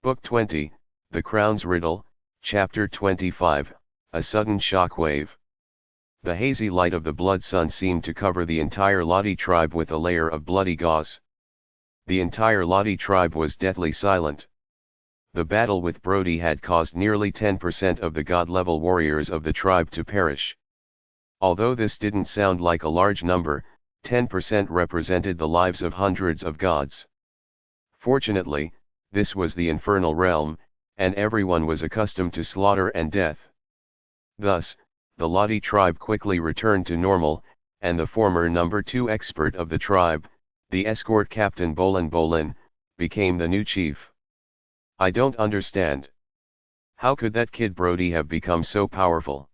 Book 20, The Crown's Riddle, Chapter 25, A Sudden Shockwave. The hazy light of the blood sun seemed to cover the entire Lottie tribe with a layer of bloody gauze. The entire Lottie tribe was deathly silent. The battle with Brody had caused nearly 10% of the god-level warriors of the tribe to perish. Although this didn't sound like a large number, 10% represented the lives of hundreds of gods. Fortunately, this was the Infernal Realm, and everyone was accustomed to slaughter and death. Thus, the Lottie tribe quickly returned to normal, and the former number 2 expert of the tribe, the escort captain Bolin, became the new chief. I don't understand. How could that kid Brody have become so powerful?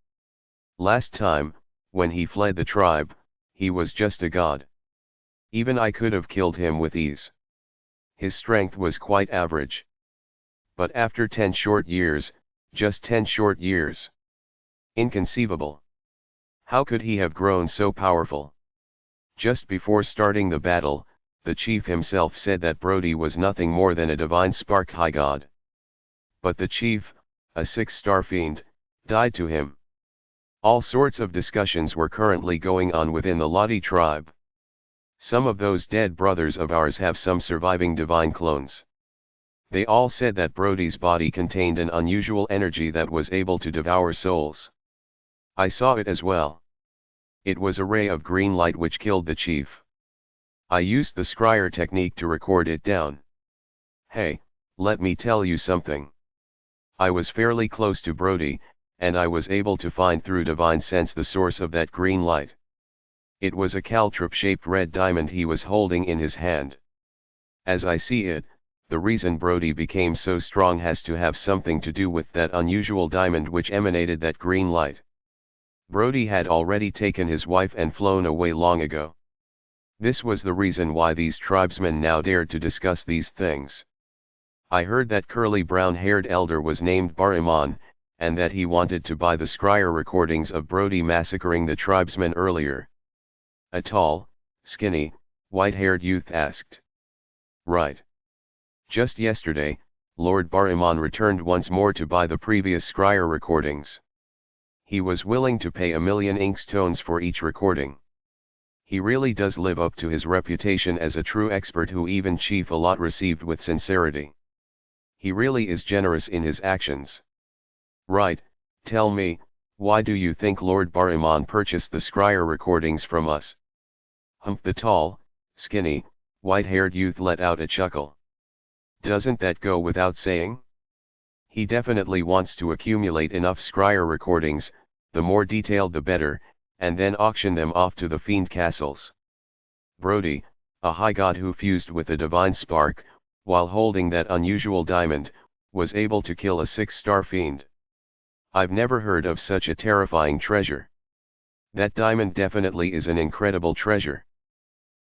Last time, when he fled the tribe, he was just a god. Even I could have killed him with ease. His strength was quite average. But after 10 short years, just 10 short years. Inconceivable. How could he have grown so powerful? Just before starting the battle, the chief himself said that Brody was nothing more than a divine spark high god. But the chief, a 6-star fiend, died to him. All sorts of discussions were currently going on within the Lottie tribe. Some of those dead brothers of ours have some surviving divine clones. They all said that Brody's body contained an unusual energy that was able to devour souls. I saw it as well. It was a ray of green light which killed the chief. I used the scryer technique to record it down. Hey, let me tell you something. I was fairly close to Brody, and I was able to find through divine sense the source of that green light. It was a caltrop-shaped red diamond he was holding in his hand. As I see it, the reason Brody became so strong has to have something to do with that unusual diamond which emanated that green light. Brody had already taken his wife and flown away long ago. This was the reason why these tribesmen now dared to discuss these things. I heard that curly brown-haired elder was named Bariman, and that he wanted to buy the scryer recordings of Brody massacring the tribesmen earlier. A tall, skinny, white-haired youth asked. Right. Just yesterday, Lord Bariman returned once more to buy the previous scryer recordings. He was willing to pay 1,000,000 inkstones for each recording. He really does live up to his reputation as a true expert who even Chief Alot received with sincerity. He really is generous in his actions. Right, tell me, why do you think Lord Bariman purchased the scryer recordings from us? The tall, skinny, white-haired youth let out a chuckle. Doesn't that go without saying? He definitely wants to accumulate enough scryer recordings, the more detailed the better, and then auction them off to the fiend castles. Brody, a high god who fused with a divine spark, while holding that unusual diamond, was able to kill a 6-star fiend. I've never heard of such a terrifying treasure. That diamond definitely is an incredible treasure.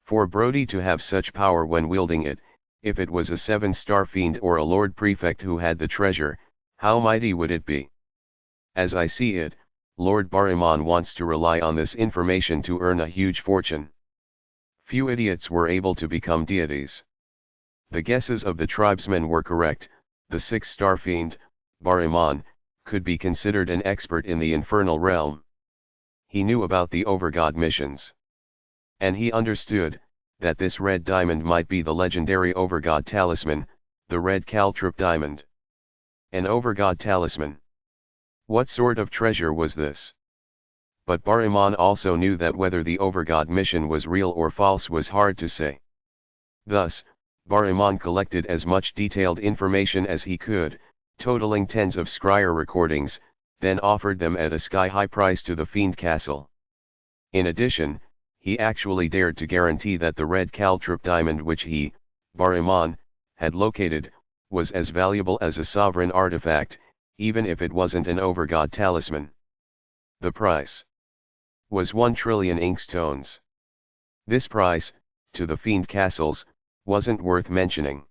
For Brody to have such power when wielding it, if it was a 7-star fiend or a lord prefect who had the treasure, how mighty would it be? As I see it, Lord Bariman wants to rely on this information to earn a huge fortune. Few idiots were able to become deities. The guesses of the tribesmen were correct. The 6-star fiend, Bariman, could be considered an expert in the Infernal Realm. He knew about the Overgod missions. And he understood that this red diamond might be the legendary Overgod talisman, the red caltrop diamond. An Overgod talisman. What sort of treasure was this? But Bariman also knew that whether the Overgod mission was real or false was hard to say. Thus, Bariman collected as much detailed information as he could, totaling tens of scryer recordings, then offered them at a sky-high price to the fiend castle. In addition, he actually dared to guarantee that the red caltrop diamond which he, Bariman, had located, was as valuable as a sovereign artifact, even if it wasn't an Overgod talisman. The price was 1 trillion inkstones. This price, to the fiend castles, wasn't worth mentioning.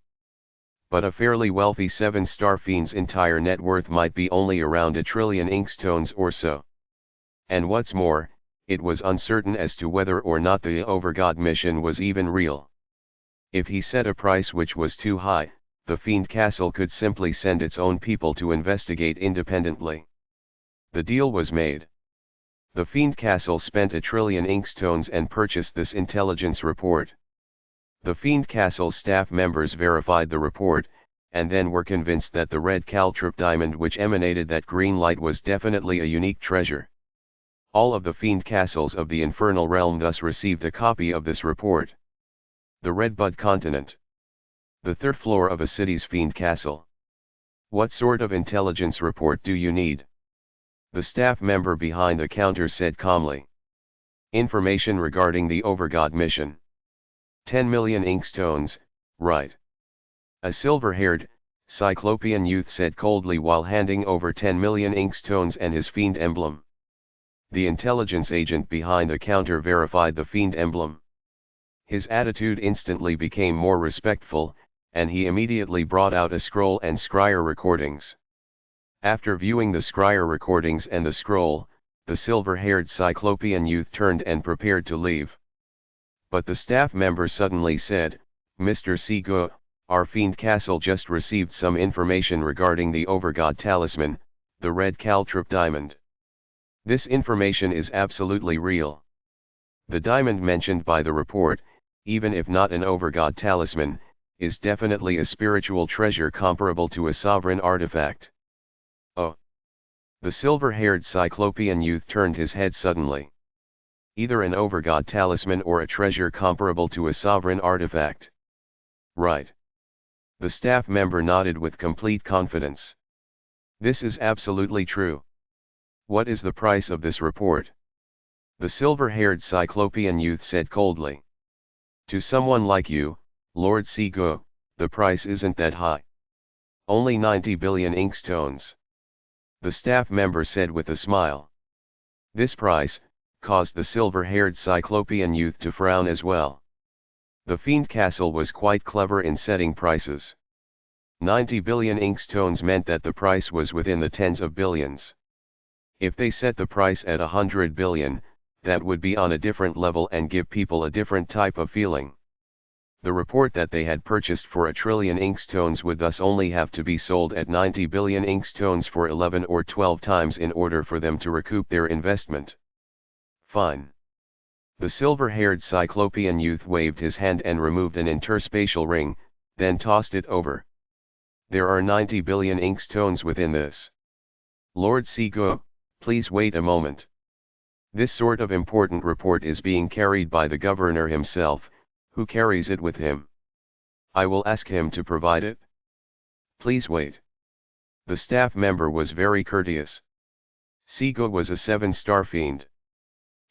But a fairly wealthy 7-star fiend's entire net worth might be only around 1 trillion inkstones or so. And what's more, it was uncertain as to whether or not the Overgod mission was even real. If he set a price which was too high, the Fiend Castle could simply send its own people to investigate independently. The deal was made. The Fiend Castle spent 1 trillion inkstones and purchased this intelligence report. The Fiend Castle's staff members verified the report, and then were convinced that the red caltrip diamond which emanated that green light was definitely a unique treasure. All of the Fiend Castles of the Infernal Realm thus received a copy of this report. The Redbud Continent. The third floor of a city's Fiend Castle. What sort of intelligence report do you need? The staff member behind the counter said calmly. Information regarding the Overgod mission. 10 million inkstones, right? A silver-haired, cyclopean youth said coldly while handing over 10 million inkstones and his fiend emblem. The intelligence agent behind the counter verified the fiend emblem. His attitude instantly became more respectful, and he immediately brought out a scroll and scryer recordings. After viewing the scryer recordings and the scroll, the silver-haired cyclopean youth turned and prepared to leave. But the staff member suddenly said, "Mr. Sigo, our Fiend Castle just received some information regarding the Overgod talisman, the red caltrip diamond. This information is absolutely real. The diamond mentioned by the report, even if not an Overgod talisman, is definitely a spiritual treasure comparable to a sovereign artifact." Oh! The silver-haired cyclopean youth turned his head suddenly. Either an Overgod talisman or a treasure comparable to a sovereign artifact. Right. The staff member nodded with complete confidence. This is absolutely true. What is the price of this report? The silver-haired cyclopean youth said coldly. To someone like you, Lord Sigo, the price isn't that high. Only 90 billion inkstones. The staff member said with a smile. This price caused the silver-haired cyclopean youth to frown as well. The Fiend Castle was quite clever in setting prices. 90 billion inkstones meant that the price was within the tens of billions. If they set the price at 100 billion, that would be on a different level and give people a different type of feeling. The report that they had purchased for 1 trillion inkstones would thus only have to be sold at 90 billion inkstones for 11 or 12 times in order for them to recoup their investment. Fine. The silver-haired cyclopean youth waved his hand and removed an interspatial ring, then tossed it over. There are 90 billion inkstones within this. Lord Sigo, please wait a moment. This sort of important report is being carried by the governor himself, who carries it with him. I will ask him to provide it. Please wait. The staff member was very courteous. Sigo was a 7-star fiend.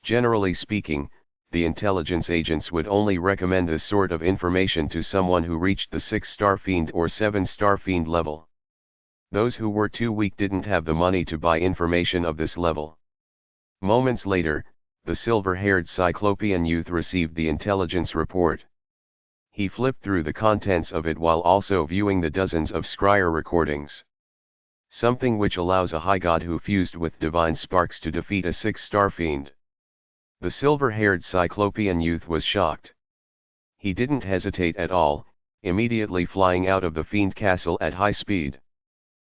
Generally speaking, the intelligence agents would only recommend this sort of information to someone who reached the 6-star fiend or 7-star fiend level. Those who were too weak didn't have the money to buy information of this level. Moments later, the silver-haired cyclopean youth received the intelligence report. He flipped through the contents of it while also viewing the dozens of scryer recordings. Something which allows a high god who fused with divine sparks to defeat a 6-star fiend. The silver-haired cyclopean youth was shocked. He didn't hesitate at all, immediately flying out of the Fiend Castle at high speed.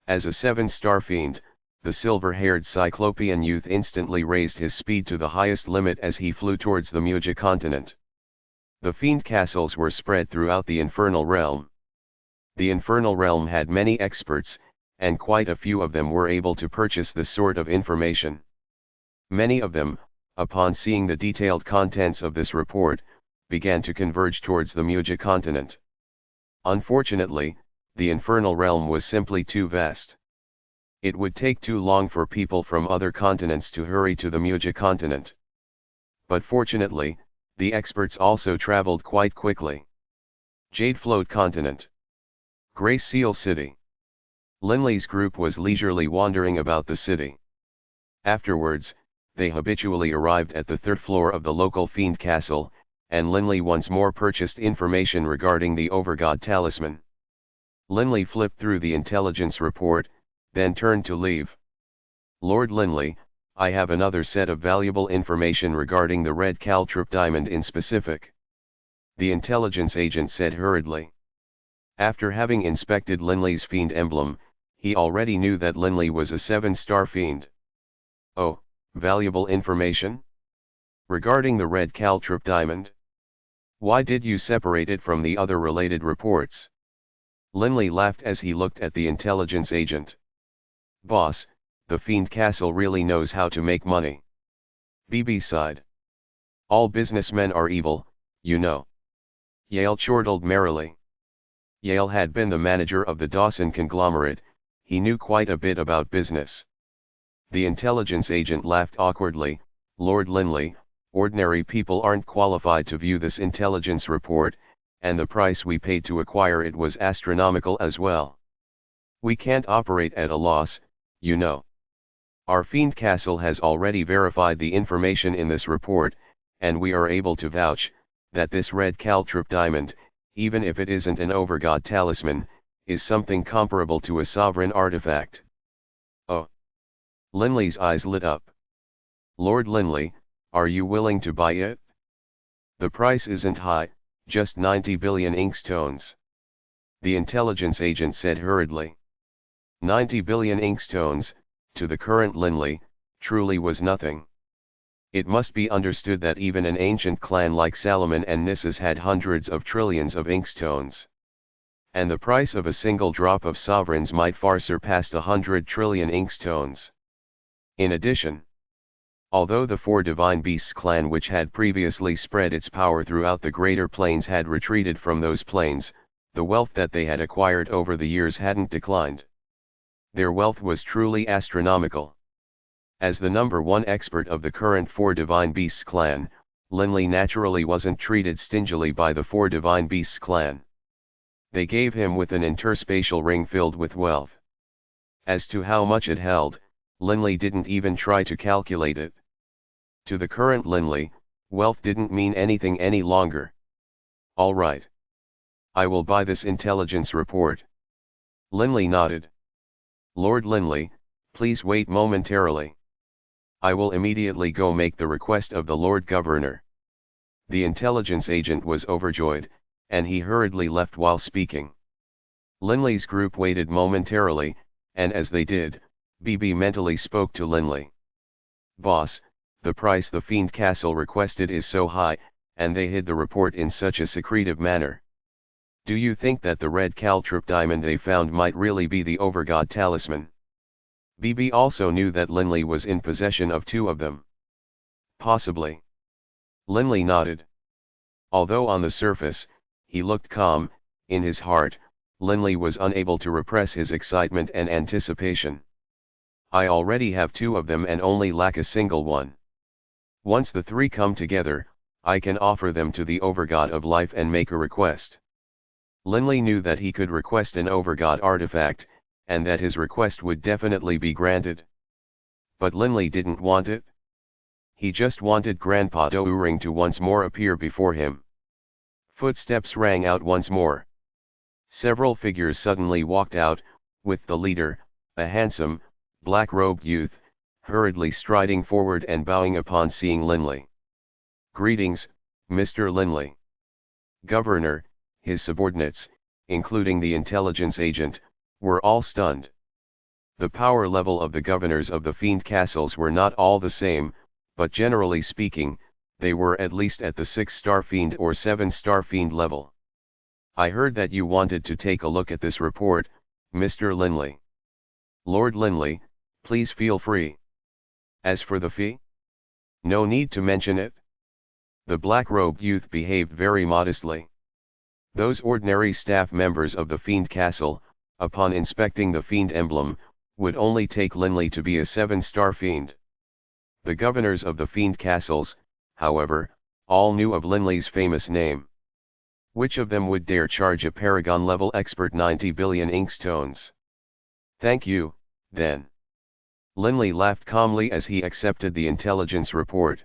As a 7-star fiend, the silver-haired cyclopean youth instantly raised his speed to the highest limit as he flew towards the Muja continent. The Fiend Castles were spread throughout the Infernal Realm. The Infernal Realm had many experts, and quite a few of them were able to purchase this sort of information. Many of them, upon seeing the detailed contents of this report, began to converge towards the Muja continent. Unfortunately, the Infernal Realm was simply too vast. It would take too long for people from other continents to hurry to the Muja continent. But fortunately, the experts also traveled quite quickly. Jade Float Continent. Grey Seal City. Linley's group was leisurely wandering about the city. Afterwards, they habitually arrived at the third floor of the local Fiend Castle, and Linley once more purchased information regarding the Overgod talisman. Linley flipped through the intelligence report, then turned to leave. Lord Linley, I have another set of valuable information regarding the red caltrip diamond in specific. The intelligence agent said hurriedly. After having inspected Linley's fiend emblem, he already knew that Linley was a 7-star fiend. Oh, valuable information? Regarding the red caltrip diamond? Why did you separate it from the other related reports? Linley laughed as he looked at the intelligence agent. Boss, the Fiend Castle really knows how to make money. BB sighed. All businessmen are evil, you know. Yale chortled merrily. Yale had been the manager of the Dawson conglomerate, he knew quite a bit about business. The intelligence agent laughed awkwardly. Lord Linley, ordinary people aren't qualified to view this intelligence report, and the price we paid to acquire it was astronomical as well. We can't operate at a loss, you know. Our Fiend Castle has already verified the information in this report, and we are able to vouch that this red caltrip diamond, even if it isn't an Overgod talisman, is something comparable to a sovereign artifact. Oh! Linley's eyes lit up. Lord Linley, are you willing to buy it? The price isn't high, just 90 billion inkstones. The intelligence agent said hurriedly. 90 billion inkstones, to the current Linley, truly was nothing. It must be understood that even an ancient clan like Salomon and Nissus had hundreds of trillions of inkstones. And the price of a single drop of sovereigns might far surpass 100 trillion inkstones. In addition, although the four Divine Beasts clan which had previously spread its power throughout the Greater Plains had retreated from those plains, the wealth that they had acquired over the years hadn't declined. Their wealth was truly astronomical. As the number one expert of the current four Divine Beasts clan, Linley naturally wasn't treated stingily by the four Divine Beasts clan. They gave him with an interspatial ring filled with wealth. As to how much it held, Linley didn't even try to calculate it. To the current Linley, wealth didn't mean anything any longer. All right. I will buy this intelligence report. Linley nodded. Lord Linley, please wait momentarily. I will immediately go make the request of the Lord Governor. The intelligence agent was overjoyed, and he hurriedly left while speaking. Linley's group waited momentarily, and as they did, BB mentally spoke to Linley. Boss, the price the Fiend Castle requested is so high, and they hid the report in such a secretive manner. Do you think that the red caltrip diamond they found might really be the Overgod talisman? BB also knew that Linley was in possession of two of them. Possibly. Linley nodded. Although on the surface, he looked calm, in his heart, Linley was unable to repress his excitement and anticipation. I already have two of them and only lack a single one. Once the three come together, I can offer them to the Overgod of life and make a request. Linley knew that he could request an Overgod artifact, and that his request would definitely be granted. But Linley didn't want it. He just wanted Grandpa Doering to once more appear before him. Footsteps rang out once more. Several figures suddenly walked out, with the leader, a handsome, black-robed youth, hurriedly striding forward and bowing upon seeing Linley. Greetings, Mr. Linley. Governor, his subordinates, including the intelligence agent, were all stunned. The power level of the governors of the Fiend Castles were not all the same, but generally speaking, they were at least at the 6-star Fiend or 7-star Fiend level. I heard that you wanted to take a look at this report, Mr. Linley. Lord Linley, please feel free. As for the fee? No need to mention it. The black-robed youth behaved very modestly. Those ordinary staff members of the Fiend Castle, upon inspecting the Fiend emblem, would only take Linley to be a 7-star Fiend. The governors of the Fiend Castles, however, all knew of Linley's famous name. Which of them would dare charge a Paragon-level expert 90 billion inkstones? Thank you, then. Linley laughed calmly as he accepted the intelligence report.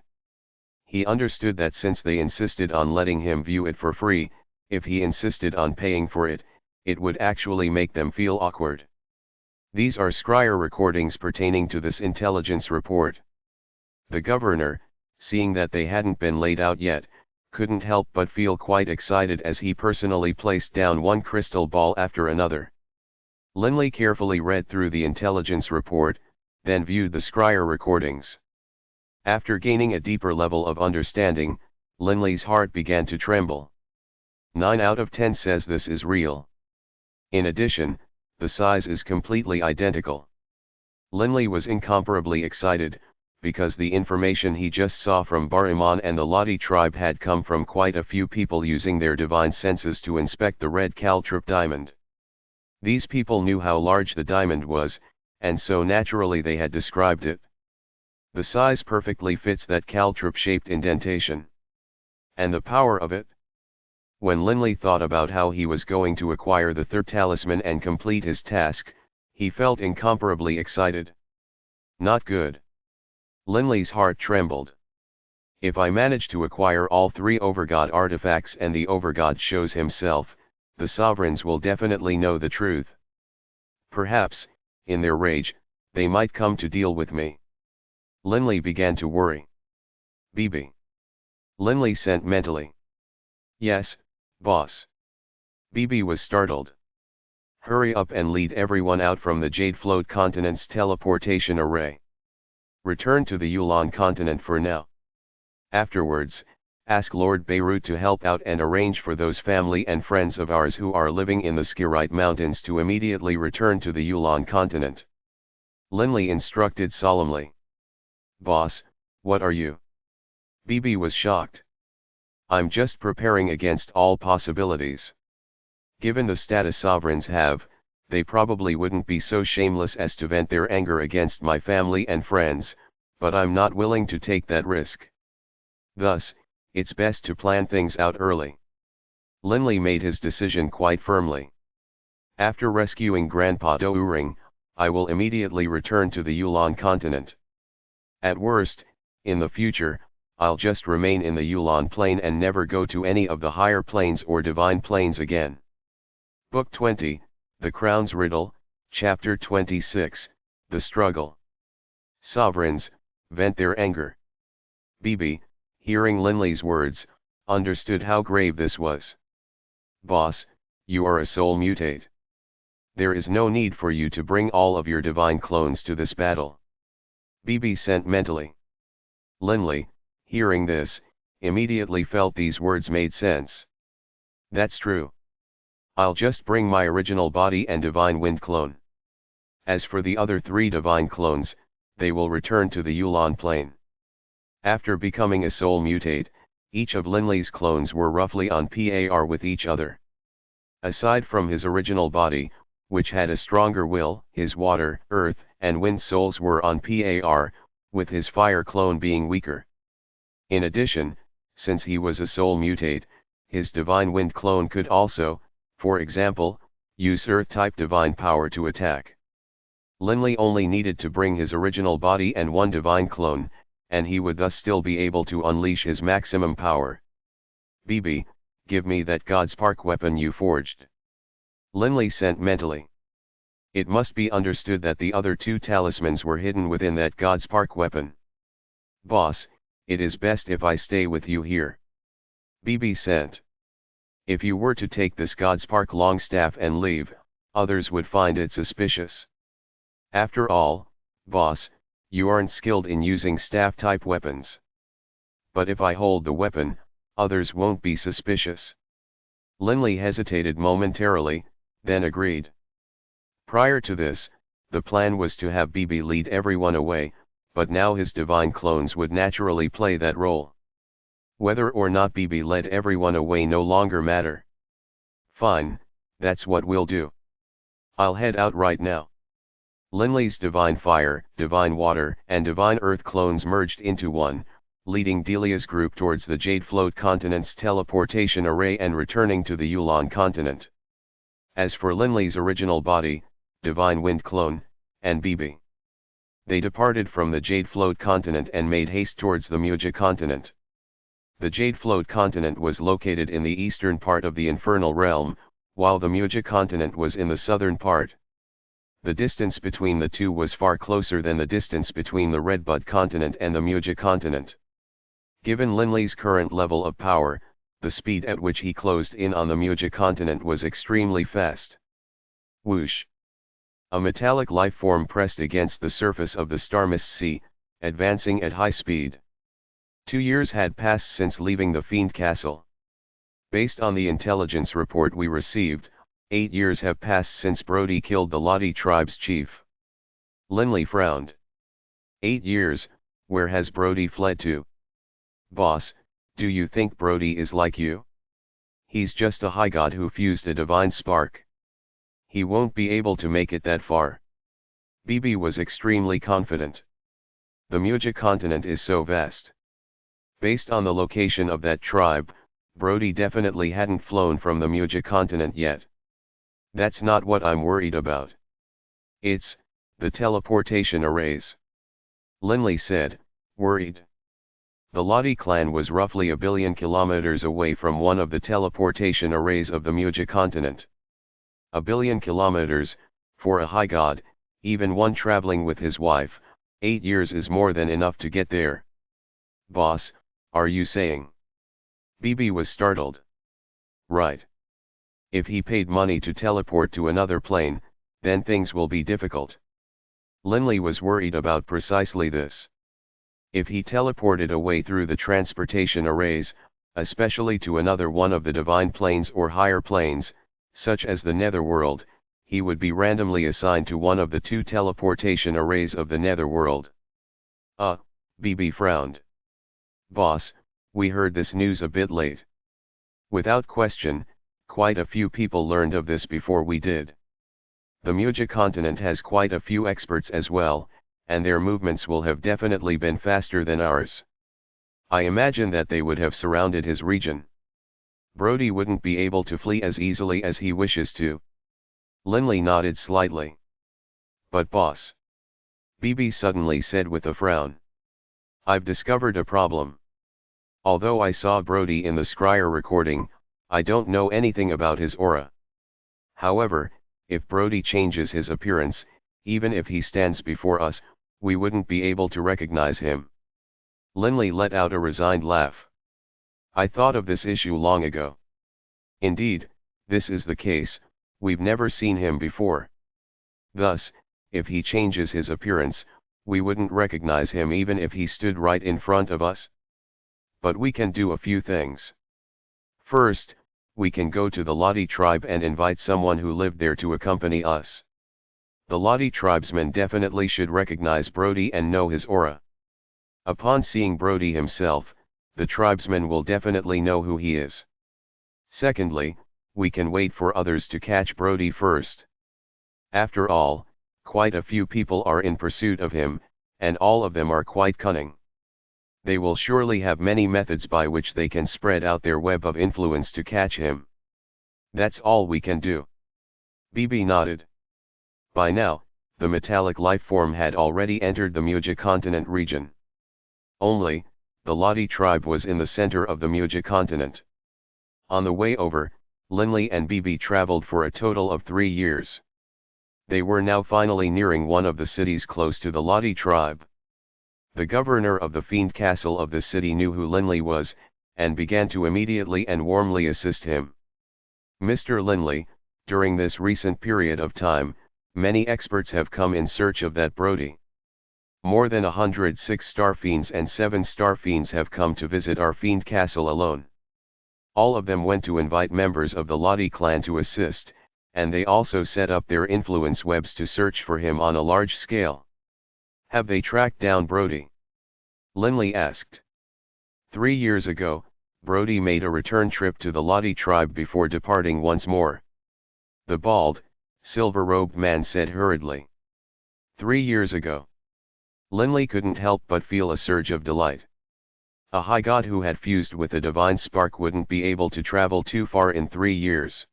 He understood that since they insisted on letting him view it for free, if he insisted on paying for it, it would actually make them feel awkward. These are scryer recordings pertaining to this intelligence report. The governor, seeing that they hadn't been laid out yet, couldn't help but feel quite excited as he personally placed down one crystal ball after another. Linley carefully read through the intelligence report, then viewed the scryer recordings. After gaining a deeper level of understanding, Linley's heart began to tremble. 9 out of 10 says this is real. In addition, the size is completely identical. Linley was incomparably excited, because the information he just saw from Bariman and the Lottie tribe had come from quite a few people using their divine senses to inspect the red caltrip diamond. These people knew how large the diamond was, and so naturally they had described it. The size perfectly fits that caltrip-shaped indentation. And the power of it? When Linley thought about how he was going to acquire the third talisman and complete his task, he felt incomparably excited. Not good. Linley's heart trembled. If I manage to acquire all 3 Overgod artifacts and the Overgod shows himself, the sovereigns will definitely know the truth. Perhaps, in their rage, they might come to deal with me. Linley began to worry. "BB." Linley sent mentally. "Yes, boss." BB was startled. "Hurry up and lead everyone out from the Jade Float Continent's teleportation array. Return to the Yulon continent for now. Afterwards, ask Lord Beirut to help out and arrange for those family and friends of ours who are living in the Skirite Mountains to immediately return to the Yulon continent." Linley instructed solemnly. "Boss, what are you?" BB was shocked. "I'm just preparing against all possibilities. Given the status sovereigns have, they probably wouldn't be so shameless as to vent their anger against my family and friends, but I'm not willing to take that risk. Thus, it's best to plan things out early." Linley made his decision quite firmly. "After rescuing Grandpa Douring, I will immediately return to the Yulon continent. At worst, in the future, I'll just remain in the Yulon plane and never go to any of the higher planes or divine planes again." Book 20, The Crown's Riddle, Chapter 26, The Struggle. Sovereigns, vent their anger. BB, hearing Linley's words, understood how grave this was. "Boss, you are a soul mutate. There is no need for you to bring all of your divine clones to this battle." BB sent mentally. Linley, hearing this, immediately felt these words made sense. "That's true. I'll just bring my original body and divine wind clone. As for the other 3 divine clones, they will return to the Yulon plane." After becoming a soul mutate, each of Linley's clones were roughly on par with each other. Aside from his original body, which had a stronger will, his water, earth, and wind souls were on par, with his fire clone being weaker. In addition, since he was a soul mutate, his divine wind clone could also, for example, use earth-type divine power to attack. Linley only needed to bring his original body and 1 divine clone, and he would thus still be able to unleash his maximum power. "BB, give me that Godspark weapon you forged." Linley sent mentally. It must be understood that the other 2 talismans were hidden within that Godspark weapon. "Boss, it is best if I stay with you here." BB sent. "If you were to take this Godspark Longstaff and leave, others would find it suspicious. After all, boss, you aren't skilled in using staff-type weapons. But if I hold the weapon, others won't be suspicious." Linley hesitated momentarily, then agreed. Prior to this, the plan was to have BB lead everyone away, but now his divine clones would naturally play that role. Whether or not BB led everyone away no longer matter. "Fine, that's what we'll do. I'll head out right now." Linley's divine fire, divine water, and divine earth clones merged into one, leading Delia's group towards the Jade Float Continent's teleportation array and returning to the Yulon continent. As for Linley's original body, divine wind clone, and BB, they departed from the Jade Float Continent and made haste towards the Muja continent. The Jade Float Continent was located in the eastern part of the Infernal Realm, while the Muja continent was in the southern part. The distance between the 2 was far closer than the distance between the Redbud continent and the Muja continent. Given Linley's current level of power, the speed at which he closed in on the Muja continent was extremely fast. Whoosh! A metallic life-form pressed against the surface of the Starmist Sea, advancing at high speed. 2 years had passed since leaving the Fiend Castle. Based on the intelligence report we received, 8 years have passed since Brody killed the Lottie tribe's chief. Linley frowned. 8 years, where has Brody fled to? Boss, do you think Brody is like you? He's just a high god who fused a divine spark. He won't be able to make it that far. BB was extremely confident. The Muja continent is so vast. Based on the location of that tribe, Brody definitely hadn't flown from the Muja continent yet. That's not what I'm worried about. It's the teleportation arrays. Linley said, worried. The Lottie clan was roughly 1 billion kilometers away from one of the teleportation arrays of the Muja continent. 1 billion kilometers, for a high god, even one traveling with his wife, 8 years is more than enough to get there. Boss, are you saying? BB was startled. Right. If he paid money to teleport to another plane, then things will be difficult. Linley was worried about precisely this. If he teleported away through the transportation arrays, especially to another one of the divine planes or higher planes, such as the netherworld, he would be randomly assigned to one of the 2 teleportation arrays of the netherworld. BB frowned. Boss, we heard this news a bit late. Without question, quite a few people learned of this before we did. The Muja continent has quite a few experts as well, and their movements will have definitely been faster than ours. I imagine that they would have surrounded his region. Brody wouldn't be able to flee as easily as he wishes to. Linley nodded slightly. But boss, BB suddenly said with a frown. I've discovered a problem. Although I saw Brody in the Scryer recording, I don't know anything about his aura. However, if Brody changes his appearance, even if he stands before us, we wouldn't be able to recognize him. Linley let out a resigned laugh. I thought of this issue long ago. Indeed, this is the case, we've never seen him before. Thus, if he changes his appearance, we wouldn't recognize him even if he stood right in front of us. But we can do a few things. First, we can go to the Lottie tribe and invite someone who lived there to accompany us. The Lottie tribesmen definitely should recognize Brody and know his aura. Upon seeing Brody himself, the tribesmen will definitely know who he is. Secondly, we can wait for others to catch Brody first. After all, quite a few people are in pursuit of him, and all of them are quite cunning. They will surely have many methods by which they can spread out their web of influence to catch him. That's all we can do. BB nodded. By now, the metallic lifeform had already entered the Muja continent region. Only, the Lottie tribe was in the center of the Muja continent. On the way over, Linley and BB traveled for a total of 3 years. They were now finally nearing one of the cities close to the Lottie tribe. The governor of the Fiend Castle of the city knew who Linley was, and began to immediately and warmly assist him. Mr. Linley, during this recent period of time, many experts have come in search of that Brody. More than 106 Starfiends and 7 Starfiends have come to visit our Fiend Castle alone. All of them went to invite members of the Lottie clan to assist, and they also set up their influence webs to search for him on a large scale. Have they tracked down Brody? Linley asked. 3 years ago, Brody made a return trip to the Lottie tribe before departing once more. The bald, silver-robed man said hurriedly. 3 years ago. Linley couldn't help but feel a surge of delight. A high god who had fused with a divine spark wouldn't be able to travel too far in 3 years.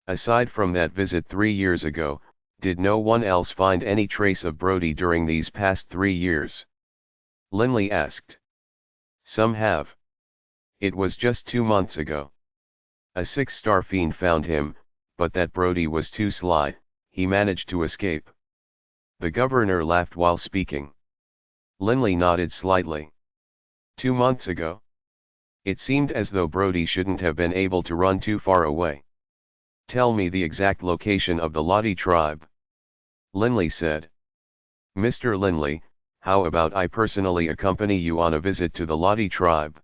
Aside from that visit 3 years ago, did no one else find any trace of Brody during these past 3 years? Linley asked. Some have. It was just 2 months ago. A 6-star fiend found him, but that Brody was too sly, he managed to escape. The governor laughed while speaking. Linley nodded slightly. 2 months ago? It seemed as though Brody shouldn't have been able to run too far away. Tell me the exact location of the Lottie tribe. Linley said. Mr. Linley, how about I personally accompany you on a visit to the Lottie tribe?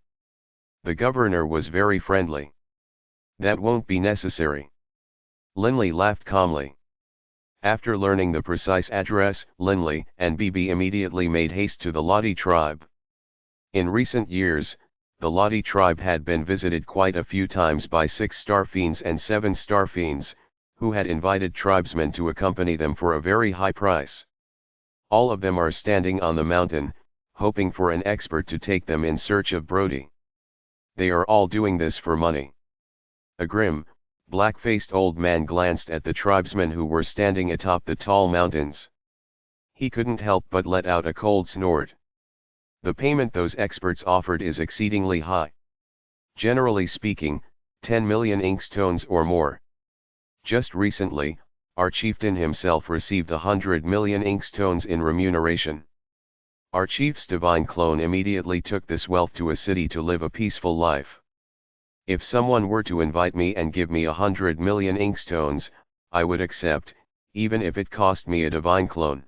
The governor was very friendly. That won't be necessary. Linley laughed calmly. After learning the precise address, Linley and BB immediately made haste to the Lottie tribe. In recent years, the Lottie tribe had been visited quite a few times by 6 star fiends and 7 star fiends, who had invited tribesmen to accompany them for a very high price. All of them are standing on the mountain, hoping for an expert to take them in search of Brody. They are all doing this for money. A grim, black-faced old man glanced at the tribesmen who were standing atop the tall mountains. He couldn't help but let out a cold snort. The payment those experts offered is exceedingly high. Generally speaking, 10 million inkstones or more. Just recently, our chieftain himself received 100 million inkstones in remuneration. Our chief's divine clone immediately took this wealth to a city to live a peaceful life. If someone were to invite me and give me 100 million inkstones, I would accept, even if it cost me a divine clone.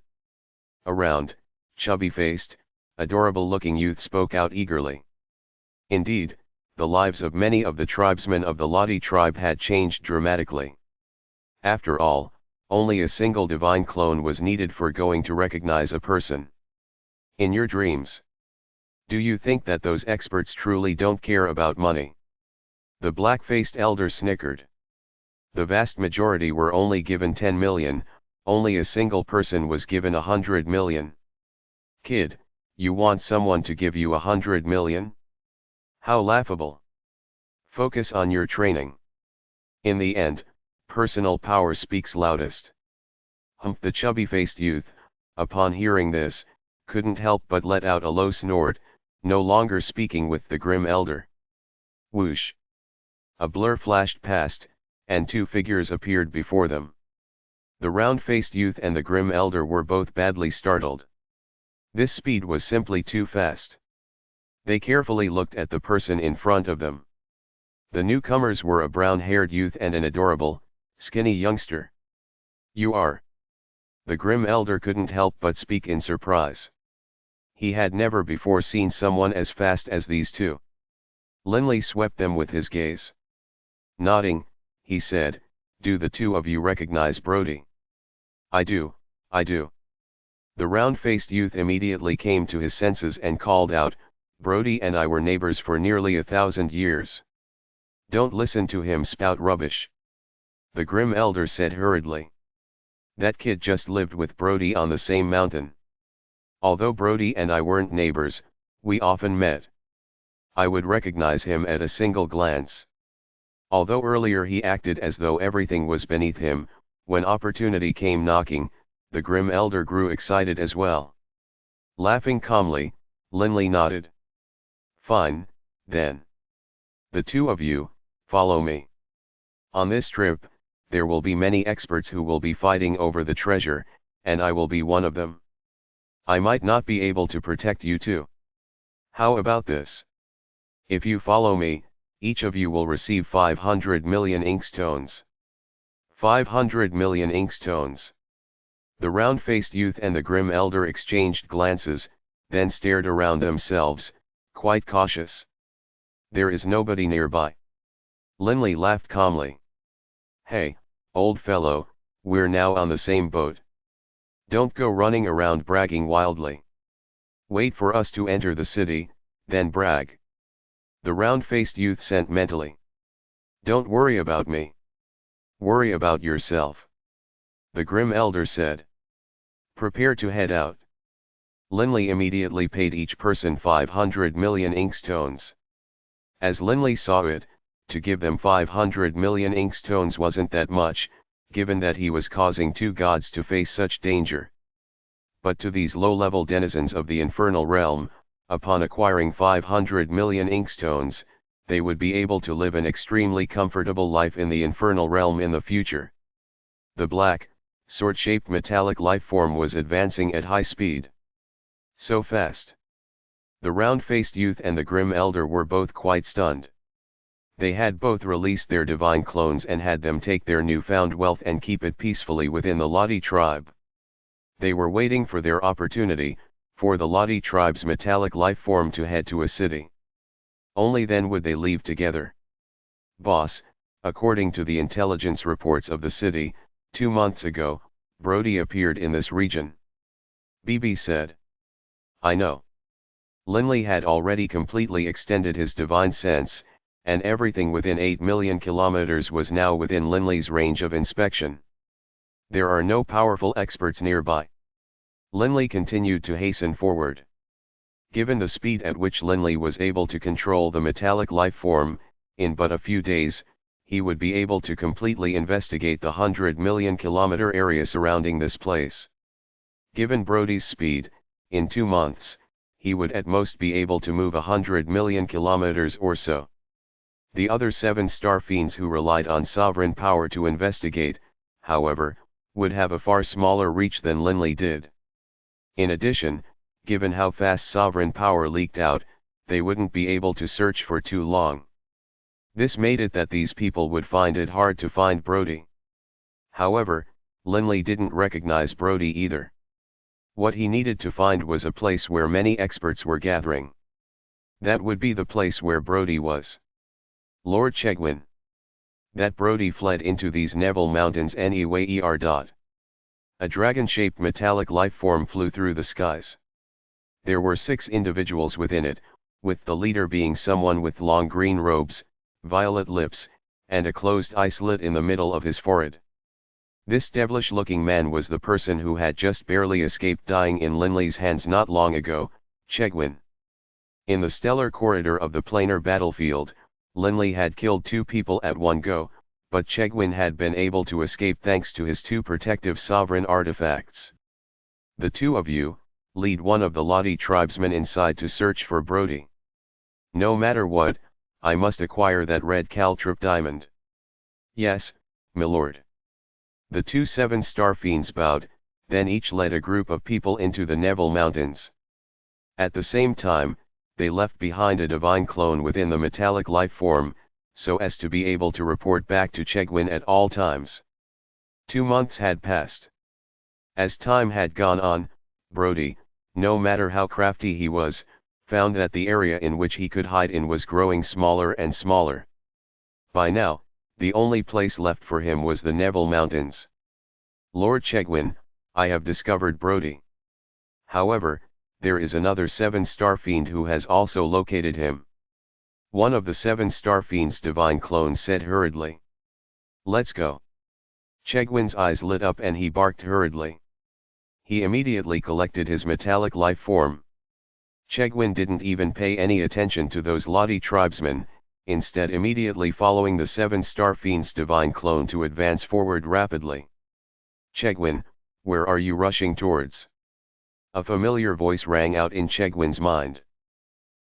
A round, chubby-faced, adorable-looking youth spoke out eagerly. Indeed, the lives of many of the tribesmen of the Lottie tribe had changed dramatically. After all, only a single divine clone was needed for going to recognize a person. In your dreams, do you think that those experts truly don't care about money? The black-faced elder snickered. The vast majority were only given 10 million, only a single person was given 100 million. Kid, you want someone to give you 100 million? How laughable. Focus on your training. In the end, personal power speaks loudest. The chubby-faced youth, upon hearing this, couldn't help but let out a low snort, no longer speaking with the grim elder. Whoosh! A blur flashed past, and 2 figures appeared before them. The round-faced youth and the grim elder were both badly startled. This speed was simply too fast. They carefully looked at the person in front of them. The newcomers were a brown-haired youth and an adorable, skinny youngster. You are. The grim elder couldn't help but speak in surprise. He had never before seen someone as fast as these two. Linley swept them with his gaze. Nodding, he said, "Do the two of you recognize Brody?" I do, I do." The round-faced youth immediately came to his senses and called out, "Brody and I were neighbors for nearly 1,000 years. Don't listen to him spout rubbish." The grim elder said hurriedly. "That kid just lived with Brody on the same mountain. Although Brody and I weren't neighbors, we often met. I would recognize him at a single glance. Although earlier he acted as though everything was beneath him, when opportunity came knocking, the grim elder grew excited as well." Laughing calmly, Linley nodded. "Fine, then. The two of you, follow me. On this trip, there will be many experts who will be fighting over the treasure, and I will be one of them. I might not be able to protect you two. How about this? If you follow me, each of you will receive 500 million inkstones. 500 million inkstones." The round-faced youth and the grim elder exchanged glances, then stared around themselves, quite cautious. "There is nobody nearby." Linley laughed calmly. "Hey, old fellow, we're now on the same boat. Don't go running around bragging wildly. Wait for us to enter the city, then brag." The round-faced youth sent mentally. "Don't worry about me. Worry about yourself." The grim elder said. "Prepare to head out." Linley immediately paid each person 500 million inkstones. As Linley saw it, to give them 500 million inkstones wasn't that much, given that he was causing 2 gods to face such danger. But to these low-level denizens of the Infernal Realm, upon acquiring 500 million inkstones, they would be able to live an extremely comfortable life in the Infernal Realm in the future. The black, sword-shaped metallic life form was advancing at high speed. So fast. The round-faced youth and the grim elder were both quite stunned. They had both released their divine clones and had them take their newfound wealth and keep it peacefully within the Lottie tribe. They were waiting for their opportunity, for the Lottie tribe's metallic life form to head to a city. Only then would they leave together. Boss, according to the intelligence reports of the city, 2 months ago, Brody appeared in this region. BB said. I know. Linley had already completely extended his divine sense, and everything within 8 million kilometers was now within Linley's range of inspection. There are no powerful experts nearby. Linley continued to hasten forward. Given the speed at which Linley was able to control the metallic life form, in but a few days, he would be able to completely investigate the 100 million kilometer area surrounding this place. Given Brody's speed, in 2 months, he would at most be able to move 100 million kilometers or so. The other 7 star fiends who relied on sovereign power to investigate, however, would have a far smaller reach than Linley did. In addition, given how fast sovereign power leaked out, they wouldn't be able to search for too long. This made it that these people would find it hard to find Brody. However, Linley didn't recognize Brody either. What he needed to find was a place where many experts were gathering. That would be the place where Brody was. Lord Chegwin. That Brody fled into these Neville Mountains anyway. A dragon-shaped metallic life form flew through the skies. There were 6 individuals within it, with the leader being someone with long green robes, violet lips, and a closed eye slit in the middle of his forehead. This devilish-looking man was the person who had just barely escaped dying in Linley's hands not long ago, Chegwin. In the stellar corridor of the planar battlefield, Linley had killed 2 people at one go, but Chegwin had been able to escape thanks to his 2 protective sovereign artifacts. The 2 of you, lead one of the Lottie tribesmen inside to search for Brody. No matter what, I must acquire that red caltrip diamond. Yes, milord. The 2 7-star fiends bowed, then each led a group of people into the Neville Mountains. At the same time, they left behind a divine clone within the metallic life form, so as to be able to report back to Chegwin at all times. 2 months had passed. As time had gone on, Brody, no matter how crafty he was, found that the area in which he could hide in was growing smaller and smaller. By now, the only place left for him was the Neville Mountains. Lord Chegwin, I have discovered Brody. However, there is another 7-star fiend who has also located him. One of the 7-star fiend's divine clones said hurriedly. Let's go. Chegwin's eyes lit up and he barked hurriedly. He immediately collected his metallic life form. Chegwin didn't even pay any attention to those Lottie tribesmen, instead immediately following the 7-star fiend's divine clone to advance forward rapidly. Chegwin, where are you rushing towards? A familiar voice rang out in Chegwin's mind.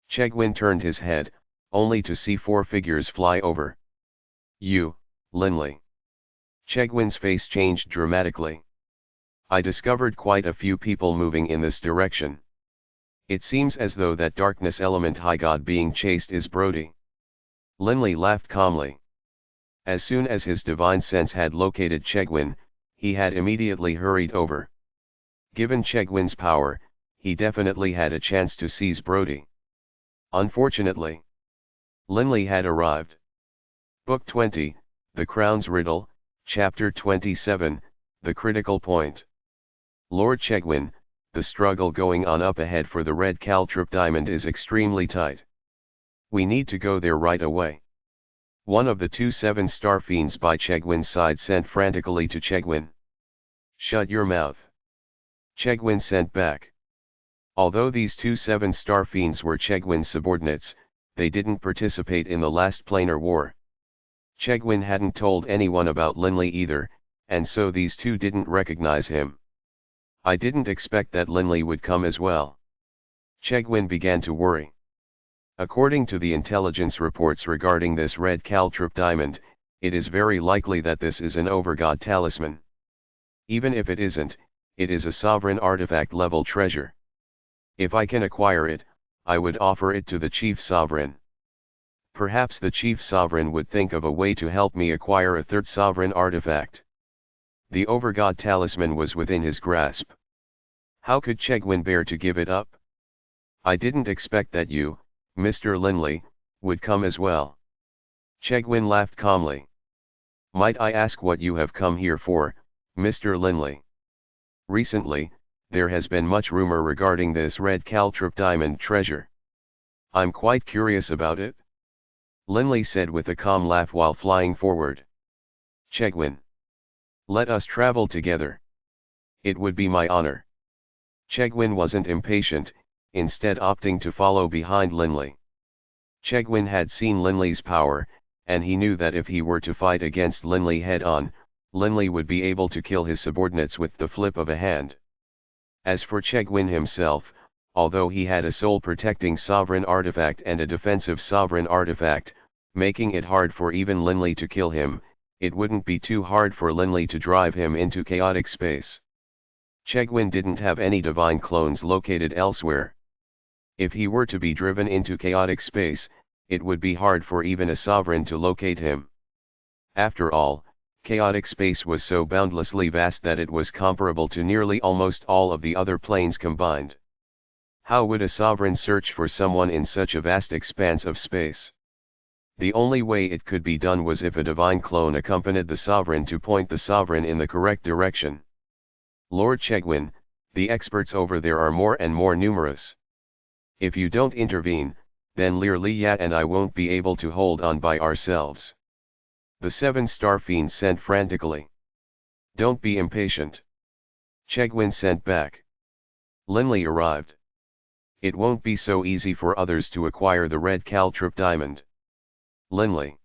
Chegwin turned his head, only to see 4 figures fly over. You, Linley. Chegwin's face changed dramatically. I discovered quite a few people moving in this direction. It seems as though that darkness element high god being chased is Brody. Linley laughed calmly. As soon as his divine sense had located Chegwin, he had immediately hurried over. Given Chegwin's power, he definitely had a chance to seize Brody. Unfortunately, Linley had arrived. Book 20, The Crown's Riddle, Chapter 27, The Critical Point. Lord Chegwin, the struggle going on up ahead for the red caltrip diamond is extremely tight. We need to go there right away. One of the 2 7-star fiends by Chegwin's side sent frantically to Chegwin. Shut your mouth. Chegwin sent back. Although these 2 7-star fiends were Chegwin's subordinates, they didn't participate in the last planar war. Chegwin hadn't told anyone about Linley either, and so these 2 didn't recognize him. I didn't expect that Linley would come as well. Chegwin began to worry. According to the intelligence reports regarding this red caltrip diamond, it is very likely that this is an Overgod talisman. Even if it isn't, it is a sovereign artifact level treasure. If I can acquire it, I would offer it to the chief sovereign. Perhaps the chief sovereign would think of a way to help me acquire a third sovereign artifact. The Overgod talisman was within his grasp. How could Chegwin bear to give it up? I didn't expect that you, Mr. Linley, would come as well. Chegwin laughed calmly. Might I ask what you have come here for, Mr. Linley? Recently, there has been much rumor regarding this red caltrip diamond treasure. I'm quite curious about it. Linley said with a calm laugh while flying forward. Chegwin. Let us travel together. It would be my honor. Chegwin wasn't impatient, instead opting to follow behind Linley. Chegwin had seen Linley's power, and he knew that if he were to fight against Linley head-on, Linley would be able to kill his subordinates with the flip of a hand. As for Chegwin himself, although he had a soul-protecting sovereign artifact and a defensive sovereign artifact, making it hard for even Linley to kill him, it wouldn't be too hard for Linley to drive him into chaotic space. Chegwin didn't have any divine clones located elsewhere. If he were to be driven into chaotic space, it would be hard for even a sovereign to locate him. After all, chaotic space was so boundlessly vast that it was comparable to nearly almost all of the other planes combined. How would a sovereign search for someone in such a vast expanse of space? The only way it could be done was if a divine clone accompanied the sovereign to point the sovereign in the correct direction. Lord Chegwin, the experts over there are more and more numerous. If you don't intervene, then Linley and I won't be able to hold on by ourselves. The 7 star fiends sent frantically. Don't be impatient. Chegwin sent back. Linley arrived. It won't be so easy for others to acquire the red caltrip diamond. Linley.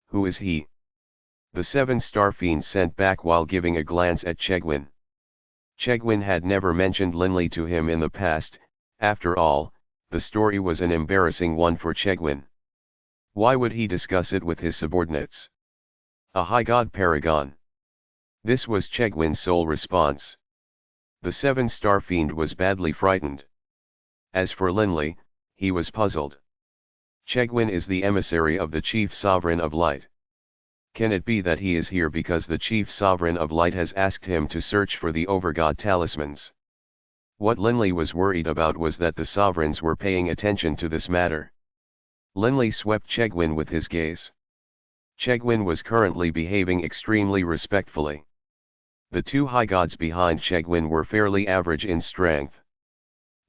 Who is he? The 7 star fiends sent back while giving a glance at Chegwin. Chegwin had never mentioned Linley to him in the past. After all, the story was an embarrassing one for Chegwin. Why would he discuss it with his subordinates? A high god paragon. This was Chegwin's sole response. The 7 star fiend was badly frightened. As for Linley, he was puzzled. Chegwin is the emissary of the chief sovereign of light. Can it be that he is here because the chief sovereign of light has asked him to search for the Overgod talismans? What Linley was worried about was that the sovereigns were paying attention to this matter. Linley swept Chegwin with his gaze. Chegwin was currently behaving extremely respectfully. The 2 high gods behind Chegwin were fairly average in strength.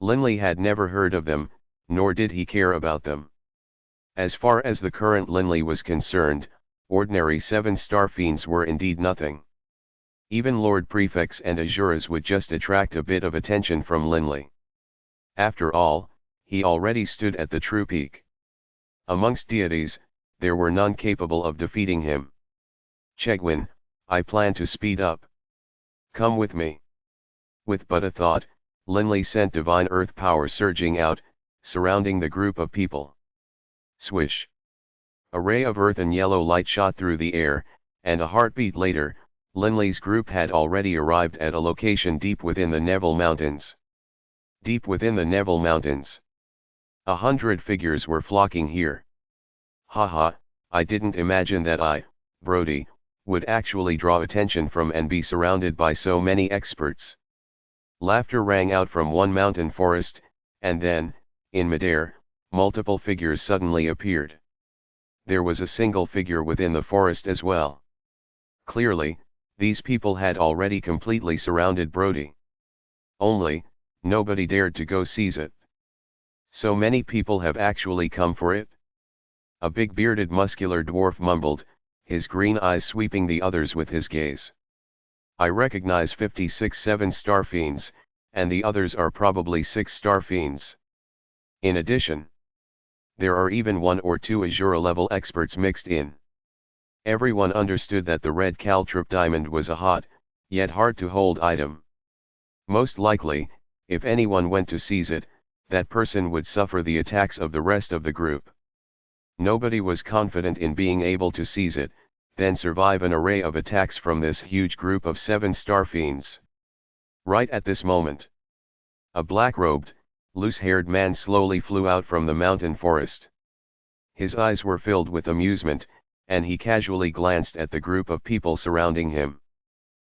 Linley had never heard of them, nor did he care about them. As far as the current Linley was concerned, ordinary 7 star fiends were indeed nothing. Even Lord Prefects and Azuras would just attract a bit of attention from Linley. After all, he already stood at the true peak. Amongst deities, there were none capable of defeating him. Chegwin, I plan to speed up. Come with me. With but a thought, Linley sent divine earth power surging out, surrounding the group of people. Swish. A ray of earth and yellow light shot through the air, and a heartbeat later, Linley's group had already arrived at a location deep within the Neville Mountains. Deep within the Neville Mountains. 100 figures were flocking here. Haha, I didn't imagine that I, Brody, would actually draw attention from and be surrounded by so many experts. Laughter rang out from one mountain forest, and then, in midair, multiple figures suddenly appeared. There was a single figure within the forest as well. Clearly, these people had already completely surrounded Brody. Only, nobody dared to go seize it. So many people have actually come for it? A big bearded muscular dwarf mumbled, his green eyes sweeping the others with his gaze. I recognize 56 7-star fiends, and the others are probably 6-star fiends. In addition, there are even 1 or 2 Azura-level experts mixed in. Everyone understood that the red caltrip diamond was a hot, yet hard-to-hold item. Most likely, if anyone went to seize it, that person would suffer the attacks of the rest of the group. Nobody was confident in being able to seize it, then survive an array of attacks from this huge group of 7-star fiends. Right at this moment, a black-robed, loose-haired man slowly flew out from the mountain forest. His eyes were filled with amusement, and he casually glanced at the group of people surrounding him.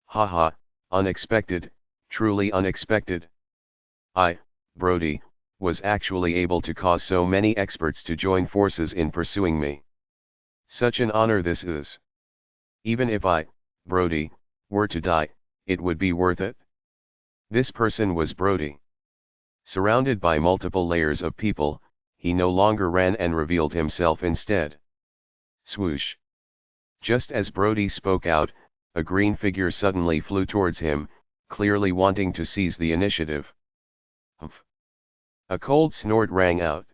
Haha, unexpected, truly unexpected. I, Brody, was actually able to cause so many experts to join forces in pursuing me. Such an honor this is. Even if I, Brody, were to die, it would be worth it. This person was Brody. Surrounded by multiple layers of people, he no longer ran and revealed himself instead. Swoosh. Just as Brody spoke out, a green figure suddenly flew towards him, clearly wanting to seize the initiative. Humph. A cold snort rang out.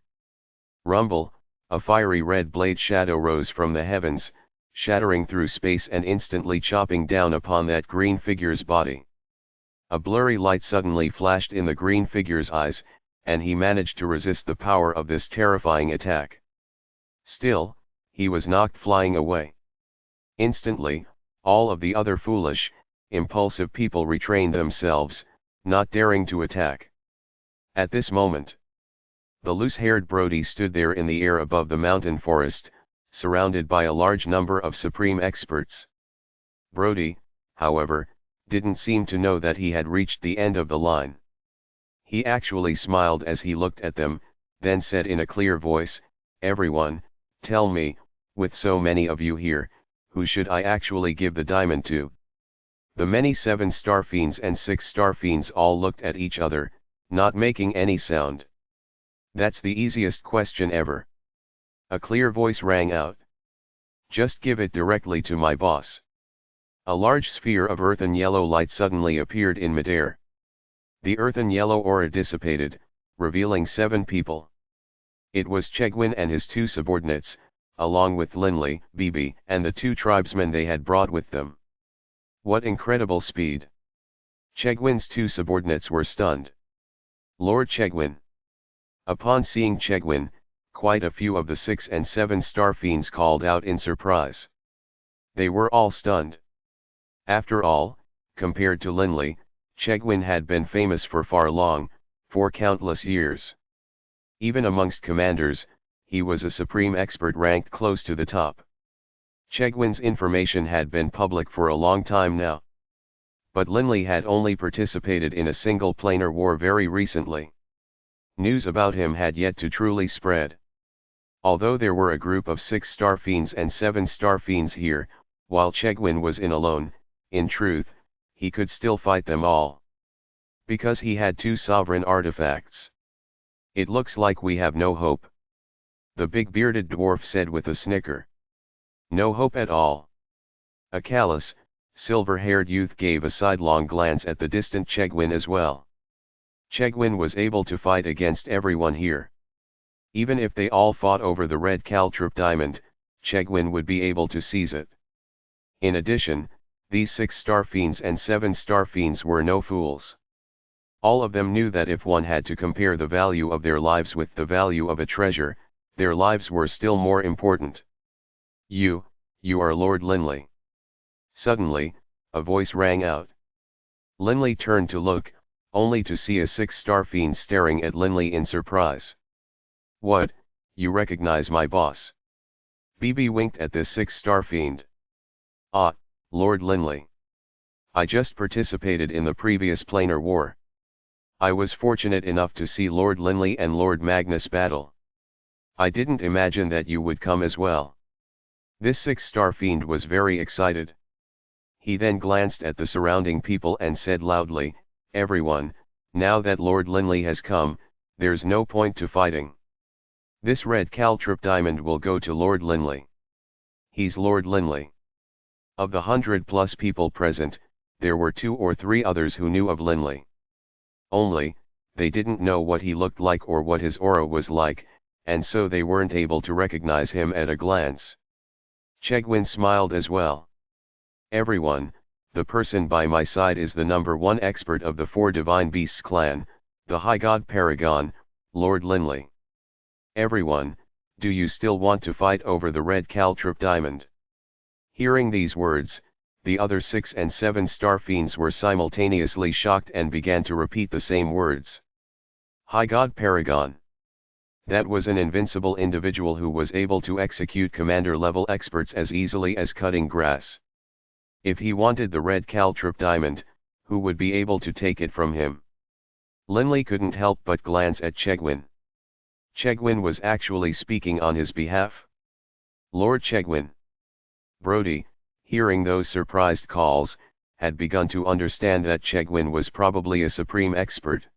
Rumble, a fiery red blade shadow rose from the heavens, shattering through space and instantly chopping down upon that green figure's body. A blurry light suddenly flashed in the green figure's eyes, and he managed to resist the power of this terrifying attack. Still, he was knocked flying away. Instantly, all of the other foolish, impulsive people retrained themselves, not daring to attack. At this moment, the loose-haired Brody stood there in the air above the mountain forest, surrounded by a large number of supreme experts. Brody, however, didn't seem to know that he had reached the end of the line. He actually smiled as he looked at them, then said in a clear voice, "Everyone, tell me, with so many of you here, who should I actually give the diamond to?" The many 7-star fiends and 6-star fiends all looked at each other, not making any sound. "That's the easiest question ever." A clear voice rang out. "Just give it directly to my boss." A large sphere of earthen yellow light suddenly appeared in midair. The earthen yellow aura dissipated, revealing 7 people. It was Chegwin and his 2 subordinates, along with Linley, BB, and the 2 tribesmen they had brought with them. What incredible speed! Chegwin's 2 subordinates were stunned. Lord Chegwin. Upon seeing Chegwin, quite a few of the 6 and 7-star fiends called out in surprise. They were all stunned. After all, compared to Linley, Chegwin had been famous for countless years. Even amongst commanders, he was a supreme expert ranked close to the top. Chegwin's information had been public for a long time now. But Linley had only participated in a single planar war very recently. News about him had yet to truly spread. Although there were a group of 6-star fiends and 7-star fiends here, while Chegwin was in alone, in truth, he could still fight them all. Because he had 2 sovereign artifacts. "It looks like we have no hope," the big bearded dwarf said with a snicker. "No hope at all." A callous, silver-haired youth gave a sidelong glance at the distant Chegwin as well. Chegwin was able to fight against everyone here. Even if they all fought over the red caltrip diamond, Chegwin would be able to seize it. In addition, these 6-star fiends and 7-star fiends were no fools. All of them knew that if one had to compare the value of their lives with the value of a treasure, their lives were still more important. You are Lord Linley." Suddenly, a voice rang out. Linley turned to look, only to see a 6-star fiend staring at Linley in surprise. "What, you recognize my boss?" BB winked at this 6-star fiend. "Ah, Lord Linley. I just participated in the previous planar war. I was fortunate enough to see Lord Linley and Lord Magnus battle. I didn't imagine that you would come as well." This 6-star fiend was very excited. He then glanced at the surrounding people and said loudly, "Everyone, now that Lord Linley has come, there's no point to fighting. This red caltrip diamond will go to Lord Linley. He's Lord Linley." Of the 100+ people present, there were 2 or 3 others who knew of Linley. Only, they didn't know what he looked like or what his aura was like, and so they weren't able to recognize him at a glance. Chegwin smiled as well. "Everyone, the person by my side is the #1 expert of the 4 Divine Beasts clan, the High God Paragon, Lord Linley. Everyone, do you still want to fight over the red caltrip diamond?" Hearing these words, the other 6 and 7-star fiends were simultaneously shocked and began to repeat the same words. High God Paragon. That was an invincible individual who was able to execute commander-level experts as easily as cutting grass. If he wanted the red caltrip diamond, who would be able to take it from him? Linley couldn't help but glance at Chegwin. Chegwin was actually speaking on his behalf. Lord Chegwin. Brody, hearing those surprised calls, had begun to understand that Chegwin was probably a supreme expert.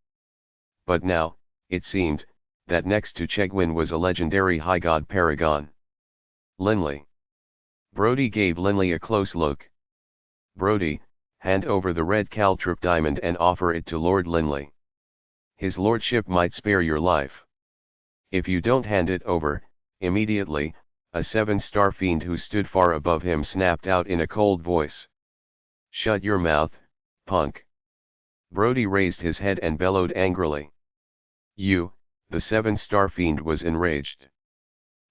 But now, it seemed, that next to Chegwin was a legendary high god paragon. Linley. Brody gave Linley a close look. Brody, hand over the red caltrip diamond and offer it to Lord Linley. His lordship might spare your life. If you don't hand it over, immediately, a 7-star fiend who stood far above him snapped out in a cold voice. Shut your mouth, punk. Brody raised his head and bellowed angrily. You, the 7-star fiend was enraged.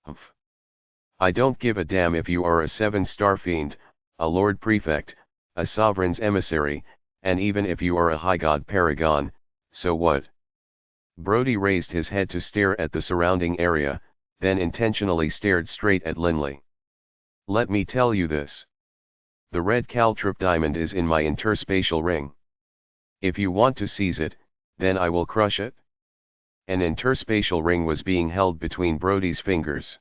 Humph. I don't give a damn if you are a 7-star fiend, a lord prefect, a sovereign's emissary, and even if you are a high god paragon, so what? Brody raised his head to stare at the surrounding area, then intentionally stared straight at Linley. Let me tell you this. The red caltrip diamond is in my interspatial ring. If you want to seize it, then I will crush it. An interspatial ring was being held between Brody's fingers.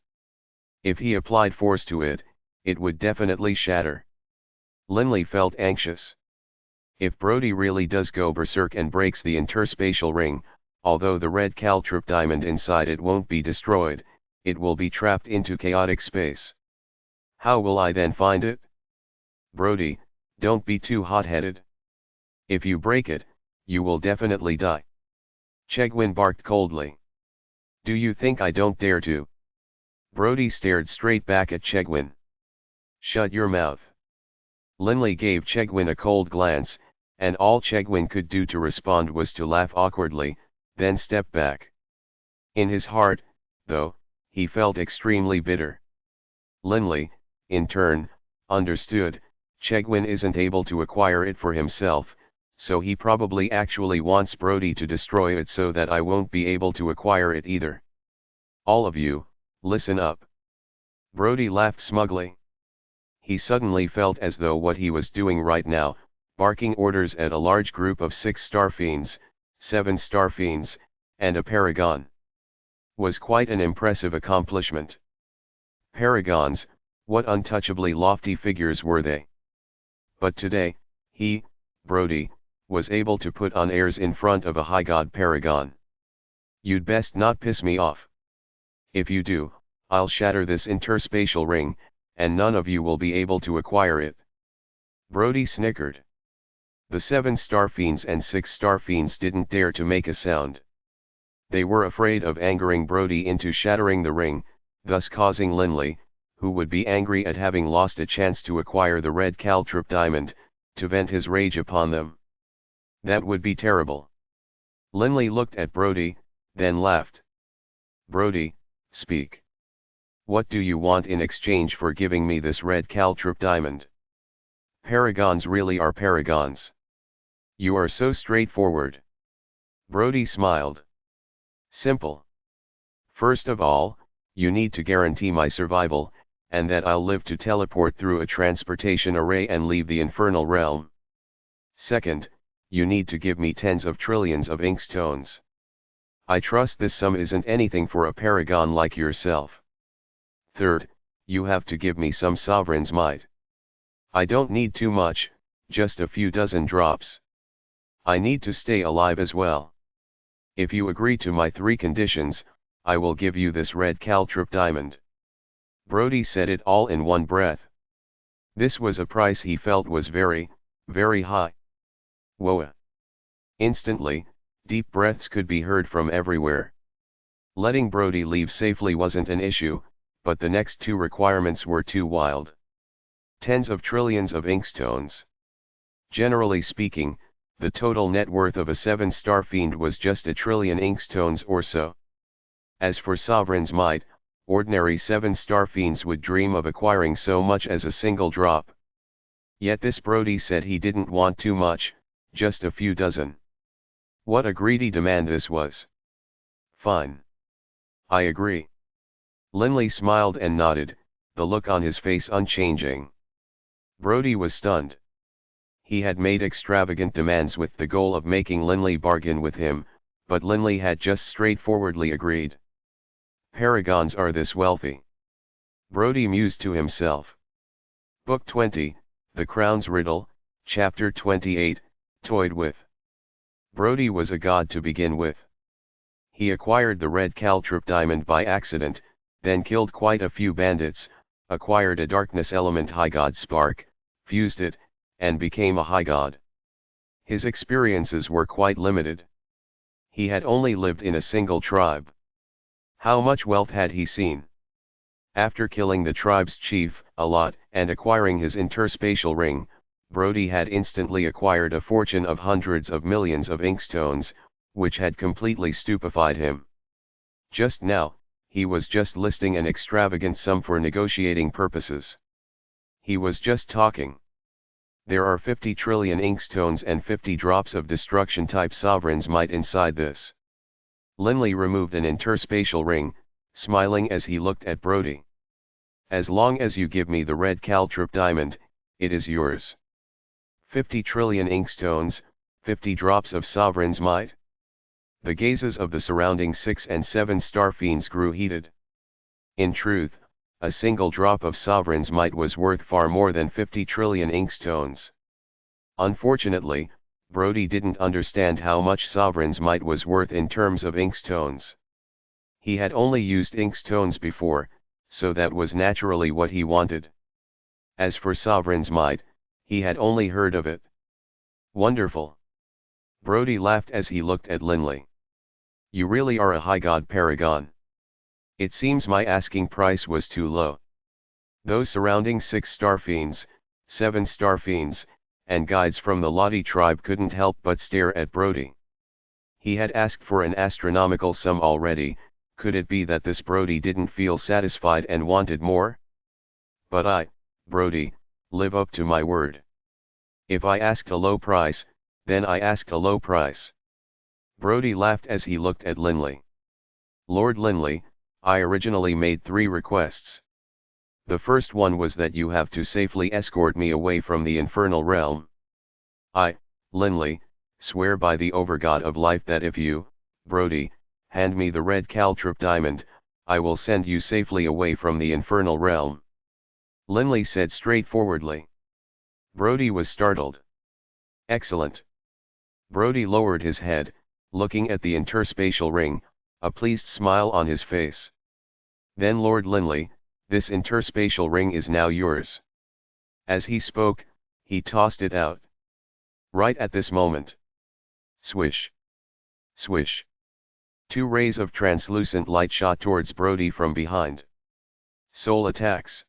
If he applied force to it, it would definitely shatter. Linley felt anxious. If Brody really does go berserk and breaks the interspatial ring, although the red caltrip diamond inside it won't be destroyed, it will be trapped into chaotic space. How will I then find it? Brody, don't be too hot-headed. If you break it, you will definitely die. Chegwin barked coldly. Do you think I don't dare to? Brody stared straight back at Chegwin. Shut your mouth. Linley gave Chegwin a cold glance, and all Chegwin could do to respond was to laugh awkwardly, then step back. In his heart, though, he felt extremely bitter. Linley, in turn, understood, Chegwin isn't able to acquire it for himself, so he probably actually wants Brody to destroy it so that I won't be able to acquire it either. All of you, listen up. Brody laughed smugly. He suddenly felt as though what he was doing right now, barking orders at a large group of 6-star fiends, 7-star fiends, and a paragon, was quite an impressive accomplishment. Paragons, what untouchably lofty figures were they? But today, he, Brody, was able to put on airs in front of a high god paragon. You'd best not piss me off. If you do, I'll shatter this interspatial ring, and none of you will be able to acquire it. Brody snickered. The 7-star fiends and 6-star fiends didn't dare to make a sound. They were afraid of angering Brody into shattering the ring, thus causing Linley, who would be angry at having lost a chance to acquire the red caltrip diamond, to vent his rage upon them. That would be terrible. Linley looked at Brody, then laughed. Brody, speak. What do you want in exchange for giving me this red caltrip diamond? Paragons really are paragons. You are so straightforward. Brody smiled. Simple. First of all, you need to guarantee my survival, and that I'll live to teleport through a transportation array and leave the Infernal Realm. Second, you need to give me tens of trillions of inkstones. I trust this sum isn't anything for a paragon like yourself. Third, you have to give me some sovereign's might. I don't need too much, just a few dozen drops. I need to stay alive as well. If you agree to my 3 conditions, I will give you this red caltrip diamond. Brody said it all in one breath. This was a price he felt was very, very high. Whoa! Instantly, deep breaths could be heard from everywhere. Letting Brody leave safely wasn't an issue, but the next 2 requirements were too wild. Tens of trillions of inkstones. Generally speaking, the total net worth of a 7-star fiend was just 1 trillion inkstones or so. As for sovereign's might, ordinary 7-star fiends would dream of acquiring so much as a single drop. Yet this Brody said he didn't want too much, just a few dozen. What a greedy demand this was. Fine. I agree. Linley smiled and nodded, the look on his face unchanging. Brody was stunned. He had made extravagant demands with the goal of making Linley bargain with him, but Linley had just straightforwardly agreed. Paragons are this wealthy. Brody mused to himself. Book 20, The Crown's Riddle, Chapter 28, Toyed with. Brody was a god to begin with. He acquired the red caltrop diamond by accident, then killed quite a few bandits, acquired a darkness element high god spark, fused it, and became a high god. His experiences were quite limited. He had only lived in a single tribe. How much wealth had he seen? After killing the tribe's chief, a lot, and acquiring his interspatial ring, Brody had instantly acquired a fortune of hundreds of millions of inkstones, which had completely stupefied him. Just now, he was just listing an extravagant sum for negotiating purposes. He was just talking. There are 50 trillion inkstones and 50 drops of destruction-type sovereign's might inside this. Linley removed an interspatial ring, smiling as he looked at Brody. As long as you give me the red caltrop diamond, it is yours. 50 trillion inkstones, 50 drops of sovereign's might? The gazes of the surrounding 6 and 7 star fiends grew heated. In truth, a single drop of sovereign's might was worth far more than 50 trillion inkstones. Unfortunately, Brody didn't understand how much sovereign's might was worth in terms of inkstones. He had only used inkstones before, so that was naturally what he wanted. As for sovereign's might, he had only heard of it. Wonderful. Brody laughed as he looked at Linley. You really are a high god paragon. It seems my asking price was too low. Those surrounding 6 star fiends, 7 star fiends, and guides from the Lottie tribe couldn't help but stare at Brody. He had asked for an astronomical sum already. Could it be that this Brody didn't feel satisfied and wanted more? But I, Brody, live up to my word. If I asked a low price, then I asked a low price. Brody laughed as he looked at Linley. Lord Linley, I originally made 3 requests. The first one was that you have to safely escort me away from the Infernal Realm. I, Linley, swear by the Overgod of life that if you, Brody, hand me the red caltrop diamond, I will send you safely away from the Infernal Realm. Linley said straightforwardly. Brody was startled. Excellent. Brody lowered his head, looking at the interspatial ring, a pleased smile on his face. Then Lord Linley, this interspatial ring is now yours. As he spoke, he tossed it out. Right at this moment. Swish. Swish. 2 rays of translucent light shot towards Brody from behind. Soul attacks.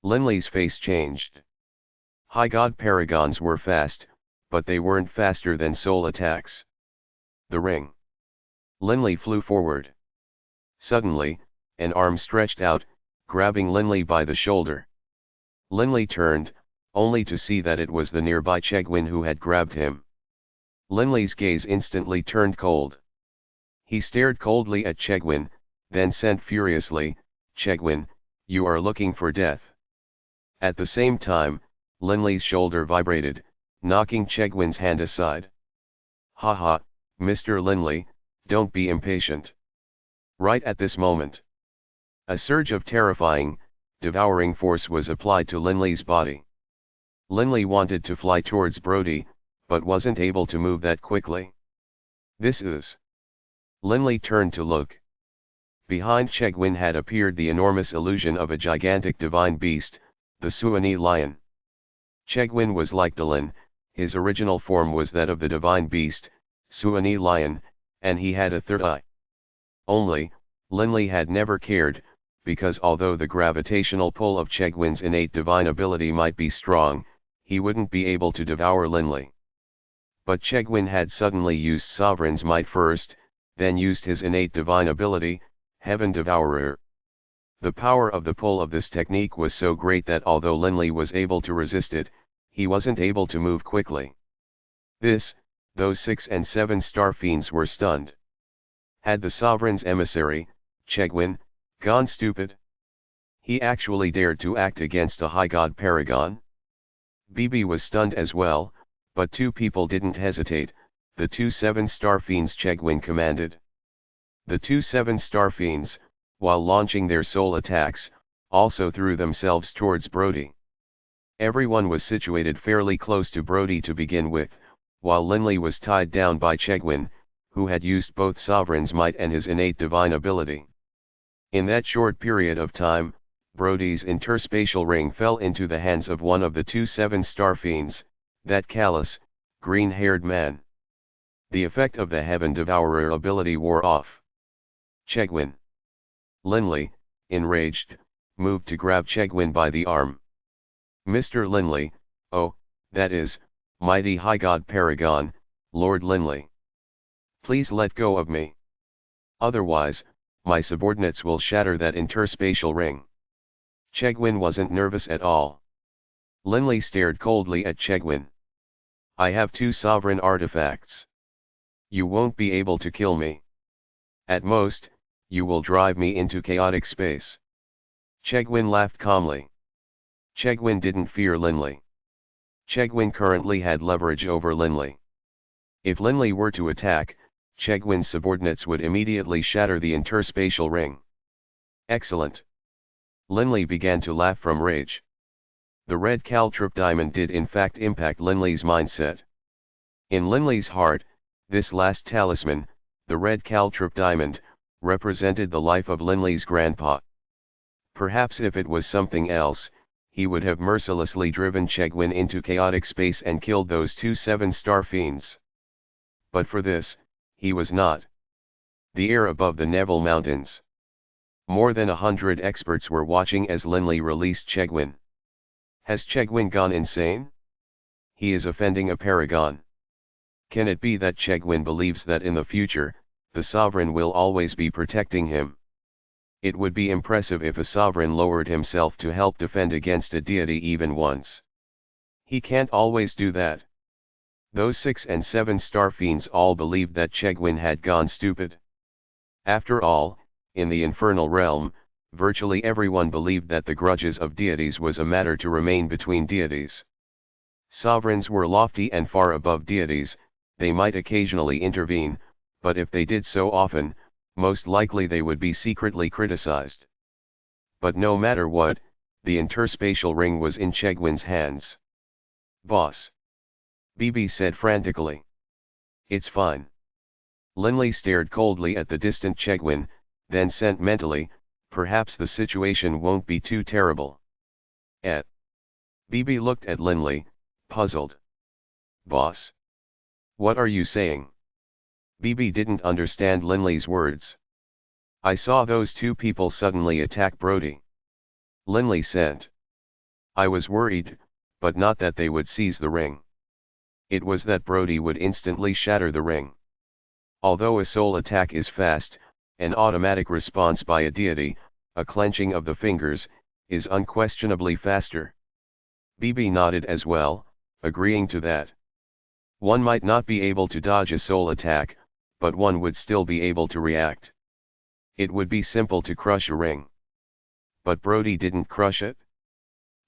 Linley's face changed. High god paragons were fast, but they weren't faster than soul attacks. The ring. Linley flew forward. Suddenly, an arm stretched out, grabbing Linley by the shoulder. Linley turned, only to see that it was the nearby Chegwin who had grabbed him. Linley's gaze instantly turned cold. He stared coldly at Chegwin, then sent furiously, Chegwin, you are looking for death. At the same time, Linley's shoulder vibrated, knocking Chegwin's hand aside. Ha ha, Mr. Linley, don't be impatient. Right at this moment, a surge of terrifying, devouring force was applied to Linley's body. Linley wanted to fly towards Brody, but wasn't able to move that quickly. This is... Linley turned to look. Behind Chegwin had appeared the enormous illusion of a gigantic divine beast, the Suani lion. Chegwin was like Dylan, his original form was that of the divine beast, Suani lion, and he had a third eye. Only, Linley had never cared, because although the gravitational pull of Chegwin's innate divine ability might be strong, he wouldn't be able to devour Linley. But Chegwin had suddenly used Sovereign's might first, then used his innate divine ability, Heaven Devourer. The power of the pull of this technique was so great that although Linley was able to resist it, he wasn't able to move quickly. Those 6 and 7 star fiends were stunned. Had the sovereign's emissary, Chegwin, gone stupid? He actually dared to act against a high god paragon? Bibi was stunned as well, but two people didn't hesitate, the two 7-star fiends Chegwin commanded. The two 7-star fiends, while launching their soul attacks, also threw themselves towards Brody. Everyone was situated fairly close to Brody to begin with, while Linley was tied down by Chegwin, who had used both Sovereign's might and his innate divine ability. In that short period of time, Brody's interspatial ring fell into the hands of one of the two 7-star fiends, that callous, green-haired man. The effect of the Heaven Devourer ability wore off. Chegwin. Linley, enraged, moved to grab Chegwin by the arm. Mr. Linley, oh, that is, mighty high god paragon, Lord Linley. Please let go of me. Otherwise, my subordinates will shatter that interspatial ring. Chegwin wasn't nervous at all. Linley stared coldly at Chegwin. I have two sovereign artifacts. You won't be able to kill me. At most, you will drive me into chaotic space. Chegwin laughed calmly. Chegwin didn't fear Linley. Chegwin currently had leverage over Linley. If Linley were to attack, Chegwin's subordinates would immediately shatter the interspatial ring. Excellent. Linley began to laugh from rage. The red caltrip diamond did in fact impact Linley's mindset. In Linley's heart, this last talisman, the red caltrip diamond, represented the life of Linley's grandpa. Perhaps if it was something else, he would have mercilessly driven Chegwin into chaotic space and killed those two 7-star fiends. But for this, he was not. The air above the Neville Mountains. More than 100 experts were watching as Linley released Chegwin. Has Chegwin gone insane? He is offending a paragon. Can it be that Chegwin believes that in the future, the sovereign will always be protecting him? It would be impressive if a sovereign lowered himself to help defend against a deity even once. He can't always do that. Those 6 and 7-star fiends all believed that Chegwin had gone stupid. After all, in the Infernal Realm, virtually everyone believed that the grudges of deities was a matter to remain between deities. Sovereigns were lofty and far above deities, they might occasionally intervene, but if they did so often, most likely they would be secretly criticized. But no matter what, the interspatial ring was in Chegwin's hands. Boss. Bibi said frantically. It's fine. Linley stared coldly at the distant Chegwin, then sent mentally, perhaps the situation won't be too terrible. Bibi looked at Linley, puzzled. Boss? What are you saying? Bibi didn't understand Linley's words. I saw those two people suddenly attack Brody. Linley sent. I was worried, but not that they would seize the ring. It was that Brody would instantly shatter the ring. Although a soul attack is fast, an automatic response by a deity, a clenching of the fingers, is unquestionably faster. Bibi nodded as well, agreeing to that. One might not be able to dodge a soul attack, but one would still be able to react. It would be simple to crush a ring. But Brody didn't crush it.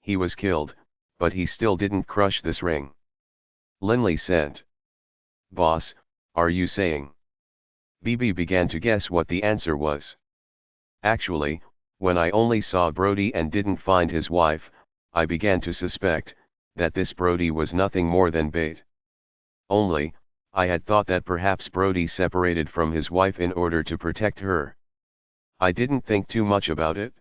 He was killed, but he still didn't crush this ring. Linley sent. Boss, are you saying? Bibi began to guess what the answer was. Actually, when I only saw Brody and didn't find his wife, I began to suspect that this Brody was nothing more than bait. Only, I had thought that perhaps Brody separated from his wife in order to protect her. I didn't think too much about it.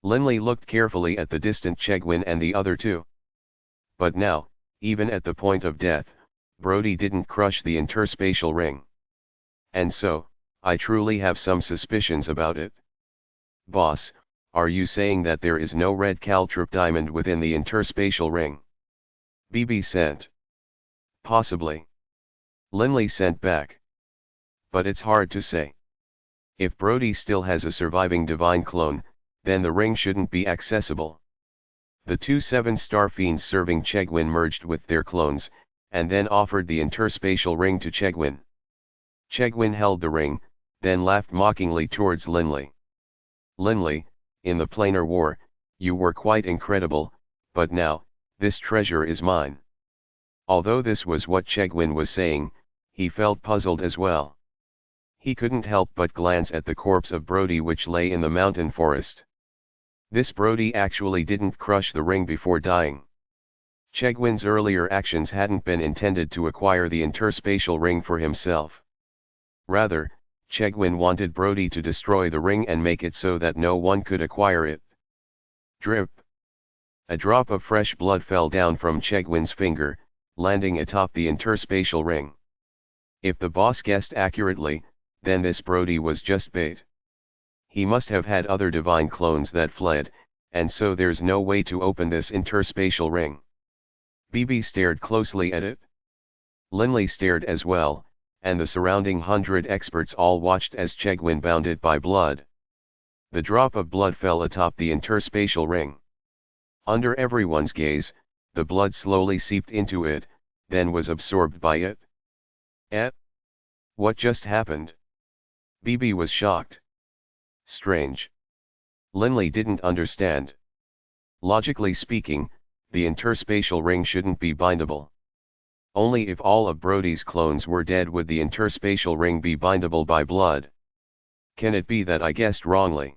Linley looked carefully at the distant Chegwin and the other two. But now, even at the point of death, Brody didn't crush the interspatial ring. And so, I truly have some suspicions about it. Boss, are you saying that there is no red caltrip diamond within the interspatial ring? Bibi sent. Possibly. Linley sent back. But it's hard to say. If Brody still has a surviving divine clone, then the ring shouldn't be accessible. The two 7-star fiends serving Chegwin merged with their clones, and then offered the interspatial ring to Chegwin. Chegwin held the ring, then laughed mockingly towards Linley. Linley, in the planar war, you were quite incredible, but now, this treasure is mine. Although this was what Chegwin was saying, he felt puzzled as well. He couldn't help but glance at the corpse of Brody which lay in the mountain forest. This Brody actually didn't crush the ring before dying. Chegwin's earlier actions hadn't been intended to acquire the interspatial ring for himself. Rather, Chegwin wanted Brody to destroy the ring and make it so that no one could acquire it. Drip. A drop of fresh blood fell down from Chegwin's finger, landing atop the interspatial ring. If the boss guessed accurately, then this Brody was just bait. He must have had other divine clones that fled, and so there's no way to open this interspatial ring. BB stared closely at it. Linley stared as well, and the surrounding 100 experts all watched as Chegwin bound it by blood. The drop of blood fell atop the interspatial ring. Under everyone's gaze, the blood slowly seeped into it, then was absorbed by it. What just happened? BB was shocked. Strange. Linley didn't understand. Logically speaking, the interspatial ring shouldn't be bindable. Only if all of Brody's clones were dead would the interspatial ring be bindable by blood. Can it be that I guessed wrongly?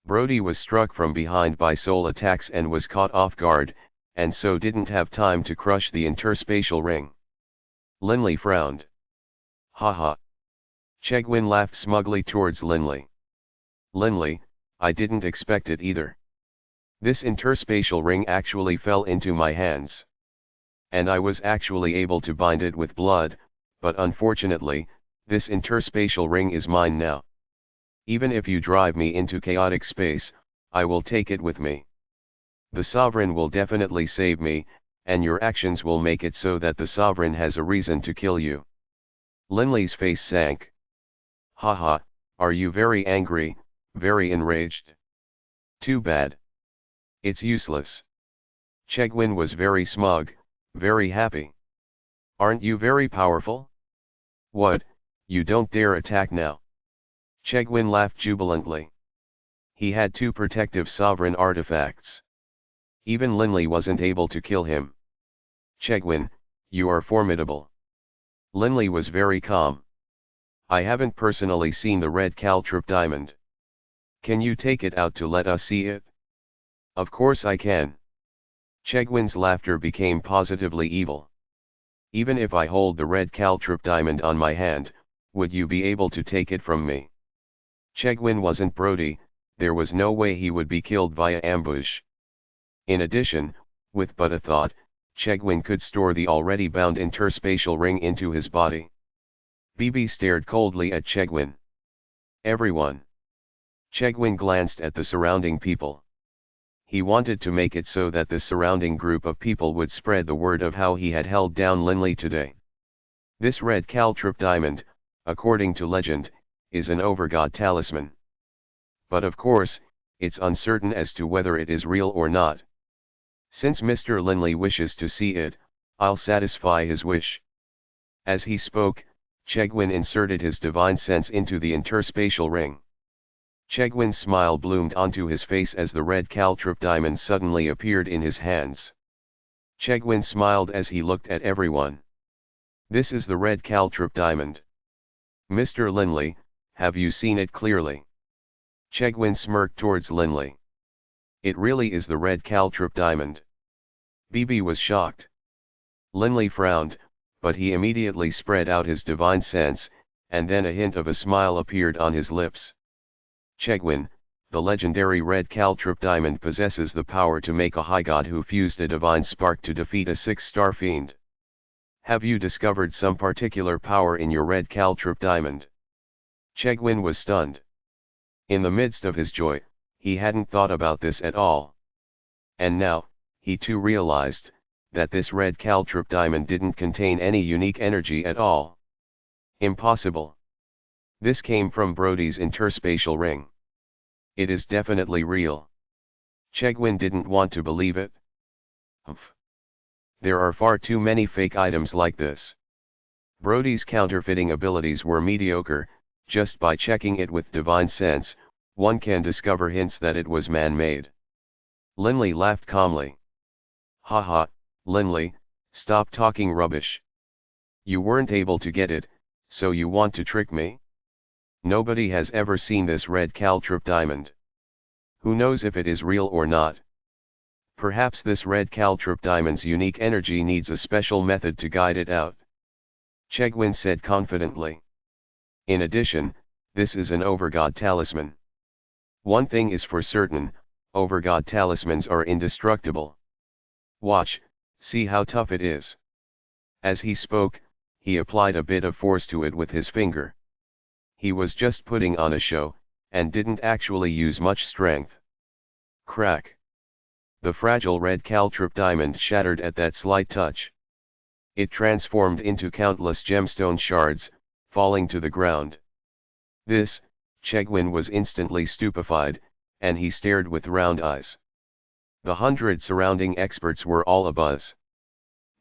Brody was struck from behind by soul attacks and was caught off guard, and so didn't have time to crush the interspatial ring. Linley frowned. Haha. Chegwin laughed smugly towards Linley. Linley, I didn't expect it either. This interspatial ring actually fell into my hands. And I was actually able to bind it with blood, but unfortunately, this interspatial ring is mine now. Even if you drive me into chaotic space, I will take it with me. The Sovereign will definitely save me, and your actions will make it so that the Sovereign has a reason to kill you. Linley's face sank. Haha, are you very angry, very enraged? Too bad. It's useless. Chegwin was very smug, very happy. Aren't you very powerful? What, you don't dare attack now? Chegwin laughed jubilantly. He had 2 protective sovereign artifacts. Even Linley wasn't able to kill him. Chegwin, you are formidable. Linley was very calm. I haven't personally seen the red caltrip diamond. Can you take it out to let us see it? Of course I can. Chegwin's laughter became positively evil. Even if I hold the red caltrip diamond on my hand, would you be able to take it from me? Chegwin wasn't Brody, there was no way he would be killed via ambush. In addition, with but a thought, Chegwin could store the already bound interspatial ring into his body. BB stared coldly at Chegwin. Everyone. Chegwin glanced at the surrounding people. He wanted to make it so that the surrounding group of people would spread the word of how he had held down Linley today. This red caltrip diamond, according to legend, is an Overgod talisman. But of course, it's uncertain as to whether it is real or not. Since Mr. Linley wishes to see it, I'll satisfy his wish. As he spoke, Chegwin inserted his divine sense into the interspatial ring. Chegwin's smile bloomed onto his face as the red caltrip diamond suddenly appeared in his hands. Chegwin smiled as he looked at everyone. This is the red caltrip diamond. Mr. Linley, have you seen it clearly? Chegwin smirked towards Linley. It really is the red caltrip diamond. BB was shocked. Linley frowned, but he immediately spread out his divine sense, and then a hint of a smile appeared on his lips. Chegwin, the legendary red caltrip diamond possesses the power to make a high god who fused a divine spark to defeat a 6-star fiend. Have you discovered some particular power in your red caltrip diamond? Chegwin was stunned. In the midst of his joy, he hadn't thought about this at all. And now, he too realized that this red caltrip diamond didn't contain any unique energy at all. Impossible. This came from Brody's interspatial ring. It is definitely real. Chegwin didn't want to believe it. Humph. There are far too many fake items like this. Brody's counterfeiting abilities were mediocre, just by checking it with divine sense, one can discover hints that it was man-made. Linley laughed calmly. Haha, Linley, stop talking rubbish. You weren't able to get it, so you want to trick me? Nobody has ever seen this red caltrip diamond. Who knows if it is real or not? Perhaps this red caltrip diamond's unique energy needs a special method to guide it out. Chegwin said confidently. In addition, this is an Overgod talisman. One thing is for certain, Overgod talismans are indestructible. Watch, see how tough it is. As he spoke, he applied a bit of force to it with his finger. He was just putting on a show, and didn't actually use much strength. Crack. The fragile red caltrip diamond shattered at that slight touch. It transformed into countless gemstone shards, falling to the ground. This, Chegwin was instantly stupefied, and he stared with round eyes. The 100 surrounding experts were all abuzz.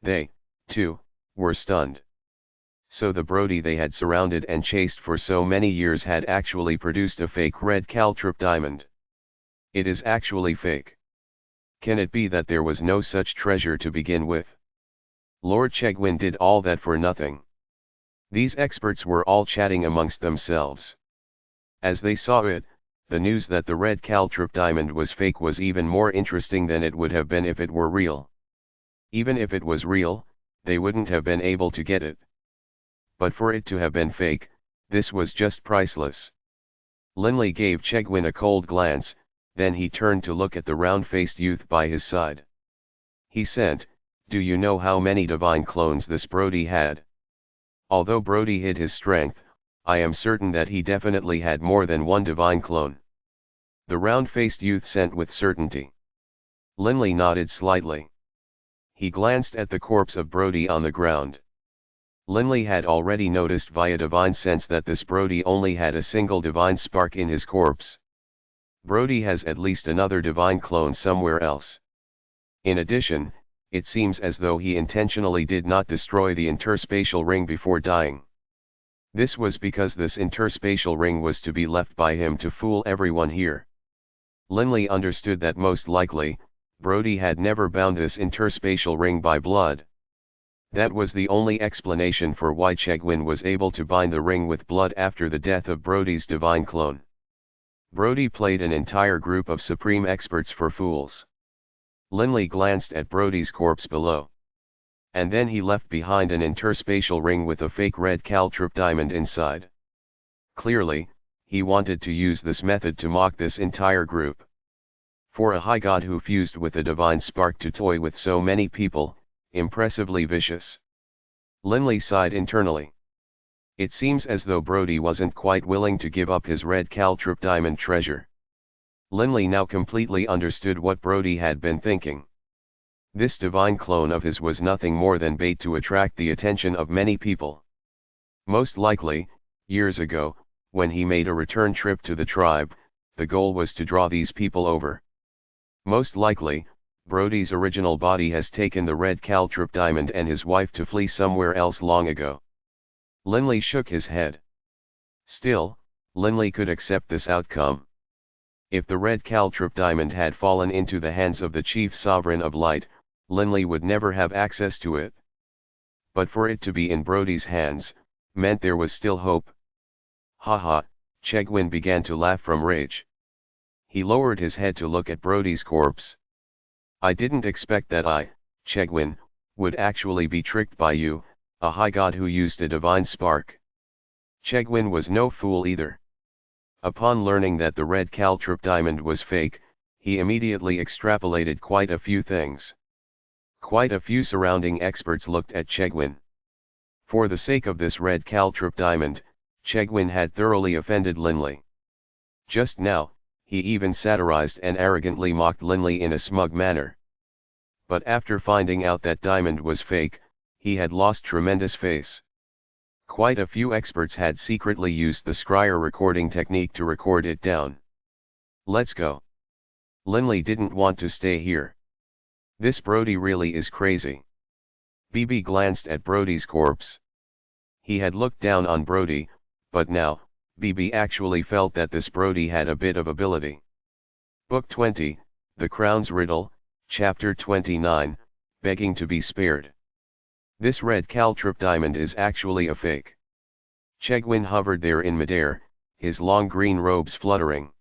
They, too, were stunned. So the Brody they had surrounded and chased for so many years had actually produced a fake red caltrip diamond. It is actually fake. Can it be that there was no such treasure to begin with? Lord Chegwin did all that for nothing. These experts were all chatting amongst themselves. As they saw it, the news that the red caltrip diamond was fake was even more interesting than it would have been if it were real. Even if it was real, they wouldn't have been able to get it. But for it to have been fake, this was just priceless. Linley gave Chegwin a cold glance, then he turned to look at the round-faced youth by his side. He said, "Do you know how many divine clones this Brody had?" Although Brody hid his strength, I am certain that he definitely had more than one divine clone. The round-faced youth said with certainty. Linley nodded slightly. He glanced at the corpse of Brody on the ground. Linley had already noticed via divine sense that this Brody only had a single divine spark in his corpse. Brody has at least another divine clone somewhere else. In addition, it seems as though he intentionally did not destroy the interspatial ring before dying. This was because this interspatial ring was to be left by him to fool everyone here. Linley understood that most likely, Brody had never bound this interspatial ring by blood. That was the only explanation for why Chegwin was able to bind the ring with blood after the death of Brody's divine clone. Brody played an entire group of supreme experts for fools. Linley glanced at Brody's corpse below. And then he left behind an interspatial ring with a fake red caltrip diamond inside. Clearly, he wanted to use this method to mock this entire group. For a high god who fused with a divine spark to toy with so many people, impressively vicious. Linley sighed internally. It seems as though Brody wasn't quite willing to give up his red caltrip diamond treasure. Linley now completely understood what Brody had been thinking. This divine clone of his was nothing more than bait to attract the attention of many people. Most likely, years ago, when he made a return trip to the tribe, the goal was to draw these people over. Most likely, Brody's original body has taken the red caltrip diamond and his wife to flee somewhere else long ago. Linley shook his head. Still, Linley could accept this outcome. If the red caltrip diamond had fallen into the hands of the chief sovereign of light, Linley would never have access to it. But for it to be in Brody's hands, meant there was still hope. Haha, Chegwin began to laugh from rage. He lowered his head to look at Brody's corpse. I didn't expect that I, Chegwin, would actually be tricked by you, a high god who used a divine spark. Chegwin was no fool either. Upon learning that the red caltrip diamond was fake, he immediately extrapolated quite a few things. Quite a few surrounding experts looked at Chegwin. For the sake of this red caltrip diamond, Chegwin had thoroughly offended Linley. Just now, he even satirized and arrogantly mocked Linley in a smug manner. But after finding out that diamond was fake, he had lost tremendous face. Quite a few experts had secretly used the scryer recording technique to record it down. Let's go. Linley didn't want to stay here. This Brody really is crazy. BB glanced at Brody's corpse. He had looked down on Brody, but now, BB actually felt that this Brody had a bit of ability. Book 20, The Crown's Riddle, Chapter 29, Begging to be Spared. This red caltrip diamond is actually a fake. Chegwin hovered there in midair, his long green robes fluttering.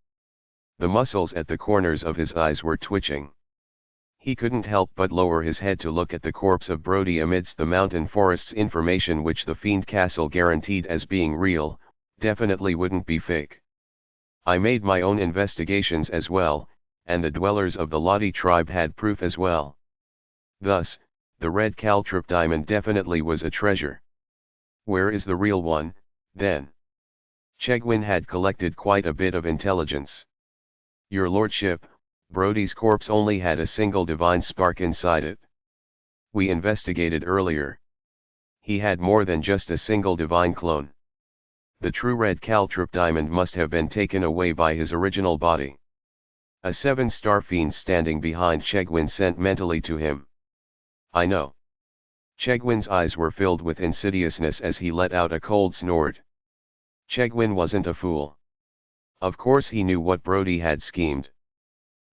The muscles at the corners of his eyes were twitching. He couldn't help but lower his head to look at the corpse of Brody amidst the mountain forest's information, which the Fiend Castle guaranteed as being real, definitely wouldn't be fake. I made my own investigations as well, and the dwellers of the Lottie tribe had proof as well. Thus, the red caltrip diamond definitely was a treasure. Where is the real one, then? Chegwin had collected quite a bit of intelligence. Your lordship, Brody's corpse only had a single divine spark inside it. We investigated earlier. He had more than just a single divine clone. The true red caltrip diamond must have been taken away by his original body. A 7-star fiend standing behind Chegwin sent mentally to him. I know. Chegwin's eyes were filled with insidiousness as he let out a cold snort. Chegwin wasn't a fool. Of course he knew what Brody had schemed.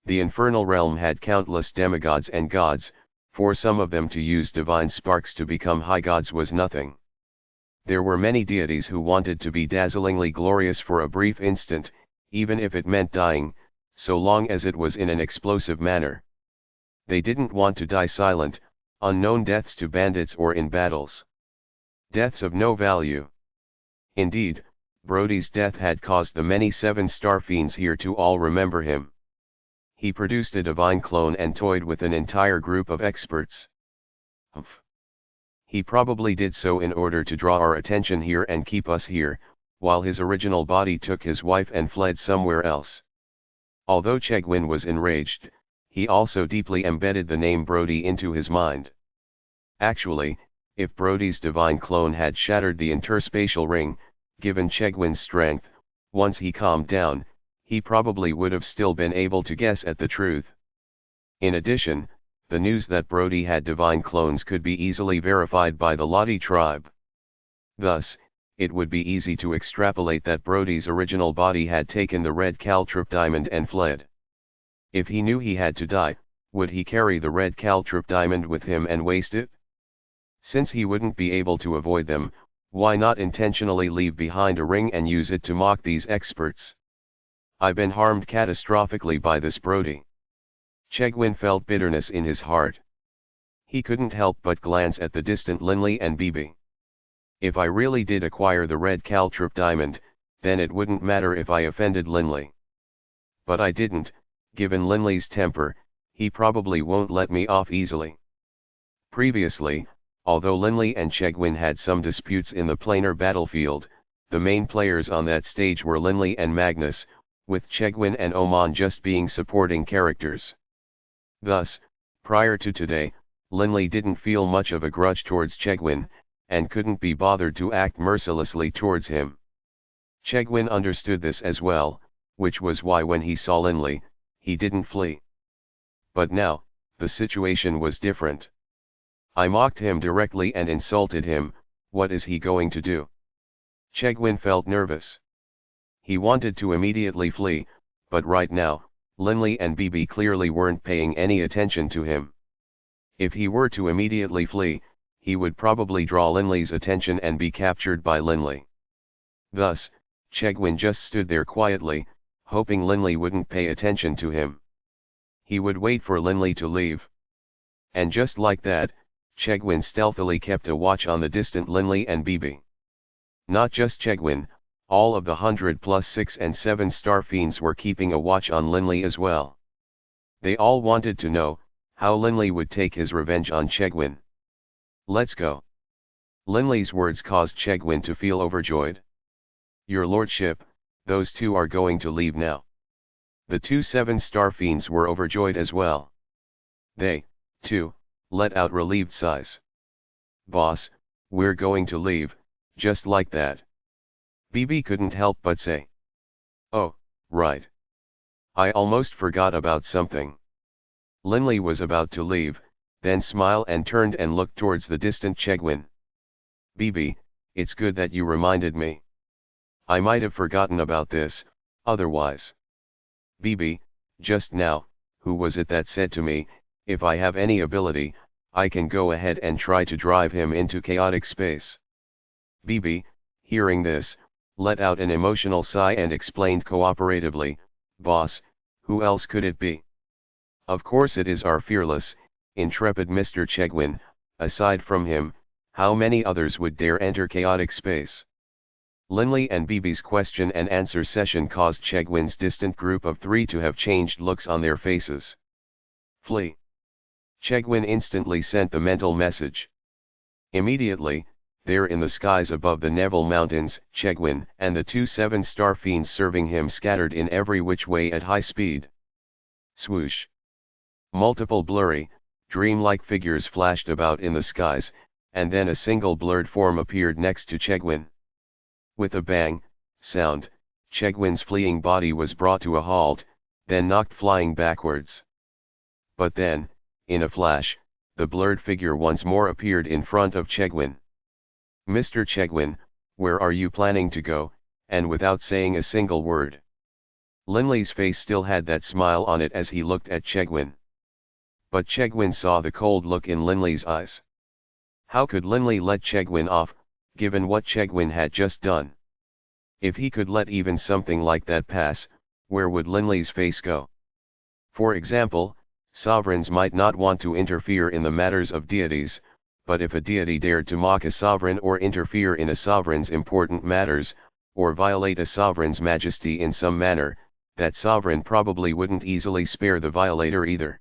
The Infernal Realm had countless demigods and gods. For some of them to use divine sparks to become high gods was nothing. There were many deities who wanted to be dazzlingly glorious for a brief instant, even if it meant dying, so long as it was in an explosive manner. They didn't want to die silent, unknown deaths to bandits or in battles. Deaths of no value. Indeed, Brody's death had caused the many 7-star fiends here to all remember him. He produced a divine clone and toyed with an entire group of experts. Humph. He probably did so in order to draw our attention here and keep us here, while his original body took his wife and fled somewhere else. Although Chegwin was enraged, he also deeply embedded the name Brody into his mind. Actually, if Brody's divine clone had shattered the interspatial ring, given Chegwin's strength, once he calmed down, he probably would have still been able to guess at the truth. In addition, the news that Brody had divine clones could be easily verified by the Lottie tribe. Thus, it would be easy to extrapolate that Brody's original body had taken the red caltrip diamond and fled. If he knew he had to die, would he carry the red caltrip diamond with him and waste it? Since he wouldn't be able to avoid them, why not intentionally leave behind a ring and use it to mock these experts? I've been harmed catastrophically by this Brody. Chegwin felt bitterness in his heart. He couldn't help but glance at the distant Linley and BB. If I really did acquire the red caltrip diamond, then it wouldn't matter if I offended Linley. But I didn't. Given Linley's temper, he probably won't let me off easily. Previously, although Linley and Chegwin had some disputes in the planar battlefield, the main players on that stage were Linley and Magnus, with Chegwin and Oman just being supporting characters. Thus, prior to today, Linley didn't feel much of a grudge towards Chegwin, and couldn't be bothered to act mercilessly towards him. Chegwin understood this as well, which was why when he saw Linley, he didn't flee. But now, the situation was different. I mocked him directly and insulted him. What is he going to do? Chegwin felt nervous. He wanted to immediately flee, but right now, Linley and BB clearly weren't paying any attention to him. If he were to immediately flee, he would probably draw Linley's attention and be captured by Linley. Thus, Chegwin just stood there quietly, hoping Linley wouldn't pay attention to him. He would wait for Linley to leave. And just like that, Chegwin stealthily kept a watch on the distant Linley and BB. Not just Chegwin, all of the 100+ 6 and 7-star fiends were keeping a watch on Linley as well. They all wanted to know how Linley would take his revenge on Chegwin. Let's go. Linley's words caused Chegwin to feel overjoyed. Your lordship, those two are going to leave now. The two 7-star fiends were overjoyed as well. They, too, let out relieved sighs. Boss, we're going to leave, just like that. BB couldn't help but say. Oh, right. I almost forgot about something. Linley was about to leave, then smiled and turned and looked towards the distant Chegwin. BB, it's good that you reminded me. I might have forgotten about this, otherwise. BB, just now, who was it that said to me, if I have any ability, I can go ahead and try to drive him into chaotic space? BB, hearing this, let out an emotional sigh and explained cooperatively, boss, who else could it be? Of course it is our fearless, intrepid Mr. Chegwin. Aside from him, how many others would dare enter chaotic space? Linley and BB's question and answer session caused Chegwin's distant group of three to have changed looks on their faces. Flee. Chegwin instantly sent the mental message. Immediately, there in the skies above the Neville Mountains, Chegwin and the 2 7-star fiends serving him scattered in every which way at high speed. Swoosh. Multiple blurry, dreamlike figures flashed about in the skies, and then a single blurred form appeared next to Chegwin. With a bang, sound, Chegwin's fleeing body was brought to a halt, then knocked flying backwards. But then, in a flash, the blurred figure once more appeared in front of Chegwin. Mr. Chegwin, where are you planning to go? And without saying a single word. Linley's face still had that smile on it as he looked at Chegwin. But Chegwin saw the cold look in Linley's eyes. How could Linley let Chegwin off, given what Chegwin had just done? If he could let even something like that pass, where would Linley's face go? For example, sovereigns might not want to interfere in the matters of deities, but if a deity dared to mock a sovereign or interfere in a sovereign's important matters, or violate a sovereign's majesty in some manner, that sovereign probably wouldn't easily spare the violator either.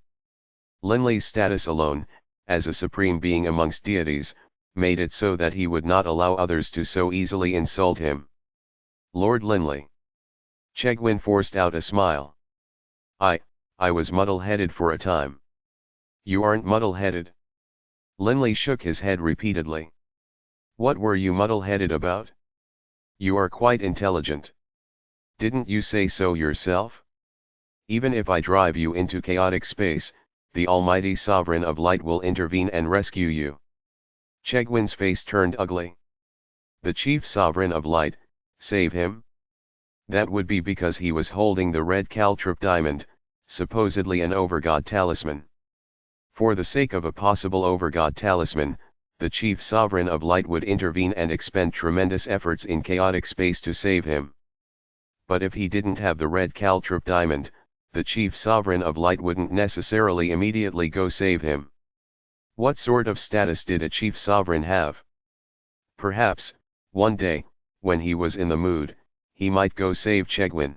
Linley's status alone, as a supreme being amongst deities, made it so that he would not allow others to so easily insult him. Lord Linley. Chegwin forced out a smile. I was muddle-headed for a time. You aren't muddle-headed. Linley shook his head repeatedly. What were you muddle-headed about? You are quite intelligent. Didn't you say so yourself? Even if I drive you into chaotic space, the Almighty Sovereign of Light will intervene and rescue you. Chegwin's face turned ugly. The Chief Sovereign of Light, save him? That would be because he was holding the red caltrip diamond, supposedly an Overgod talisman. For the sake of a possible Overgod talisman, the Chief Sovereign of Light would intervene and expend tremendous efforts in chaotic space to save him. But if he didn't have the red caltrip diamond, the Chief Sovereign of Light wouldn't necessarily immediately go save him. What sort of status did a Chief Sovereign have? Perhaps, one day, when he was in the mood, he might go save Chegwin.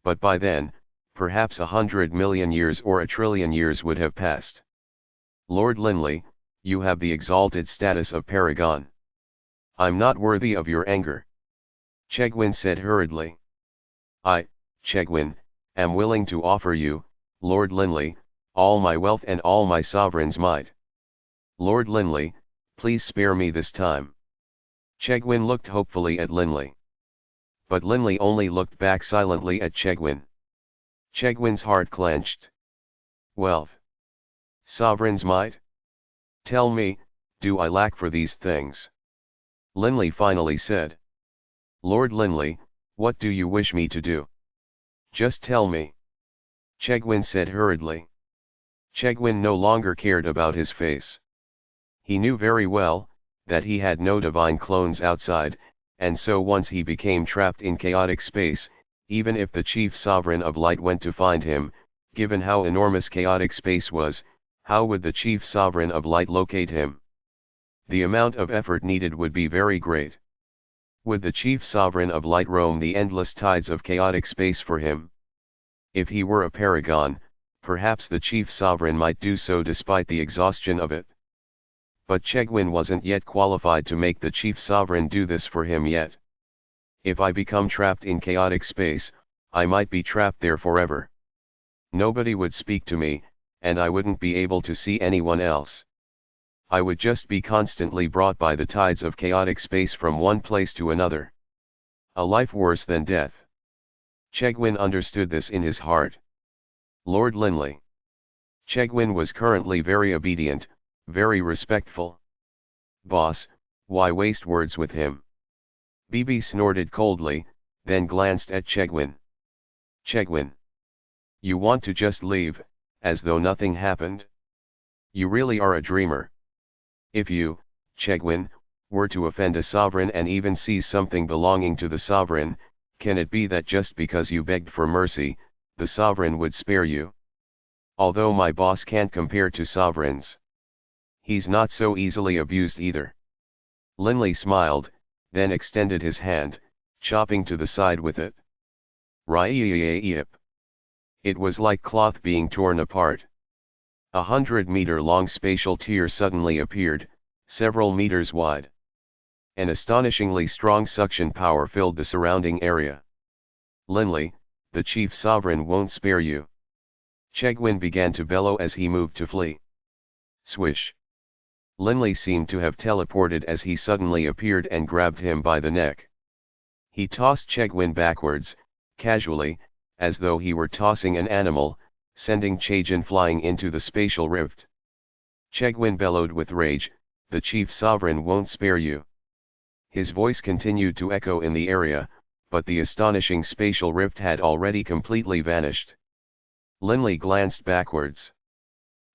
But by then, perhaps 100 million years or 1 trillion years would have passed. Lord Linley, you have the exalted status of paragon. I'm not worthy of your anger. Chegwin said hurriedly. I, Chegwin, am willing to offer you, Lord Linley, all my wealth and all my sovereign's might. Lord Linley, please spare me this time. Chegwin looked hopefully at Linley. But Linley only looked back silently at Chegwin. Chegwin's heart clenched. Wealth. Sovereign's might? Tell me, do I lack for these things? Linley finally said. Lord Linley, what do you wish me to do? Just tell me. Chegwin said hurriedly. Chegwin no longer cared about his face. He knew very well, that he had no divine clones outside, and so once he became trapped in chaotic space, even if the Chief Sovereign of Light went to find him, given how enormous chaotic space was, how would the Chief Sovereign of Light locate him? The amount of effort needed would be very great. Would the Chief Sovereign of Light roam the endless tides of chaotic space for him? If he were a paragon, perhaps the Chief Sovereign might do so despite the exhaustion of it. But Chegwin wasn't yet qualified to make the Chief Sovereign do this for him yet. If I become trapped in chaotic space, I might be trapped there forever. Nobody would speak to me, and I wouldn't be able to see anyone else. I would just be constantly brought by the tides of chaotic space from one place to another. A life worse than death. Chegwin understood this in his heart. Lord Linley. Chegwin was currently very obedient, very respectful. Boss, why waste words with him? Bibi snorted coldly, then glanced at Chegwin. Chegwin. You want to just leave, as though nothing happened? You really are a dreamer. If you, Chegwin, were to offend a sovereign and even seize something belonging to the sovereign, can it be that just because you begged for mercy, the sovereign would spare you? Although my boss can't compare to sovereigns. He's not so easily abused either. Linley smiled, then extended his hand, chopping to the side with it. Ryip. It was like cloth being torn apart. 100-meter-long spatial tier suddenly appeared, several meters wide. An astonishingly strong suction power filled the surrounding area. Linley, the chief sovereign won't spare you. Chegwin began to bellow as he moved to flee. Swish. Linley seemed to have teleported as he suddenly appeared and grabbed him by the neck. He tossed Chegwin backwards, casually, as though he were tossing an animal, sending Chegwin flying into the spatial rift. Chegwin bellowed with rage, "The chief sovereign won't spare you." His voice continued to echo in the area, but the astonishing spatial rift had already completely vanished. Linley glanced backwards.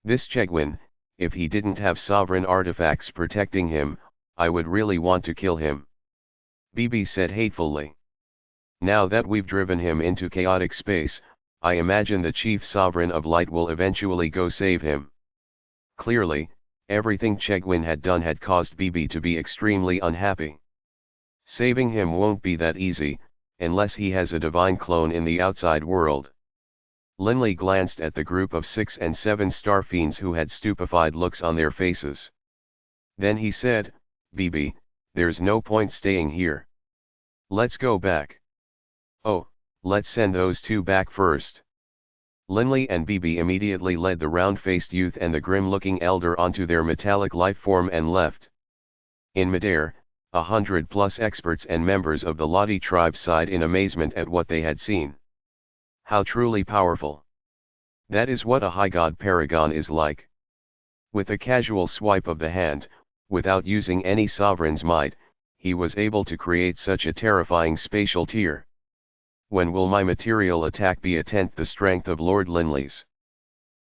This Chegwin, if he didn't have sovereign artifacts protecting him, I would really want to kill him. Bibi said hatefully. Now that we've driven him into chaotic space, I imagine the chief sovereign of light will eventually go save him. Clearly, everything Chegwin had done had caused Bibi to be extremely unhappy. Saving him won't be that easy, unless he has a divine clone in the outside world. Linley glanced at the group of 6 and 7 star fiends who had stupefied looks on their faces. Then he said, "Bibi, there's no point staying here. Let's go back." "Oh, let's send those two back first." Linley and Bibi immediately led the round-faced youth and the grim-looking elder onto their metallic lifeform and left. In midair, 100+ experts and members of the Lottie tribe sighed in amazement at what they had seen. How truly powerful. That is what a high god paragon is like. With a casual swipe of the hand, without using any sovereign's might, he was able to create such a terrifying spatial tier. When will my material attack be a tenth the strength of Lord Linley's?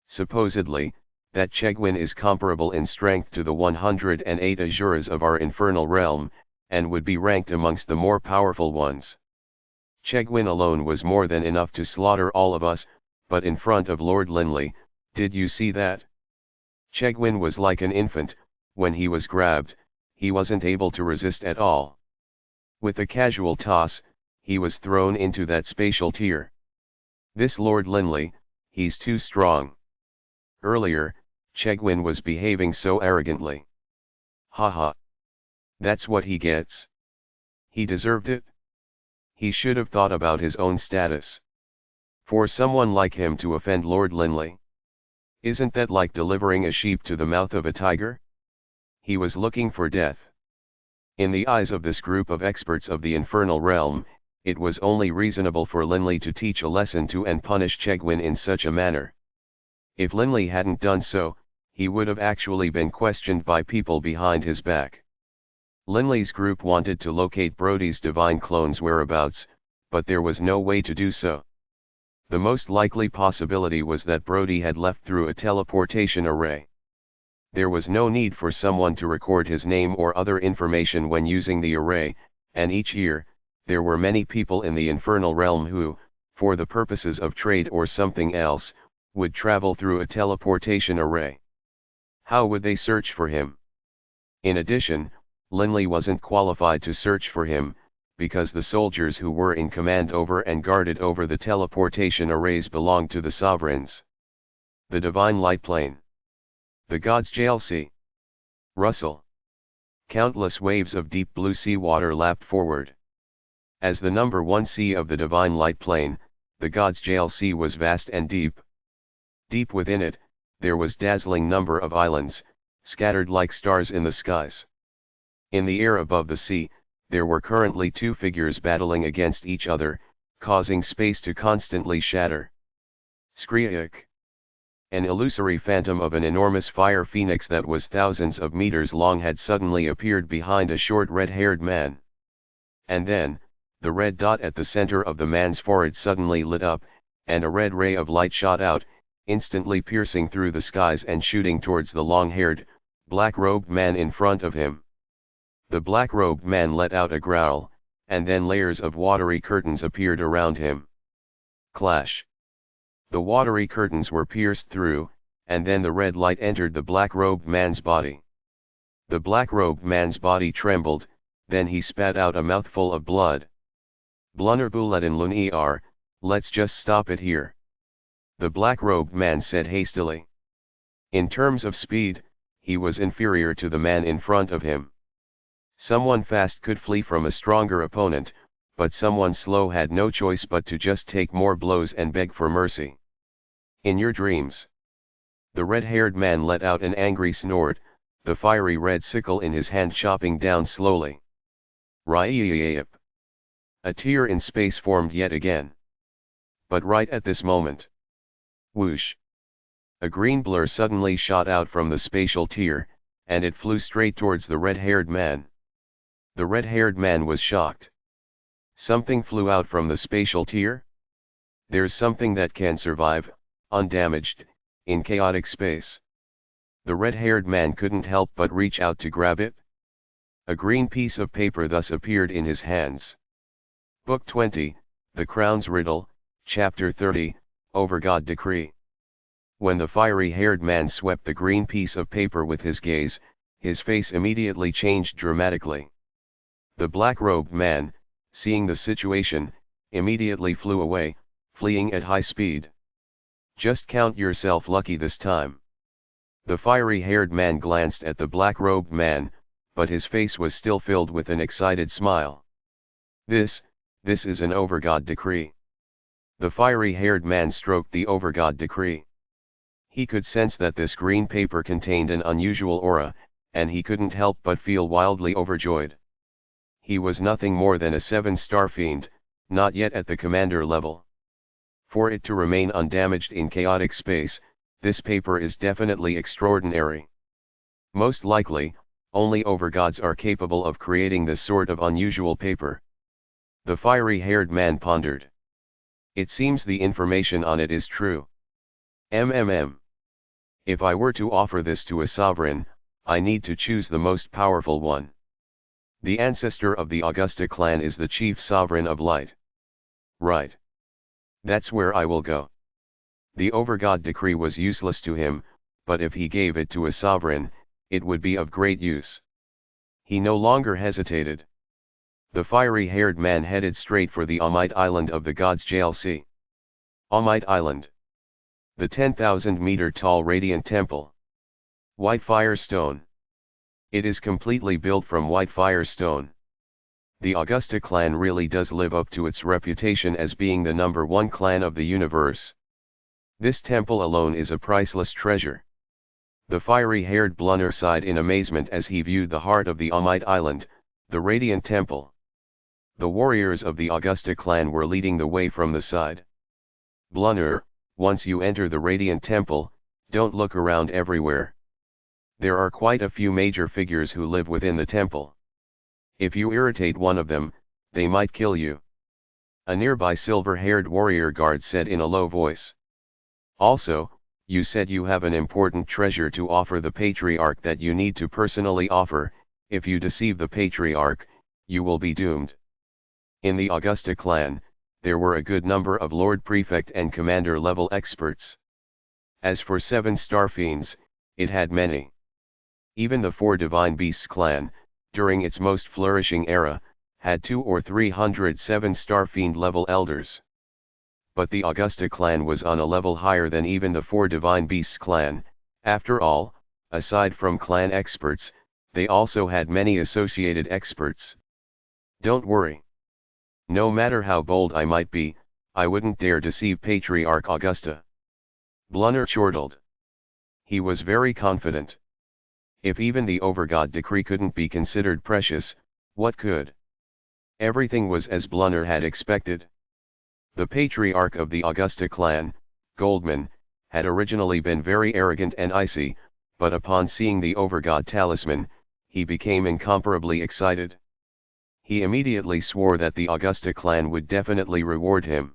Supposedly, that Chegwin is comparable in strength to the 108 Azuras of our Infernal Realm, and would be ranked amongst the more powerful ones. Chegwin alone was more than enough to slaughter all of us, but in front of Lord Linley, did you see that? Chegwin was like an infant. When he was grabbed, he wasn't able to resist at all. With a casual toss, he was thrown into that spatial tier. This Lord Linley, he's too strong. Earlier, Chegwin was behaving so arrogantly. Haha. That's what he gets. He deserved it. He should have thought about his own status. For someone like him to offend Lord Linley. Isn't that like delivering a sheep to the mouth of a tiger? He was looking for death. In the eyes of this group of experts of the Infernal Realm, it was only reasonable for Linley to teach a lesson to and punish Chegwin in such a manner. If Linley hadn't done so, he would have actually been questioned by people behind his back. Linley's group wanted to locate Brody's divine clone's whereabouts, but there was no way to do so. The most likely possibility was that Brody had left through a teleportation array. There was no need for someone to record his name or other information when using the array, and each year, there were many people in the Infernal Realm who, for the purposes of trade or something else, would travel through a teleportation array. How would they search for him? In addition, Linley wasn't qualified to search for him, because the soldiers who were in command over and guarded over the teleportation arrays belonged to the sovereigns. The Divine Light Plane. The God's Jail Sea. Rustle. Countless waves of deep blue sea water lapped forward. As the number 1 sea of the Divine Light Plane, the God's Jail Sea was vast and deep. Deep within it, there was dazzling number of islands, scattered like stars in the skies. In the air above the sea, there were currently 2 figures battling against each other, causing space to constantly shatter. Skriak. An illusory phantom of an enormous fire phoenix that was thousands of meters long had suddenly appeared behind a short red-haired man. And then, the red dot at the center of the man's forehead suddenly lit up, and a red ray of light shot out, instantly piercing through the skies and shooting towards the long-haired, black-robed man in front of him. The black-robed man let out a growl, and then layers of watery curtains appeared around him. Clash! The watery curtains were pierced through, and then the red light entered the black-robed man's body. The black-robed man's body trembled, then he spat out a mouthful of blood. Blunnerbuletin Lun'er, let's just stop it here. The black-robed man said hastily. In terms of speed, he was inferior to the man in front of him. Someone fast could flee from a stronger opponent, but someone slow had no choice but to just take more blows and beg for mercy. In your dreams. The red-haired man let out an angry snort, the fiery red sickle in his hand chopping down slowly. Ryeyeyep. A tear in space formed yet again. But right at this moment. Whoosh! A green blur suddenly shot out from the spatial tear, and it flew straight towards the red-haired man. The red-haired man was shocked. Something flew out from the spatial tear? There's something that can survive, undamaged, in chaotic space. The red-haired man couldn't help but reach out to grab it. A green piece of paper thus appeared in his hands. Book 20, The Crown's Riddle, Chapter 30, Overgod Decree. When the fiery-haired man swept the green piece of paper with his gaze, his face immediately changed dramatically. The black-robed man, seeing the situation, immediately flew away, fleeing at high speed. Just count yourself lucky this time. The fiery-haired man glanced at the black-robed man, but his face was still filled with an excited smile. This is an Overgod decree. The fiery-haired man stroked the Overgod decree. He could sense that this green paper contained an unusual aura, and he couldn't help but feel wildly overjoyed. He was nothing more than a 7-star fiend, not yet at the commander level. For it to remain undamaged in chaotic space, this paper is definitely extraordinary. Most likely, only overgods are capable of creating this sort of unusual paper. The fiery-haired man pondered. It seems the information on it is true. If I were to offer this to a sovereign, I need to choose the most powerful one. The ancestor of the Augusta clan is the chief sovereign of light. Right. That's where I will go. The Overgod decree was useless to him, but if he gave it to a sovereign, it would be of great use. He no longer hesitated. The fiery-haired man headed straight for the Amite Island of the gods JLC. Amite Island. The 10,000-meter-tall radiant temple. White fire stone. It is completely built from white fire stone. The Augusta clan really does live up to its reputation as being the #1 clan of the universe. This temple alone is a priceless treasure. The fiery-haired Blunner sighed in amazement as he viewed the heart of the Amite Island, the radiant temple. The warriors of the Augusta clan were leading the way from the side. Blunner, once you enter the radiant temple, don't look around everywhere. There are quite a few major figures who live within the temple. If you irritate one of them, they might kill you. A nearby silver-haired warrior guard said in a low voice. Also, you said you have an important treasure to offer the patriarch that you need to personally offer. If you deceive the patriarch, you will be doomed. In the Augusta clan, there were a good number of Lord Prefect and Commander level experts. As for 7-star fiends, it had many. Even the 4 Divine Beasts clan, during its most flourishing era, had 200 or 300 7-star fiend level elders. But the Augusta clan was on a level higher than even the 4 Divine Beasts clan. After all, aside from clan experts, they also had many associated experts. Don't worry. No matter how bold I might be, I wouldn't dare deceive Patriarch Augusta. Blunner chortled. He was very confident. If even the Overgod decree couldn't be considered precious, what could? Everything was as Blunner had expected. The patriarch of the Augusta clan, Goldman, had originally been very arrogant and icy, but upon seeing the Overgod talisman, he became incomparably excited. He immediately swore that the Augusta clan would definitely reward him.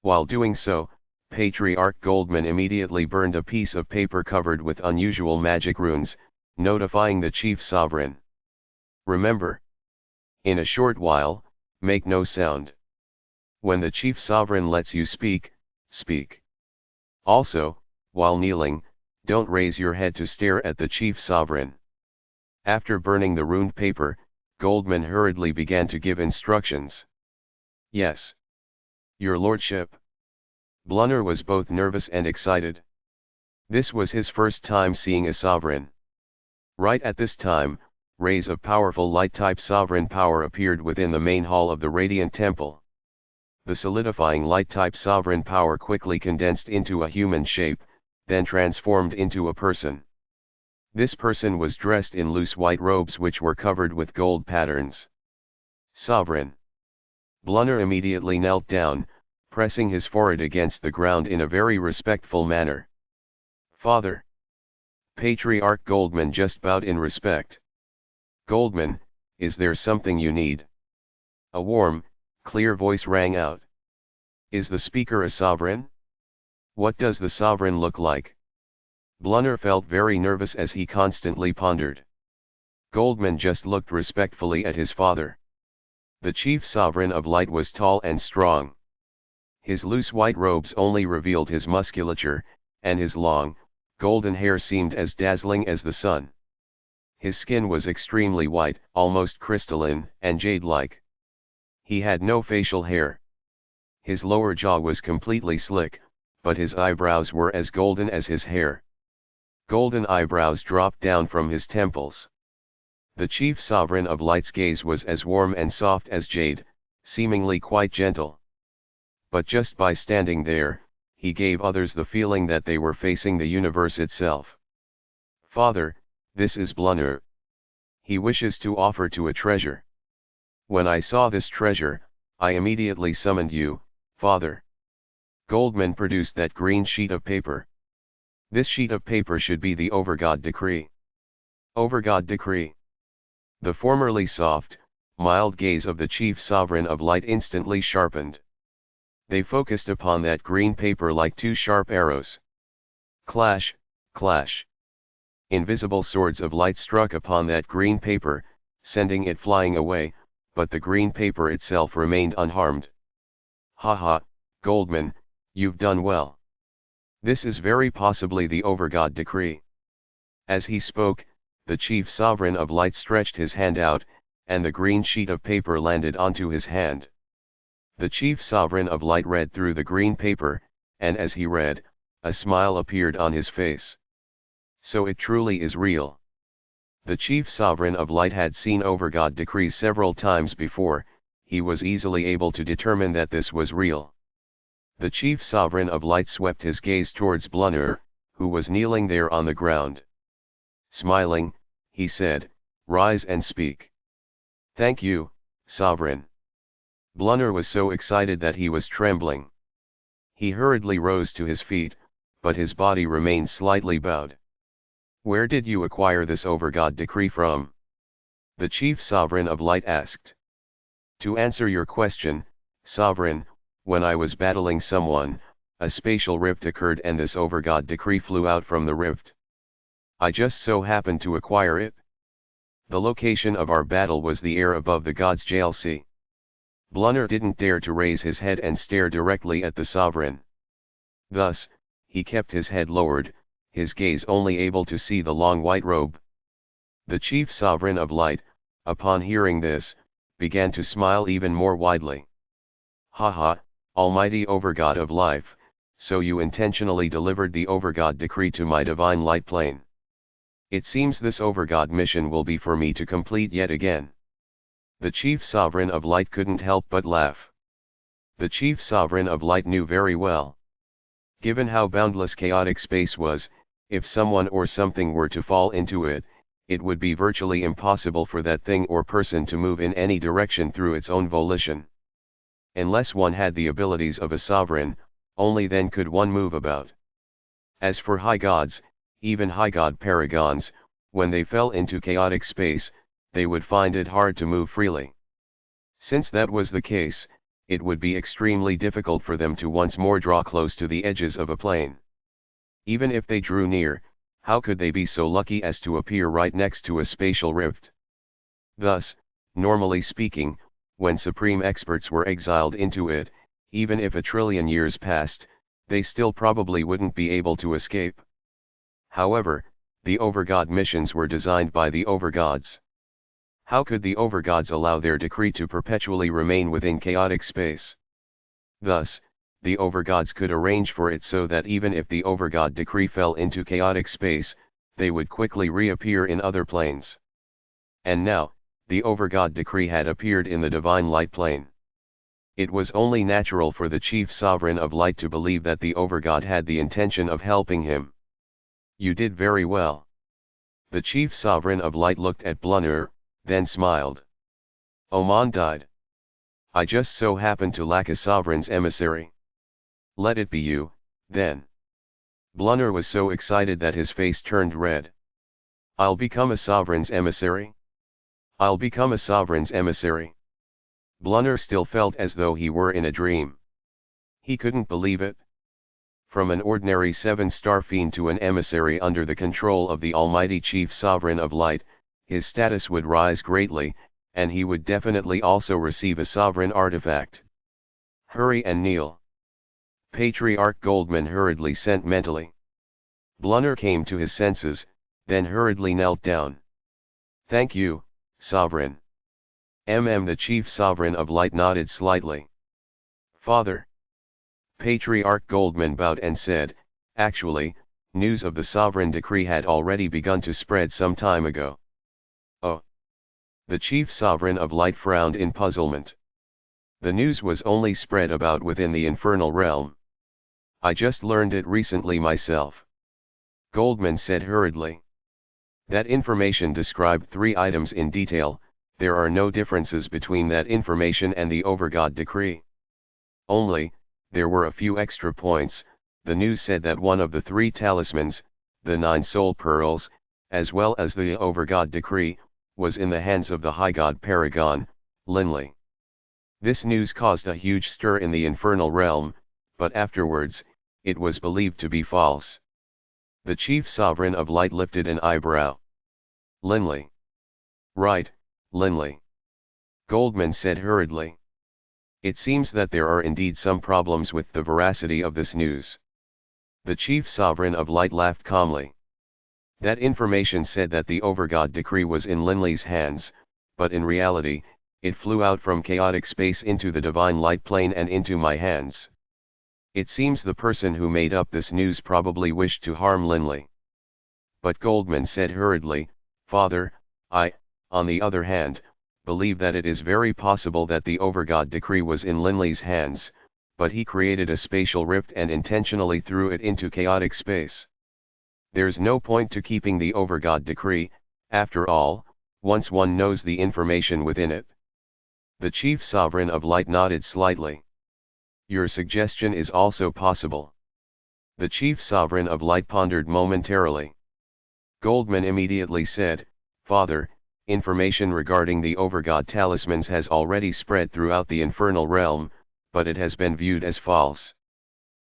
While doing so, Patriarch Goldman immediately burned a piece of paper covered with unusual magic runes, notifying the chief sovereign. Remember, in a short while, make no sound. When the chief sovereign lets you speak, speak. Also, while kneeling, don't raise your head to stare at the chief sovereign. After burning the runed paper, Goldman hurriedly began to give instructions. Yes, your lordship. Blunner was both nervous and excited. This was his first time seeing a sovereign. Right at this time, rays of powerful light-type sovereign power appeared within the main hall of the Radiant Temple. The solidifying light-type sovereign power quickly condensed into a human shape, then transformed into a person. This person was dressed in loose white robes which were covered with gold patterns. Sovereign. Blunner immediately knelt down, pressing his forehead against the ground in a very respectful manner. Father. Patriarch Goldman just bowed in respect. Goldman, is there something you need? A warm, clear voice rang out. Is the speaker a sovereign? What does the sovereign look like? Blunner felt very nervous as he constantly pondered. Goldman just looked respectfully at his father. The chief sovereign of light was tall and strong. His loose white robes only revealed his musculature, and his long, golden hair seemed as dazzling as the sun. His skin was extremely white, almost crystalline, and jade-like. He had no facial hair. His lower jaw was completely slick, but his eyebrows were as golden as his hair. Golden eyebrows dropped down from his temples. The chief sovereign of light's gaze was as warm and soft as jade, seemingly quite gentle. But just by standing there, he gave others the feeling that they were facing the universe itself. Father, this is Blunner. He wishes to offer to a treasure. When I saw this treasure, I immediately summoned you, Father. Goldman produced that green sheet of paper. This sheet of paper should be the Overgod decree. Overgod decree. The formerly soft, mild gaze of the chief sovereign of light instantly sharpened. They focused upon that green paper like two sharp arrows. Clash, clash. Invisible swords of light struck upon that green paper, sending it flying away, but the green paper itself remained unharmed. Ha, Goldman, you've done well. This is very possibly the Overgod decree. As he spoke, the chief sovereign of light stretched his hand out, and the green sheet of paper landed onto his hand. The chief sovereign of light read through the green paper, and as he read, a smile appeared on his face. So it truly is real. The chief sovereign of light had seen Overgod decrees several times before. He was easily able to determine that this was real. The chief sovereign of light swept his gaze towards Blunner, who was kneeling there on the ground. Smiling, he said, "Rise and speak." "Thank you, sovereign." Blunner was so excited that he was trembling. He hurriedly rose to his feet, but his body remained slightly bowed. "Where did you acquire this Overgod decree from?" the chief sovereign of light asked. "To answer your question, sovereign, when I was battling someone, a spatial rift occurred and this Overgod decree flew out from the rift. I just so happened to acquire it. The location of our battle was the air above the gods' jail sea." Blunner didn't dare to raise his head and stare directly at the sovereign. Thus, he kept his head lowered, his gaze only able to see the long white robe. The chief sovereign of light, upon hearing this, began to smile even more widely. "Ha, almighty Overgod of life, so you intentionally delivered the Overgod decree to my divine light plane. It seems this Overgod mission will be for me to complete yet again." The chief sovereign of light couldn't help but laugh. The chief sovereign of light knew very well. Given how boundless chaotic space was, if someone or something were to fall into it, it would be virtually impossible for that thing or person to move in any direction through its own volition. Unless one had the abilities of a sovereign, only then could one move about. As for high gods, even high god paragons, when they fell into chaotic space, they would find it hard to move freely. Since that was the case, it would be extremely difficult for them to once more draw close to the edges of a plane. Even if they drew near, how could they be so lucky as to appear right next to a spatial rift? Thus, normally speaking, when supreme experts were exiled into it, even if 1,000,000,000,000 years passed, they still probably wouldn't be able to escape. However, the Overgod missions were designed by the Overgods. How could the Overgods allow their decree to perpetually remain within chaotic space? Thus, the Overgods could arrange for it so that even if the Overgod decree fell into chaotic space, they would quickly reappear in other planes. And now, the Overgod decree had appeared in the divine light plane. It was only natural for the chief sovereign of light to believe that the Overgod had the intention of helping him. You did very well. The chief sovereign of light looked at Blunner, then smiled. Oman died. I just so happen to lack a sovereign's emissary. Let it be you, then. Blunner was so excited that his face turned red. I'll become a sovereign's emissary? I'll become a sovereign's emissary. Blunner still felt as though he were in a dream. He couldn't believe it. From an ordinary 7-star fiend to an emissary under the control of the almighty chief sovereign of light, his status would rise greatly, and he would definitely also receive a sovereign artifact. Hurry and kneel. Patriarch Goldman hurriedly sent mentally. Blunner came to his senses, then hurriedly knelt down. Thank you, Sovereign. The chief sovereign of light nodded slightly. Father. Patriarch Goldman bowed and said, actually, news of the sovereign decree had already begun to spread some time ago. Oh. The chief sovereign of light frowned in puzzlement. The news was only spread about within the Infernal Realm. I just learned it recently myself. Goldman said hurriedly. That information described 3 items in detail. There are no differences between that information and the Overgod decree. Only, there were a few extra points. The news said that one of the 3 talismans, the 9 soul pearls, as well as the Overgod decree, was in the hands of the high god paragon, Linley. This news caused a huge stir in the Infernal Realm, but afterwards, it was believed to be false. The chief sovereign of light lifted an eyebrow. Linley. Right, Linley. Goldman said hurriedly. It seems that there are indeed some problems with the veracity of this news. The chief sovereign of light laughed calmly. That information said that the Overgod decree was in Linley's hands, but in reality, it flew out from chaotic space into the divine light plane and into my hands. It seems the person who made up this news probably wished to harm Linley. But Goldman said hurriedly, Father, I, on the other hand, believe that it is very possible that the Overgod decree was in Linley's hands, but he created a spatial rift and intentionally threw it into chaotic space. There's no point to keeping the Overgod decree, after all, once one knows the information within it. The chief sovereign of light nodded slightly. Your suggestion is also possible. The chief sovereign of light pondered momentarily. Goldman immediately said, Father, information regarding the Overgod talismans has already spread throughout the Infernal Realm, but it has been viewed as false.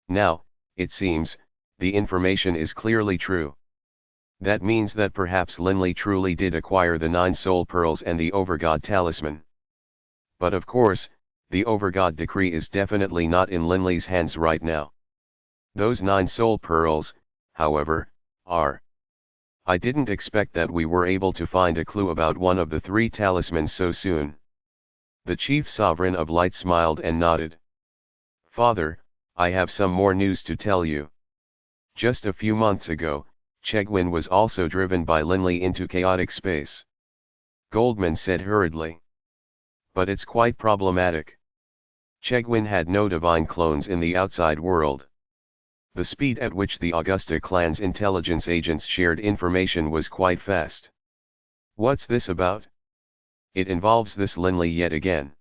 Now, it seems, the information is clearly true. That means that perhaps Linley truly did acquire the 9 soul pearls and the Overgod talisman. But of course, the Overgod decree is definitely not in Linley's hands right now. Those 9 soul pearls, however, are. I didn't expect that we were able to find a clue about one of the 3 talismans so soon. The chief sovereign of light smiled and nodded. Father, I have some more news to tell you. Just a few months ago, Chegwin was also driven by Linley into chaotic space. Goldman said hurriedly. But it's quite problematic. Chegwin had no divine clones in the outside world. The speed at which the Augusta clan's intelligence agents shared information was quite fast. What's this about? It involves this Linley yet again.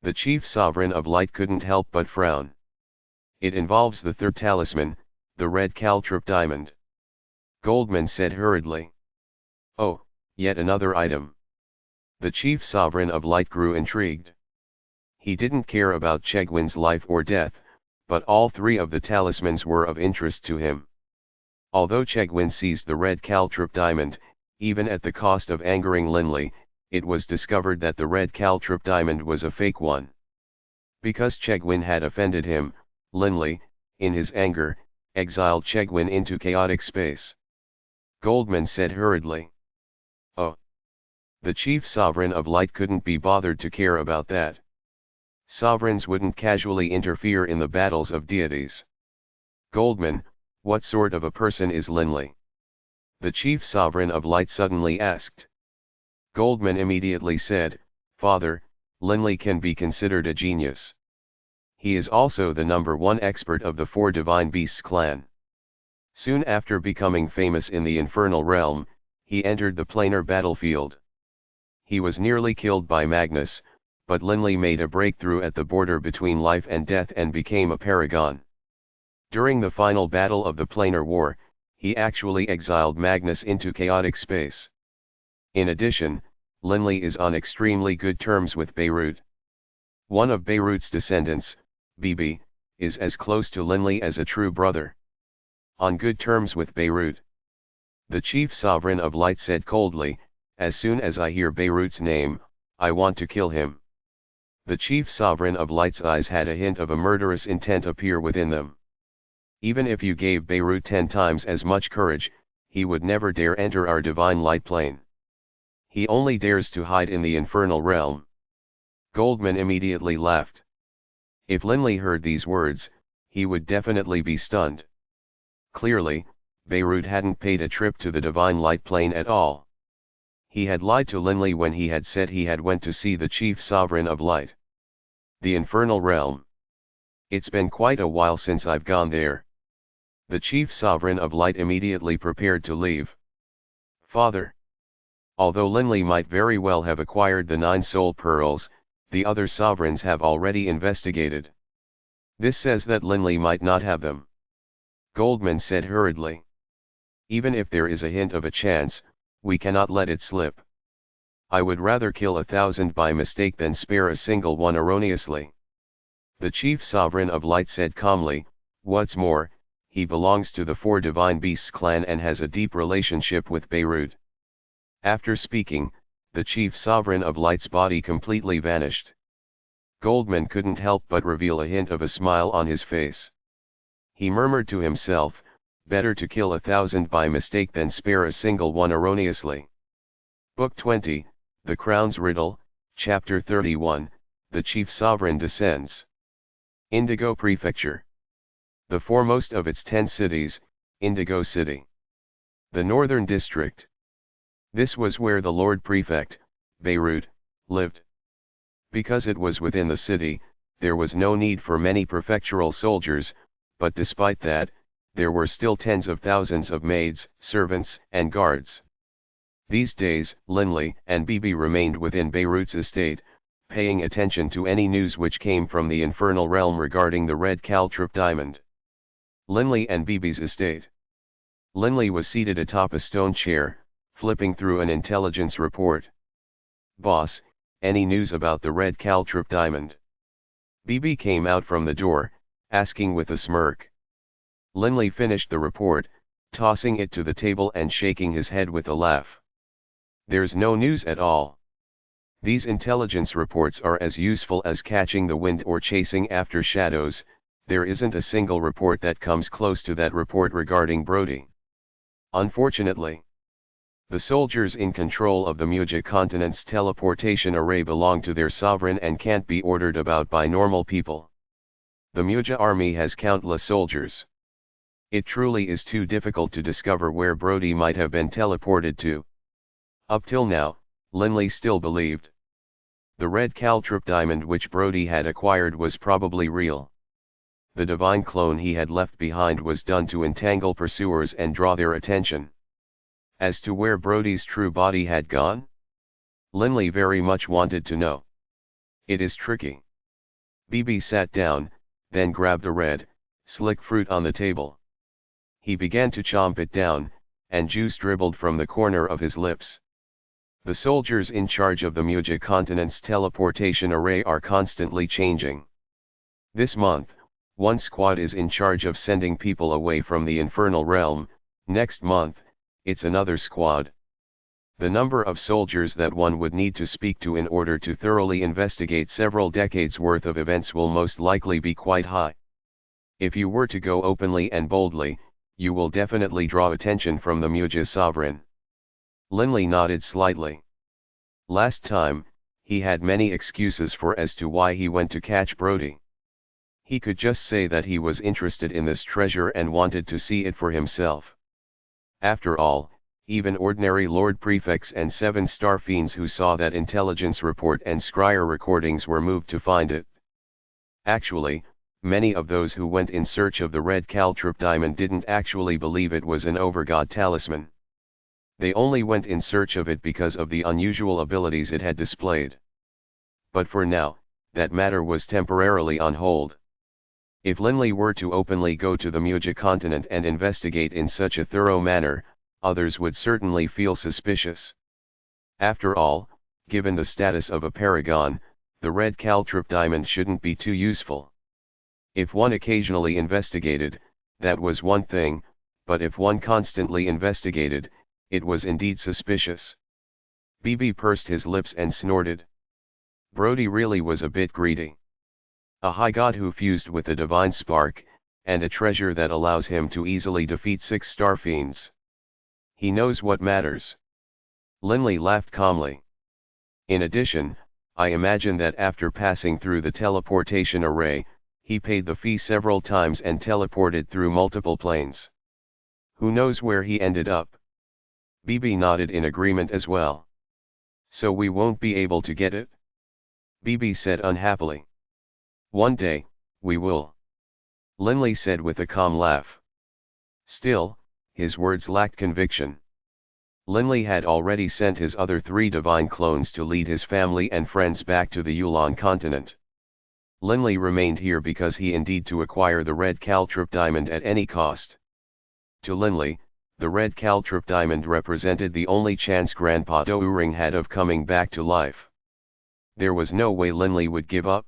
The chief sovereign of light couldn't help but frown. It involves the 3rd talisman, the red caltrip diamond. Goldman said hurriedly. Oh, yet another item. The chief sovereign of light grew intrigued. He didn't care about Chegwin's life or death, but all three of the talismans were of interest to him. Although Chegwin seized the red caltrip diamond, even at the cost of angering Linley, it was discovered that the red caltrip diamond was a fake one. Because Chegwin had offended him, Linley, in his anger, exiled Chegwin into chaotic space. Goldman said hurriedly. Oh. The chief sovereign of light couldn't be bothered to care about that. Sovereigns wouldn't casually interfere in the battles of deities. Goldman, what sort of a person is Linley? The chief sovereign of light suddenly asked. Goldman immediately said, Father, Linley can be considered a genius. He is also the #1 expert of the Four Divine Beasts clan. Soon after becoming famous in the Infernal Realm, he entered the planar battlefield. He was nearly killed by Magnus, but Linley made a breakthrough at the border between life and death and became a paragon. During the final battle of the planar war, he actually exiled Magnus into chaotic space. In addition, Linley is on extremely good terms with Beirut. One of Beirut's descendants, Bibi, is as close to Linley as a true brother. On good terms with Beirut. The chief sovereign of light said coldly, as soon as I hear Beirut's name, I want to kill him. The chief sovereign of light's eyes had a hint of a murderous intent appear within them. Even if you gave Beirut 10 times as much courage, he would never dare enter our divine light plane. He only dares to hide in the infernal realm. Goldman immediately laughed. If Linley heard these words, he would definitely be stunned. Clearly, Beirut hadn't paid a trip to the divine light plane at all. He had lied to Linley when he had said he had went to see the chief sovereign of light. The infernal realm. It's been quite a while since I've gone there. The chief sovereign of light immediately prepared to leave. Father. Although Linley might very well have acquired the 9 soul pearls, the other sovereigns have already investigated. This says that Linley might not have them. Goldman said hurriedly. Even if there is a hint of a chance, we cannot let it slip. I would rather kill 1,000 by mistake than spare a single one erroneously. The chief sovereign of light said calmly, what's more, he belongs to the Four Divine Beasts clan and has a deep relationship with Beirut. After speaking, the chief sovereign of light's body completely vanished. Goldman couldn't help but reveal a hint of a smile on his face. He murmured to himself, better to kill 1,000 by mistake than spare a single one erroneously. Book 20, The Crown's Riddle, Chapter 31, The Chief Sovereign Descends. Indigo Prefecture. The foremost of its 10 cities, Indigo City. The Northern District. This was where the Lord Prefect, Beirut, lived. Because it was within the city, there was no need for many prefectural soldiers, but despite that, there were still tens of thousands of maids, servants, and guards. These days, Linley and Bibi remained within Beirut's estate, paying attention to any news which came from the Infernal Realm regarding the red caltrip diamond. Linley and Bibi's estate. Linley was seated atop a stone chair, flipping through an intelligence report. Boss, any news about the red caltrip diamond? Bibi came out from the door, asking with a smirk. Linley finished the report, tossing it to the table and shaking his head with a laugh. There's no news at all. These intelligence reports are as useful as catching the wind or chasing after shadows. There isn't a single report that comes close to that report regarding Brody. Unfortunately, the soldiers in control of the Muja continent's teleportation array belong to their sovereign and can't be ordered about by normal people. The Muja army has countless soldiers. It truly is too difficult to discover where Brody might have been teleported to. Up till now, Linley still believed the red caltrip diamond which Brody had acquired was probably real. The divine clone he had left behind was done to entangle pursuers and draw their attention. As to where Brody's true body had gone, Linley very much wanted to know. It is tricky. Bibi sat down, then grabbed a red, slick fruit on the table. He began to chomp it down, and juice dribbled from the corner of his lips. The soldiers in charge of the Muja continent's teleportation array are constantly changing. This month, one squad is in charge of sending people away from the Infernal Realm, next month, it's another squad. The number of soldiers that one would need to speak to in order to thoroughly investigate several decades worth of events will most likely be quite high. If you were to go openly and boldly, you will definitely draw attention from the Muja sovereign. Linley nodded slightly. Last time, he had many excuses for as to why he went to catch Brody. He could just say that he was interested in this treasure and wanted to see it for himself. After all, even ordinary Lord Prefects and 7-star fiends who saw that intelligence report and scryer recordings were moved to find it. Actually, many of those who went in search of the red caltrip diamond didn't actually believe it was an Overgod talisman. They only went in search of it because of the unusual abilities it had displayed. But for now, that matter was temporarily on hold. If Linley were to openly go to the Muja continent and investigate in such a thorough manner, others would certainly feel suspicious. After all, given the status of a paragon, the red caltrip diamond shouldn't be too useful. If one occasionally investigated, that was one thing, but if one constantly investigated, it was indeed suspicious. BB pursed his lips and snorted. Brody really was a bit greedy. A high god who fused with a divine spark, and a treasure that allows him to easily defeat 6-star fiends. He knows what matters. Linley laughed calmly. In addition, I imagine that after passing through the teleportation array, he paid the fee several times and teleported through multiple planes. Who knows where he ended up? BB nodded in agreement as well. So we won't be able to get it? BB said unhappily. One day, we will. Linley said with a calm laugh. Still, his words lacked conviction. Linley had already sent his other 3 divine clones to lead his family and friends back to the Yulon continent. Linley remained here because he indeed to acquire the red caltrip diamond at any cost. To Linley, the red caltrip diamond represented the only chance Grandpa Douring had of coming back to life. There was no way Linley would give up.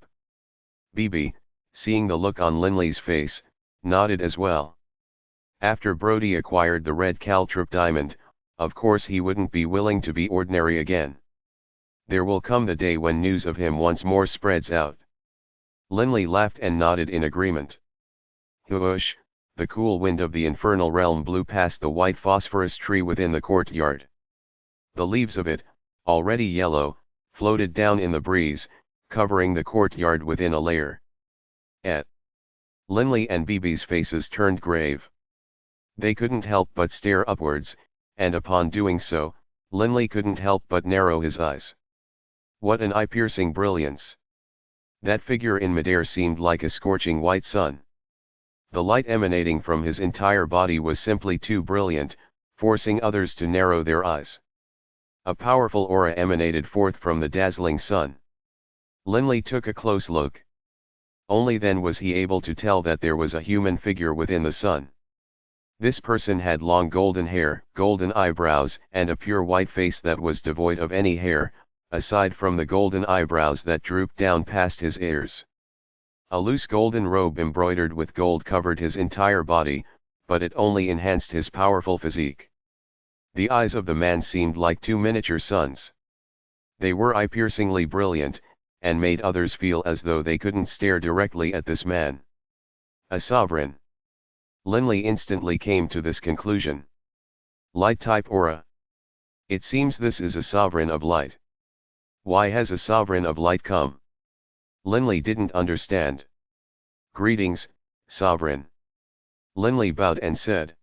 BB, seeing the look on Linley's face, nodded as well. After Brody acquired the red caltrip diamond, of course he wouldn't be willing to be ordinary again. There will come the day when news of him once more spreads out. Linley laughed and nodded in agreement. Whoosh, the cool wind of the Infernal Realm blew past the white phosphorus tree within the courtyard. The leaves of it, already yellow, floated down in the breeze, covering the courtyard within a layer. Linley and BB's faces turned grave. They couldn't help but stare upwards, and upon doing so, Linley couldn't help but narrow his eyes. What an eye-piercing brilliance! That figure in midair seemed like a scorching white sun. The light emanating from his entire body was simply too brilliant, forcing others to narrow their eyes. A powerful aura emanated forth from the dazzling sun. Linley took a close look. Only then was he able to tell that there was a human figure within the sun. This person had long golden hair, golden eyebrows, and a pure white face that was devoid of any hair, aside from the golden eyebrows that drooped down past his ears. A loose golden robe embroidered with gold covered his entire body, but it only enhanced his powerful physique. The eyes of the man seemed like 2 miniature suns. They were eye-piercingly brilliant, and made others feel as though they couldn't stare directly at this man. A sovereign. Linley instantly came to this conclusion. Light-type aura. It seems this is a sovereign of light. Why has a sovereign of light come? Linley didn't understand. Greetings, sovereign. Linley bowed and said.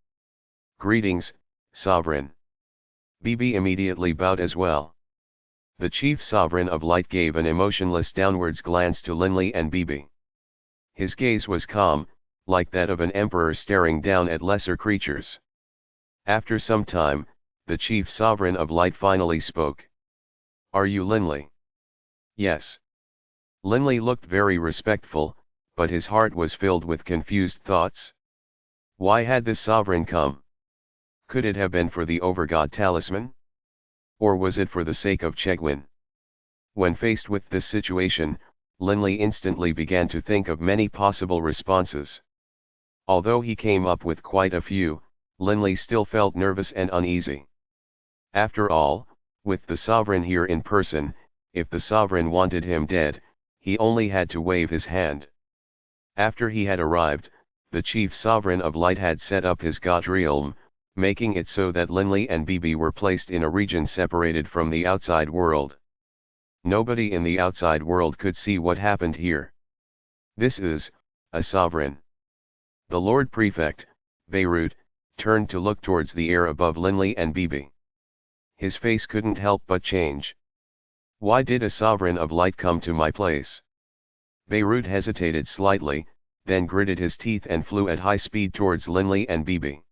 Greetings, sovereign. BB immediately bowed as well. The chief sovereign of light gave an emotionless downwards glance to Linley and BB. His gaze was calm, like that of an emperor staring down at lesser creatures. After some time, the chief sovereign of light finally spoke. Are you Linley? Yes. Linley looked very respectful, but his heart was filled with confused thoughts. Why had this sovereign come? Could it have been for the Overgod talisman? Or was it for the sake of Chegwin? When faced with this situation, Linley instantly began to think of many possible responses. Although he came up with quite a few, Linley still felt nervous and uneasy. After all, with the sovereign here in person, if the sovereign wanted him dead, he only had to wave his hand. After he had arrived, the chief sovereign of light had set up his god realm, making it so that Linley and Bibi were placed in a region separated from the outside world. Nobody in the outside world could see what happened here. This is a sovereign. The Lord Prefect, Beirut, turned to look towards the air above Linley and Bibi. His face couldn't help but change. Why did a sovereign of light come to my place? Beirut hesitated slightly, then gritted his teeth and flew at high speed towards Linley and Bibi.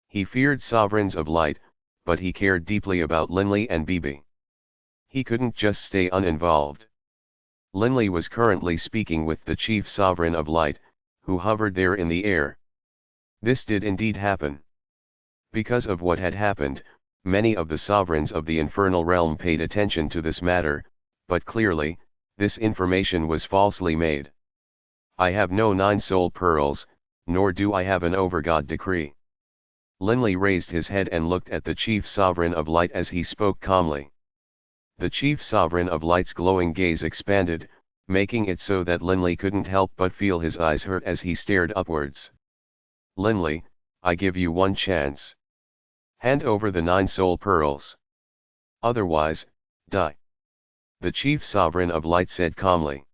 He feared sovereigns of light, but he cared deeply about Linley and Bibi. He couldn't just stay uninvolved. Linley was currently speaking with the chief sovereign of light, who hovered there in the air. This did indeed happen. Because of what had happened, many of the sovereigns of the Infernal Realm paid attention to this matter, but clearly, this information was falsely made. I have no 9 soul pearls, nor do I have an Overgod decree. Linley raised his head and looked at the chief sovereign of light as he spoke calmly. The chief sovereign of light's glowing gaze expanded, making it so that Linley couldn't help but feel his eyes hurt as he stared upwards. Linley, I give you one chance. Hand over the 9 soul pearls. Otherwise, die. The chief sovereign of light said calmly.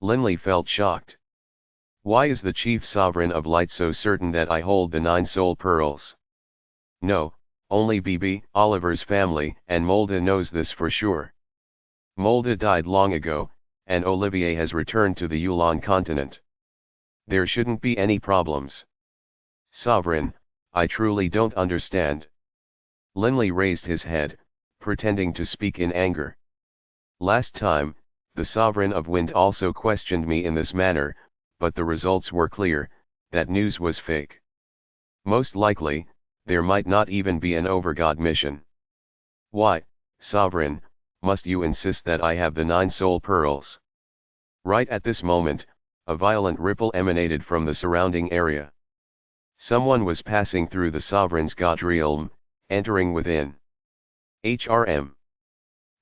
Linley felt shocked. Why is the chief sovereign of light so certain that I hold the 9 soul pearls? No, only Bibi, Oliver's family, and Molda knows this for sure. Molda died long ago, and Olivier has returned to the Yulon continent. There shouldn't be any problems. Sovereign, I truly don't understand. Linley raised his head, pretending to speak in anger. Last time, the sovereign of wind also questioned me in this manner, but the results were clear, that news was fake. Most likely, there might not even be an Overgod mission. Why, sovereign, must you insist that I have the 9 soul pearls? Right at this moment, a violent ripple emanated from the surrounding area. Someone was passing through the sovereign's god realm, entering within. HRM.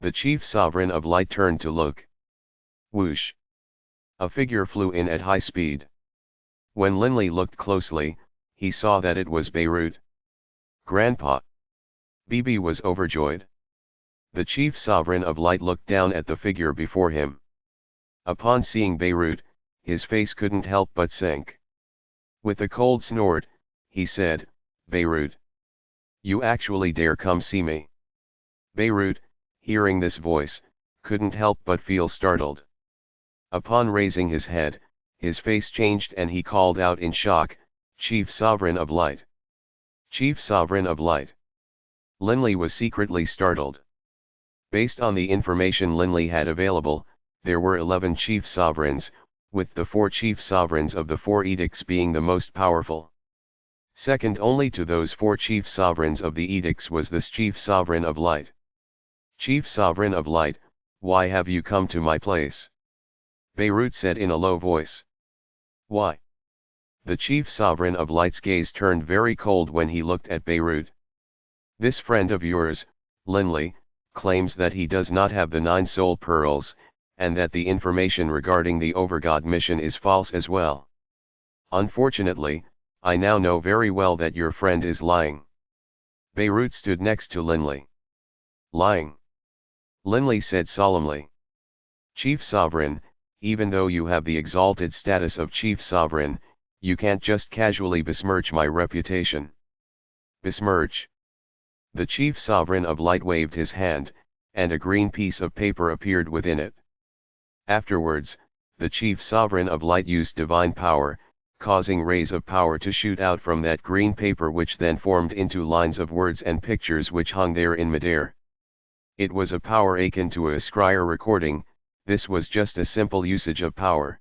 The chief sovereign of light turned to look. Whoosh. A figure flew in at high speed. When Linley looked closely, he saw that it was Beirut. Grandpa. Bibi was overjoyed. The chief sovereign of light looked down at the figure before him. Upon seeing Beirut, his face couldn't help but sink. With a cold snort, he said, Beirut. You actually dare come see me? Beirut, hearing this voice, couldn't help but feel startled. Upon raising his head, his face changed and he called out in shock, Chief Sovereign of Light. Chief Sovereign of Light. Linley was secretly startled. Based on the information Linley had available, there were 11 chief sovereigns, with the 4 chief sovereigns of the 4 edicts being the most powerful. Second only to those 4 chief sovereigns of the edicts was this chief sovereign of light. Chief Sovereign of Light, why have you come to my place? Beirut said in a low voice. Why? The chief sovereign of light's gaze turned very cold when he looked at Beirut. This friend of yours, Linley, claims that he does not have the 9 soul pearls, and that the information regarding the Overgod mission is false as well. Unfortunately, I now know very well that your friend is lying. Beirut stood next to Linley. Lying? Linley said solemnly. Chief Sovereign, even though you have the exalted status of Chief Sovereign, you can't just casually besmirch my reputation. Besmirch? The Chief Sovereign of Light waved his hand, and a green piece of paper appeared within it. Afterwards, the Chief Sovereign of Light used divine power, causing rays of power to shoot out from that green paper, which then formed into lines of words and pictures which hung there in midair. It was a power akin to a scryer recording. This was just a simple usage of power.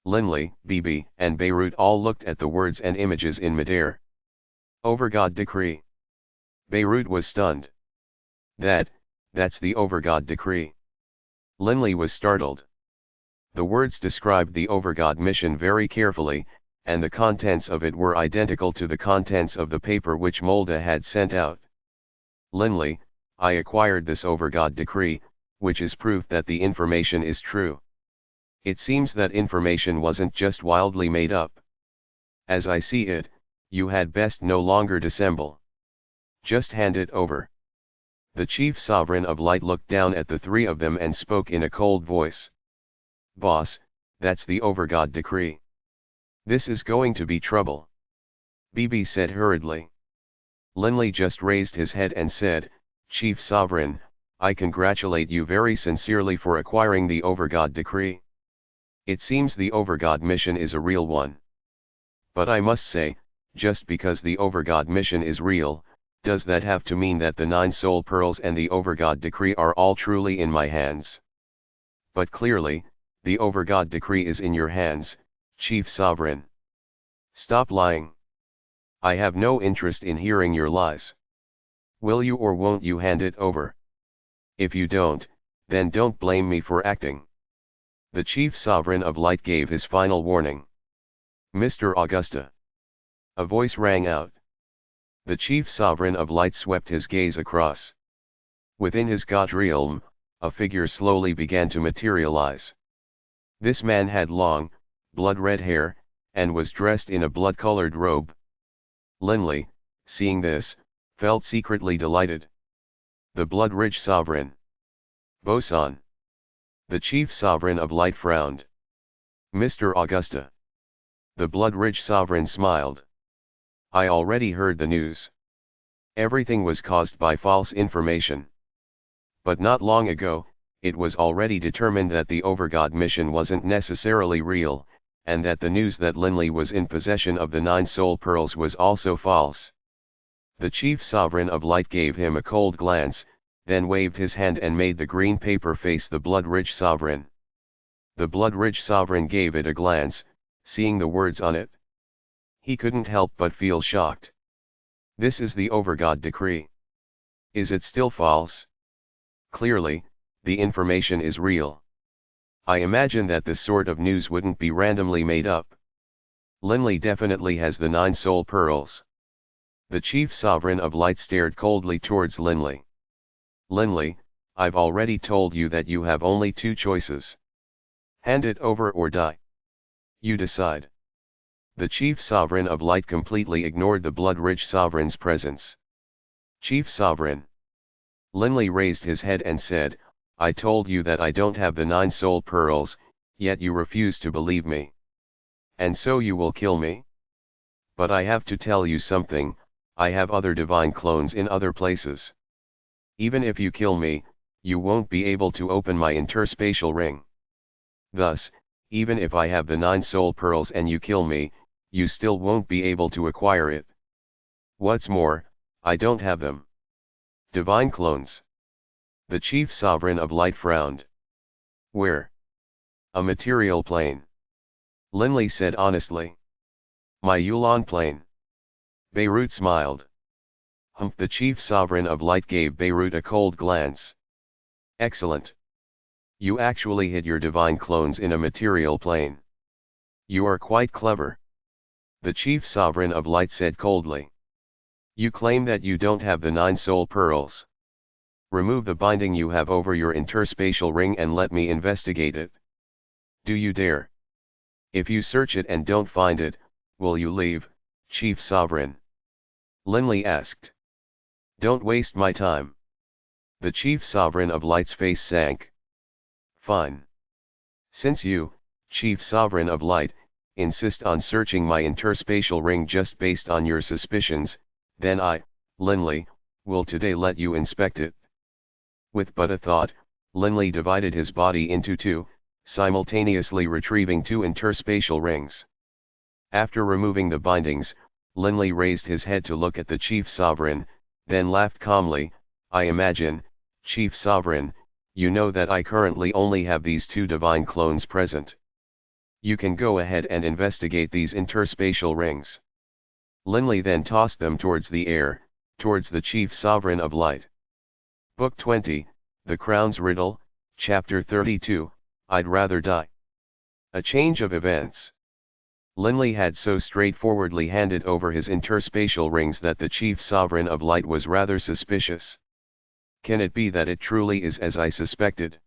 Linley, Bibi, and Beirut all looked at the words and images in midair. Overgod decree. Beirut was stunned. That's the Overgod decree. Linley was startled. The words described the Overgod mission very carefully, and the contents of it were identical to the contents of the paper which Molda had sent out. Linley, I acquired this Overgod decree, which is proof that the information is true. It seems that information wasn't just wildly made up. As I see it, you had best no longer dissemble. Just hand it over. The chief sovereign of light looked down at the three of them and spoke in a cold voice. Boss, that's the Overgod decree. This is going to be trouble. BB said hurriedly. Linley just raised his head and said, Chief Sovereign, I congratulate you very sincerely for acquiring the Overgod decree. It seems the Overgod mission is a real one. But I must say, just because the Overgod mission is real, does that have to mean that the 9 soul pearls and the Overgod decree are all truly in my hands? But clearly, the Overgod decree is in your hands, Chief Sovereign. Stop lying. I have no interest in hearing your lies. Will you or won't you hand it over? If you don't, then don't blame me for acting. The Chief Sovereign of Light gave his final warning. Mr. Augusta. A voice rang out. The Chief Sovereign of Light swept his gaze across. Within his god realm, a figure slowly began to materialize. This man had long, blood-red hair, and was dressed in a blood-colored robe. Linley, seeing this, felt secretly delighted. The blood-rich sovereign. Boson. The Chief Sovereign of Light frowned. Mr. Augusta. The blood-rich sovereign smiled. I already heard the news. Everything was caused by false information. But not long ago, it was already determined that the Overgod mission wasn't necessarily real, and that the news that Linley was in possession of the 9 soul pearls was also false. The Chief Sovereign of Light gave him a cold glance, then waved his hand and made the green paper face the blood-rich sovereign. The blood-rich sovereign gave it a glance, seeing the words on it. He couldn't help but feel shocked. This is the Overgod decree. Is it still false? Clearly, the information is real. I imagine that this sort of news wouldn't be randomly made up. Linley definitely has the 9 soul pearls. The Chief Sovereign of Light stared coldly towards Linley. Linley, I've already told you that you have only 2 choices. Hand it over or die. You decide. The Chief Sovereign of Light completely ignored the blood-rich sovereign's presence. Chief Sovereign. Linley raised his head and said, I told you that I don't have the 9 soul pearls, yet you refuse to believe me. And so you will kill me? But I have to tell you something, I have other divine clones in other places. Even if you kill me, you won't be able to open my interspatial ring. Thus, even if I have the 9 soul pearls and you kill me, you still won't be able to acquire it. What's more, I don't have them. Divine clones. The Chief Sovereign of Light frowned. Where? A material plane. Linley said honestly. My Yulon plane. Beirut smiled. Humph! The Chief Sovereign of Light gave Beirut a cold glance. Excellent. You actually hid your divine clones in a material plane. You are quite clever. The Chief Sovereign of Light said coldly. You claim that you don't have the 9 soul pearls. Remove the binding you have over your interspatial ring and let me investigate it. Do you dare? If you search it and don't find it, will you leave, Chief Sovereign? Linley asked. Don't waste my time. The Chief Sovereign of Light's face sank. Fine. Since you, Chief Sovereign of Light, insist on searching my interspatial ring just based on your suspicions, then I, Linley, will today let you inspect it. With but a thought, Linley divided his body into 2, simultaneously retrieving 2 interspatial rings. After removing the bindings, Linley raised his head to look at the Chief Sovereign, then laughed calmly. I imagine, Chief Sovereign, you know that I currently only have these 2 divine clones present. You can go ahead and investigate these interspatial rings. Linley then tossed them towards the air, towards the Chief Sovereign of Light. Book 20, The Crown's Riddle, Chapter 32, I'd Rather Die. A change of events. Linley had so straightforwardly handed over his interspatial rings that the chief sovereign of light was rather suspicious. Can it be that it truly is as I suspected?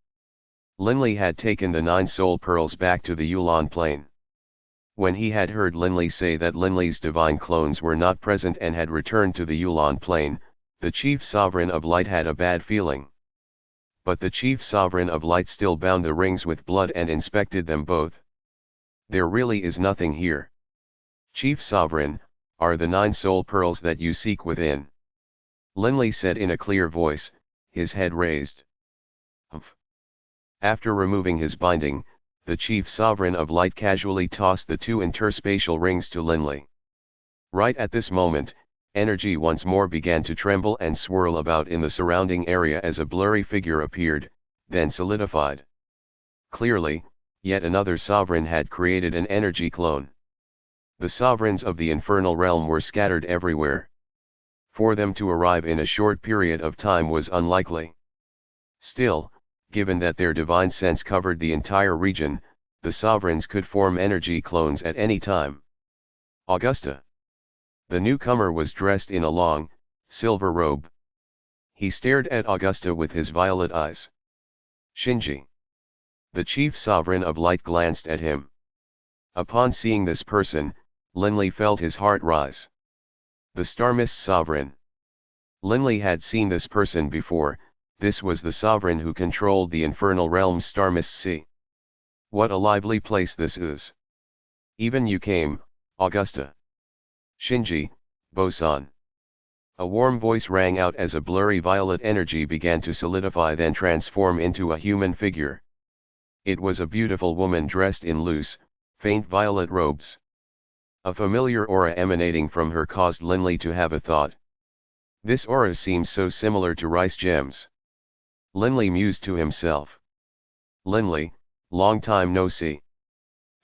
Linley had taken the 9 soul pearls back to the Yulon plane. When he had heard Linley say that Linley's divine clones were not present and had returned to the Yulon plane, the chief sovereign of light had a bad feeling. But the chief sovereign of light still bound the rings with blood and inspected them both. There really is nothing here. Chief sovereign, are the 9 soul pearls that you seek within? Linley said in a clear voice, his head raised. Humph. After removing his binding, the chief sovereign of light casually tossed the 2 interspatial rings to Linley. Right at this moment, energy once more began to tremble and swirl about in the surrounding area as a blurry figure appeared, then solidified. Clearly, yet another sovereign had created an energy clone. The sovereigns of the Infernal Realm were scattered everywhere. For them to arrive in a short period of time was unlikely. Still, given that their divine sense covered the entire region, the sovereigns could form energy clones at any time. Augusta. The newcomer was dressed in a long, silver robe. He stared at Augusta with his violet eyes. Shinji. The chief sovereign of light glanced at him. Upon seeing this person, Linley felt his heart rise. The Starmist sovereign. Linley had seen this person before. This was the sovereign who controlled the Infernal Realm's Starmist Sea. What a lively place this is. Even you came, Augusta. Shinji, Bosan. A warm voice rang out as a blurry violet energy began to solidify then transform into a human figure. It was a beautiful woman dressed in loose, faint violet robes. A familiar aura emanating from her caused Linley to have a thought. This aura seems so similar to rice gems. Linley mused to himself. Linley, long time no see.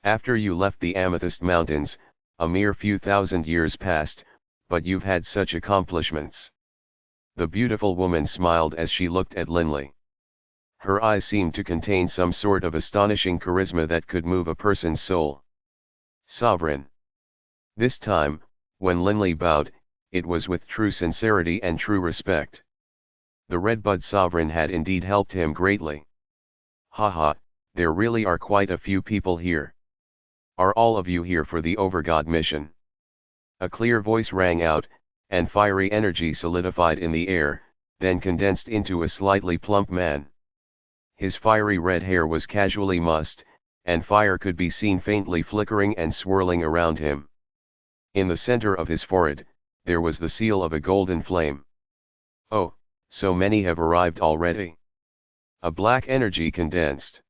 After you left the Amethyst Mountains, a mere few thousand years passed, but you've had such accomplishments. The beautiful woman smiled as she looked at Linley. Her eyes seemed to contain some sort of astonishing charisma that could move a person's soul. Sovereign. This time, when Linley bowed, it was with true sincerity and true respect. The Redbud Sovereign had indeed helped him greatly. Haha, there really are quite a few people here. Are all of you here for the Overgod mission? A clear voice rang out, and fiery energy solidified in the air, then condensed into a slightly plump man. His fiery red hair was casually mussed, and fire could be seen faintly flickering and swirling around him. In the center of his forehead, there was the seal of a golden flame. Oh, so many have arrived already. A black energy condensed.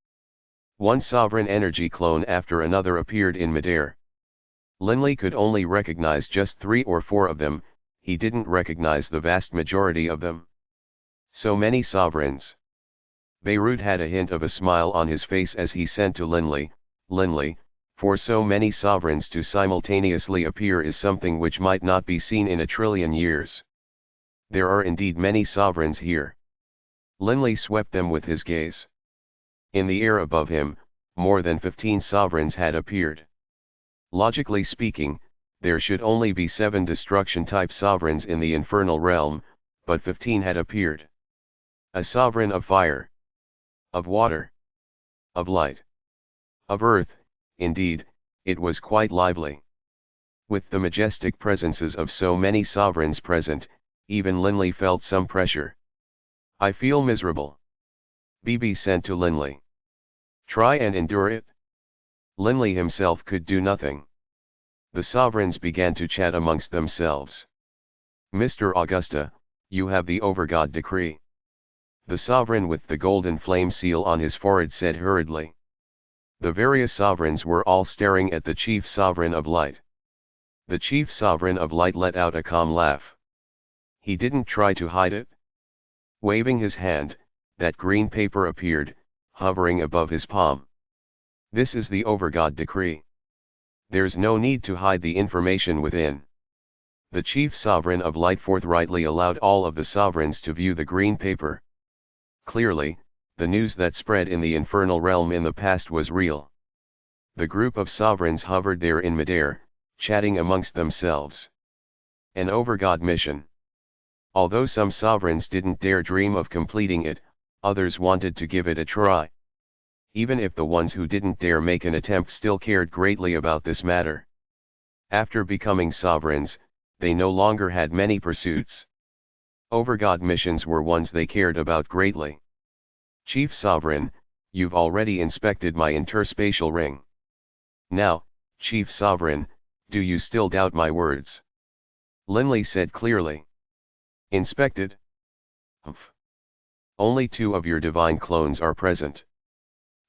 One sovereign energy clone after another appeared in midair. Linley could only recognize just 3 or 4 of them, he didn't recognize the vast majority of them. So many sovereigns. Beirut had a hint of a smile on his face as he said to Linley, Linley, for so many sovereigns to simultaneously appear is something which might not be seen in a trillion years. There are indeed many sovereigns here. Linley swept them with his gaze. In the air above him, more than 15 sovereigns had appeared. Logically speaking, there should only be 7 destruction-type sovereigns in the Infernal Realm, but 15 had appeared. A sovereign of fire. Of water. Of light. Of earth, indeed, it was quite lively. With the majestic presences of so many sovereigns present, even Linley felt some pressure. I feel miserable. BB sent to Linley. Try and endure it. Linley himself could do nothing. The sovereigns began to chat amongst themselves. Mr. Augusta, you have the Overgod decree. The sovereign with the golden flame seal on his forehead said hurriedly. The various sovereigns were all staring at the chief sovereign of light. The chief sovereign of light let out a calm laugh. He didn't try to hide it. Waving his hand, that green paper appeared, hovering above his palm. This is the Overgod decree. There's no need to hide the information within. The chief sovereign of light forthrightly allowed all of the sovereigns to view the green paper. Clearly, the news that spread in the Infernal Realm in the past was real. The group of sovereigns hovered there in midair, chatting amongst themselves. An Overgod mission. Although some sovereigns didn't dare dream of completing it, others wanted to give it a try. Even if the ones who didn't dare make an attempt still cared greatly about this matter. After becoming sovereigns, they no longer had many pursuits. Overgod missions were ones they cared about greatly. Chief Sovereign, you've already inspected my interspatial ring. Now, Chief Sovereign, do you still doubt my words? Linley said clearly. Inspected? Humph. Only 2 of your divine clones are present.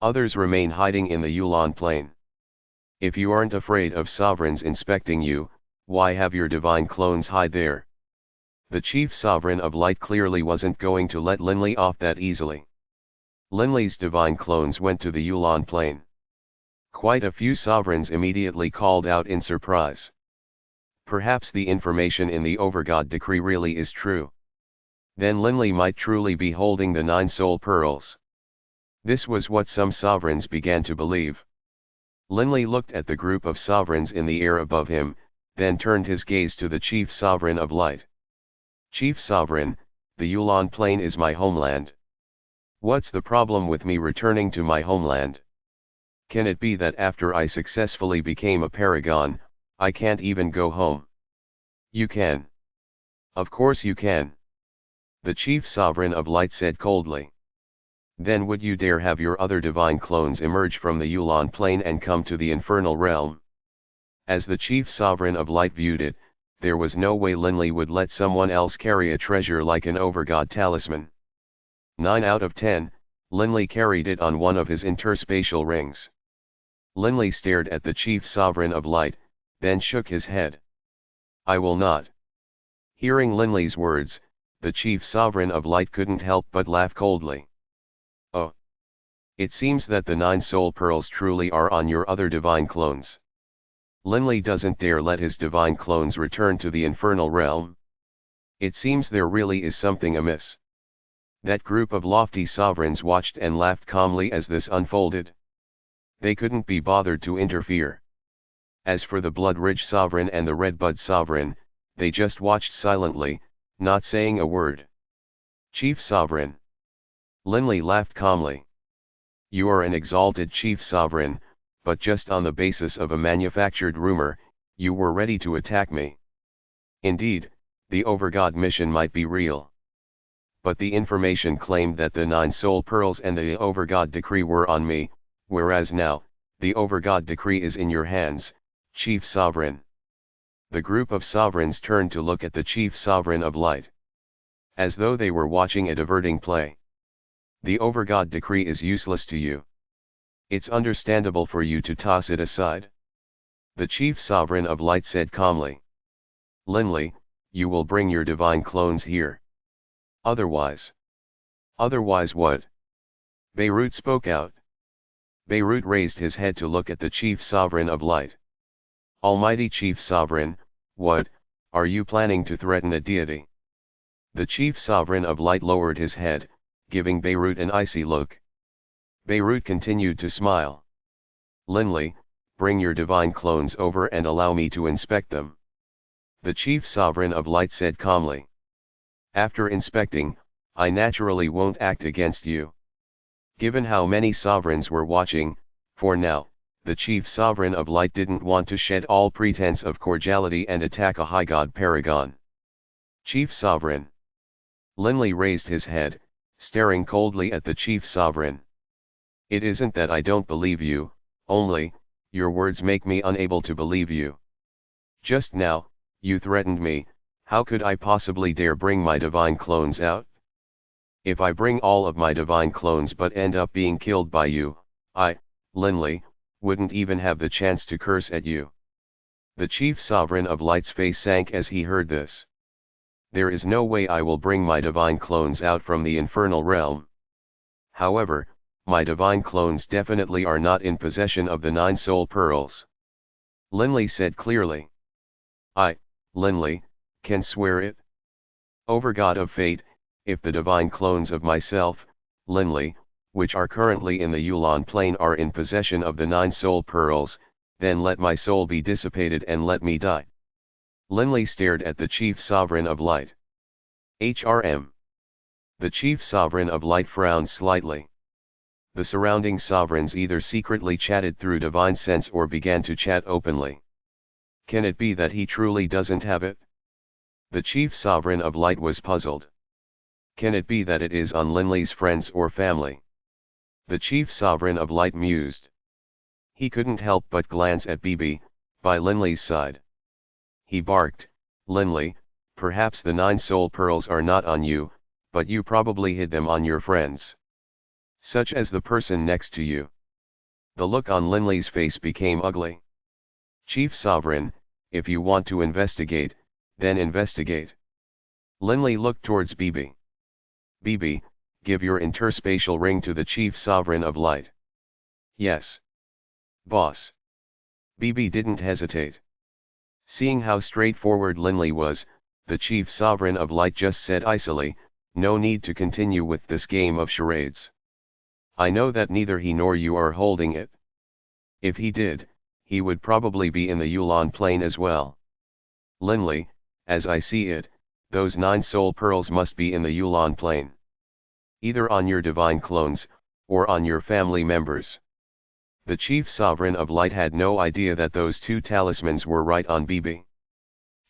Others remain hiding in the Yulon Plain. If you aren't afraid of sovereigns inspecting you, why have your divine clones hide there? The Chief Sovereign of Light clearly wasn't going to let Linley off that easily. Linley's divine clones went to the Yulon Plain. Quite a few sovereigns immediately called out in surprise. Perhaps the information in the Overgod decree really is true. Then Linley might truly be holding the 9 soul pearls. This was what some sovereigns began to believe. Linley looked at the group of sovereigns in the air above him, then turned his gaze to the Chief Sovereign of Light. Chief Sovereign, the Yulon Plain is my homeland. What's the problem with me returning to my homeland? Can it be that after I successfully became a paragon, I can't even go home? You can. Of course you can. The Chief Sovereign of Light said coldly. Then would you dare have your other divine clones emerge from the Yulon Plain and come to the Infernal Realm? As the Chief Sovereign of Light viewed it, there was no way Linley would let someone else carry a treasure like an Overgod talisman. 9 out of 10, Linley carried it on one of his interspatial rings. Linley stared at the Chief Sovereign of Light, then shook his head. I will not. Hearing Linley's words, the Chief Sovereign of Light couldn't help but laugh coldly. Oh. It seems that the 9 soul pearls truly are on your other divine clones. Linley doesn't dare let his divine clones return to the Infernal Realm. It seems there really is something amiss. That group of lofty sovereigns watched and laughed calmly as this unfolded. They couldn't be bothered to interfere. As for the Blood Ridge Sovereign and the Redbud Sovereign, they just watched silently, not saying a word. Chief Sovereign. Linley laughed calmly. You are an exalted Chief Sovereign, but just on the basis of a manufactured rumor, you were ready to attack me. Indeed, the Overgod mission might be real. But the information claimed that the 9 soul pearls and the Overgod decree were on me, whereas now, the Overgod decree is in your hands, Chief Sovereign. The group of sovereigns turned to look at the Chief Sovereign of Light. As though they were watching a diverting play. The Overgod decree is useless to you. It's understandable for you to toss it aside. The Chief Sovereign of Light said calmly. Linley, you will bring your divine clones here. Otherwise. Otherwise what? Beirut spoke out. Beirut raised his head to look at the Chief Sovereign of Light. Almighty Chief Sovereign, what, are you planning to threaten a deity? The Chief Sovereign of Light lowered his head, giving Beirut an icy look. Beirut continued to smile. Linley, bring your divine clones over and allow me to inspect them. The Chief Sovereign of Light said calmly. After inspecting, I naturally won't act against you. Given how many sovereigns were watching, for now, the Chief Sovereign of Light didn't want to shed all pretense of cordiality and attack a high god paragon. Chief Sovereign. Linley raised his head, staring coldly at the Chief Sovereign. It isn't that I don't believe you, only, your words make me unable to believe you. Just now, you threatened me, how could I possibly dare bring my divine clones out? If I bring all of my divine clones but end up being killed by you, I, Linley, wouldn't even have the chance to curse at you. The Chief Sovereign of Light's face sank as he heard this. There is no way I will bring my divine clones out from the Infernal Realm. However, my divine clones definitely are not in possession of the 9 soul pearls. Linley said clearly. I, Linley, can swear it. Overgod of fate, if the divine clones of myself, Linley, which are currently in the Yulon plane are in possession of the 9 soul pearls, then let my soul be dissipated and let me die. Linley stared at the chief sovereign of light. HRM. The chief sovereign of light frowned slightly. The surrounding sovereigns either secretly chatted through divine sense or began to chat openly. Can it be that he truly doesn't have it? The chief sovereign of light was puzzled. Can it be that it is on Linley's friends or family? The chief sovereign of light mused. He couldn't help but glance at BB, by Linley's side. He barked, Linley, perhaps the 9 soul pearls are not on you, but you probably hid them on your friends. Such as the person next to you. The look on Linley's face became ugly. Chief Sovereign, if you want to investigate, then investigate. Linley looked towards BB. BB, give your interspatial ring to the Chief Sovereign of Light. Yes. Boss. BB didn't hesitate. Seeing how straightforward Linley was, the Chief Sovereign of Light just said icily, no need to continue with this game of charades. I know that neither he nor you are holding it. If he did, he would probably be in the Yulon plane as well. Linley, as I see it, those 9 soul pearls must be in the Yulon plane. Either on your divine clones, or on your family members. The Chief Sovereign of Light had no idea that those 2 talismans were right on BB.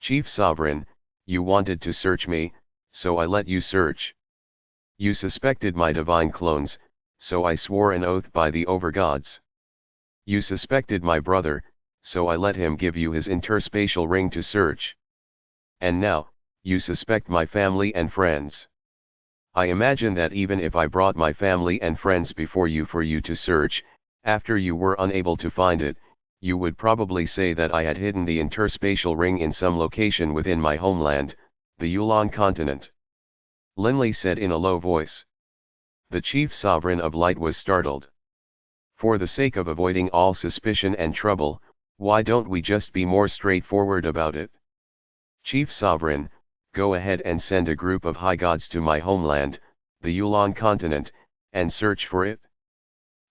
Chief Sovereign, you wanted to search me, so I let you search. You suspected my divine clones, so I swore an oath by the Overgods. You suspected my brother, so I let him give you his interspatial ring to search. And now, you suspect my family and friends. I imagine that even if I brought my family and friends before you for you to search, after you were unable to find it, you would probably say that I had hidden the interspatial ring in some location within my homeland, the Yulon continent. Linley said in a low voice. The Chief Sovereign of Light was startled. For the sake of avoiding all suspicion and trouble, why don't we just be more straightforward about it? Chief Sovereign, go ahead and send a group of high gods to my homeland, the Yulon continent, and search for it.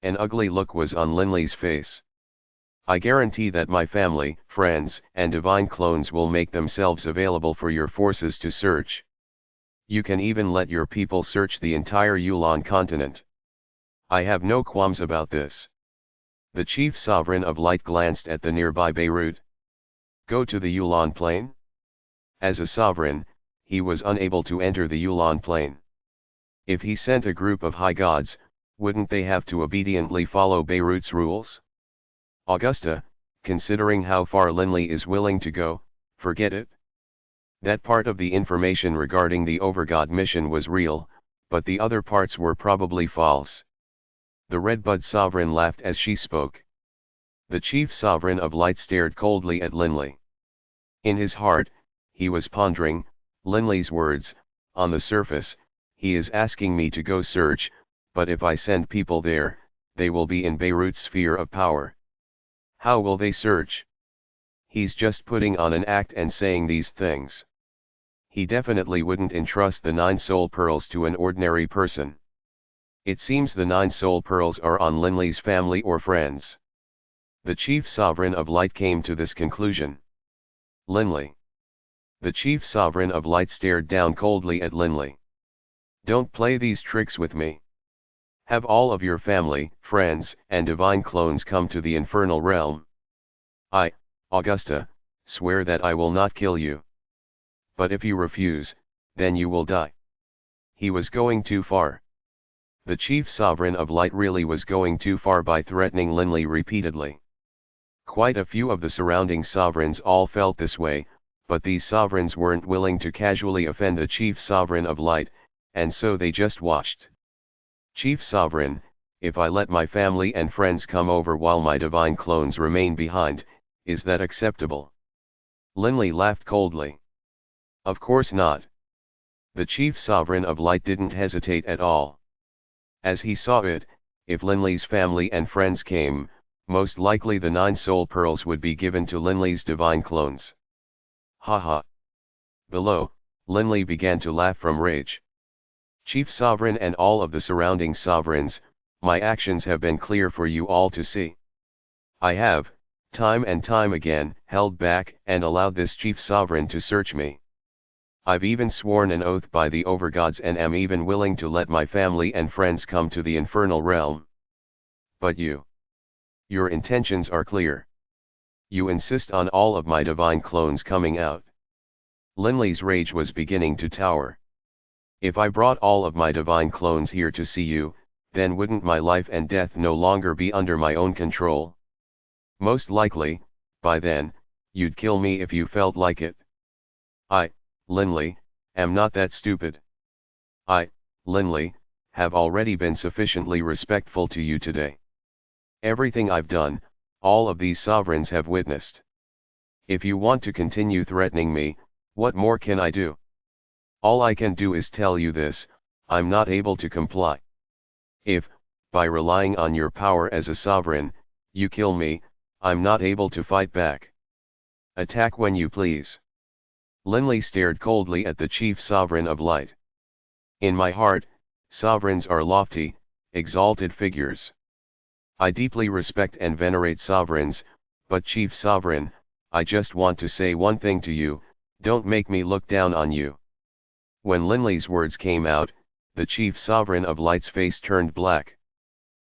An ugly look was on Linley's face. I guarantee that my family, friends, and divine clones will make themselves available for your forces to search. You can even let your people search the entire Yulon continent. I have no qualms about this. The Chief Sovereign of Light glanced at the nearby Beirut. Go to the Yulon plain? As a sovereign, he was unable to enter the Yulon plain. If he sent a group of high gods, wouldn't they have to obediently follow Beirut's rules? Augusta, considering how far Linley is willing to go, forget it. That part of the information regarding the Overgod mission was real, but the other parts were probably false. The Redbud Sovereign laughed as she spoke. The Chief Sovereign of Light stared coldly at Linley. In his heart, he was pondering, Linley's words, on the surface, he is asking me to go search, but if I send people there, they will be in Beirut's sphere of power. How will they search? He's just putting on an act and saying these things. He definitely wouldn't entrust the 9 soul pearls to an ordinary person. It seems the 9 soul pearls are on Linley's family or friends. The Chief Sovereign of Light came to this conclusion. Linley. The Chief Sovereign of Light stared down coldly at Linley. Don't play these tricks with me. Have all of your family, friends, and divine clones come to the Infernal Realm. I, Augusta, swear that I will not kill you. But if you refuse, then you will die. He was going too far. The Chief Sovereign of Light really was going too far by threatening Linley repeatedly. Quite a few of the surrounding sovereigns all felt this way, but these sovereigns weren't willing to casually offend the Chief Sovereign of Light, and so they just watched. Chief Sovereign, if I let my family and friends come over while my divine clones remain behind, is that acceptable? Linley laughed coldly. Of course not. The Chief Sovereign of Light didn't hesitate at all. As he saw it, if Linley's family and friends came, most likely the 9 soul pearls would be given to Linley's divine clones. Ha ha. Below, Linley began to laugh from rage. Chief Sovereign and all of the surrounding sovereigns, my actions have been clear for you all to see. I have, time and time again, held back and allowed this Chief Sovereign to search me. I've even sworn an oath by the Overgods and am even willing to let my family and friends come to the Infernal Realm. But your intentions are clear. You insist on all of my divine clones coming out. Linley's rage was beginning to tower. If I brought all of my divine clones here to see you, then wouldn't my life and death no longer be under my own control? Most likely, by then, you'd kill me if you felt like it. I, Linley, am not that stupid. I, Linley, have already been sufficiently respectful to you today. Everything I've done, all of these sovereigns have witnessed. If you want to continue threatening me, what more can I do? All I can do is tell you this, I'm not able to comply. If, by relying on your power as a sovereign, you kill me, I'm not able to fight back. Attack when you please. Linley stared coldly at the chief sovereign of light. In my heart, sovereigns are lofty, exalted figures. I deeply respect and venerate sovereigns, but chief sovereign, I just want to say one thing to you, don't make me look down on you. When Linley's words came out, the chief sovereign of light's face turned black.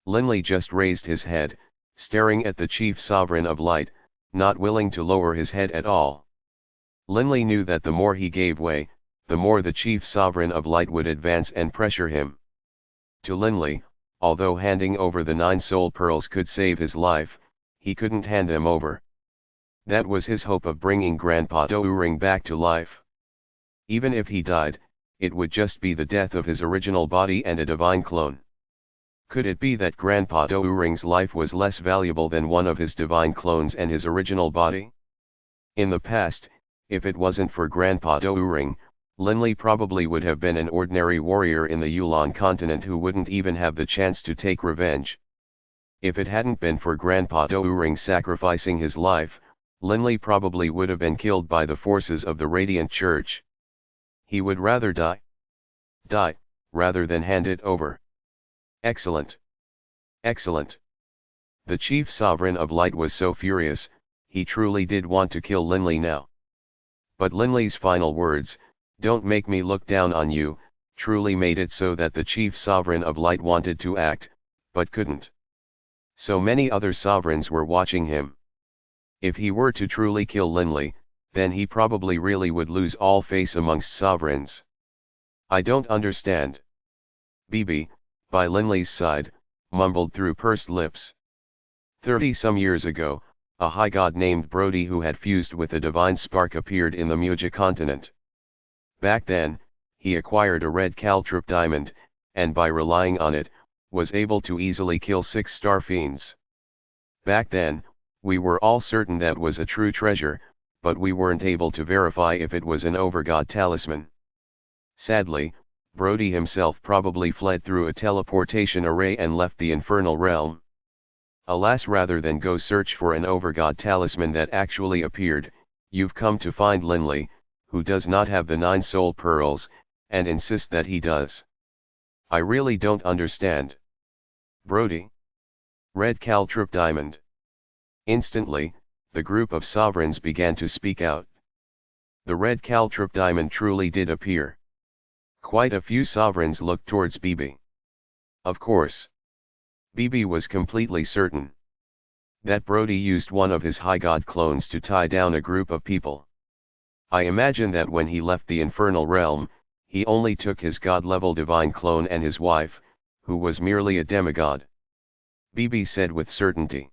Linley just raised his head, staring at the chief sovereign of light, not willing to lower his head at all. Linley knew that the more he gave way, the more the chief sovereign of light would advance and pressure him. To Linley, although handing over the 9 soul pearls could save his life, he couldn't hand them over. That was his hope of bringing Grandpa Dourang back to life. Even if he died, it would just be the death of his original body and a divine clone. Could it be that Grandpa Dourang's life was less valuable than one of his divine clones and his original body? In the past, if it wasn't for Grandpa Dourang, Linley probably would have been an ordinary warrior in the Yulan continent who wouldn't even have the chance to take revenge. If it hadn't been for Grandpa Dourang sacrificing his life, Linley probably would have been killed by the forces of the Radiant Church. He would rather die, rather than hand it over. Excellent. Excellent. The chief sovereign of light was so furious, he truly did want to kill Linley now. But Linley's final words, "Don't make me look down on you," truly made it so that the chief sovereign of light wanted to act, but couldn't. So many other sovereigns were watching him. If he were to truly kill Linley, then he probably really would lose all face amongst sovereigns. I don't understand. Bibi, by Linley's side, mumbled through pursed lips. 30-some years ago, a high god named Brody who had fused with a divine spark appeared in the Muja continent. Back then, he acquired a red caltrip diamond, and by relying on it, was able to easily kill 6 star fiends. Back then, we were all certain that was a true treasure, but we weren't able to verify if it was an Overgod talisman. Sadly, Brody himself probably fled through a teleportation array and left the Infernal Realm. Alas, rather than go search for an Overgod talisman that actually appeared, you've come to find Linley, who does not have the 9 soul pearls, and insist that he does. I really don't understand. Brody? Red caltrip diamond. Instantly, the group of sovereigns began to speak out. The red caltrip diamond truly did appear. Quite a few sovereigns looked towards Bibi. Of course. Bibi was completely certain that Brody used one of his high god clones to tie down a group of people. I imagine that when he left the Infernal Realm, he only took his god-level divine clone and his wife, who was merely a demigod. Bibi said with certainty.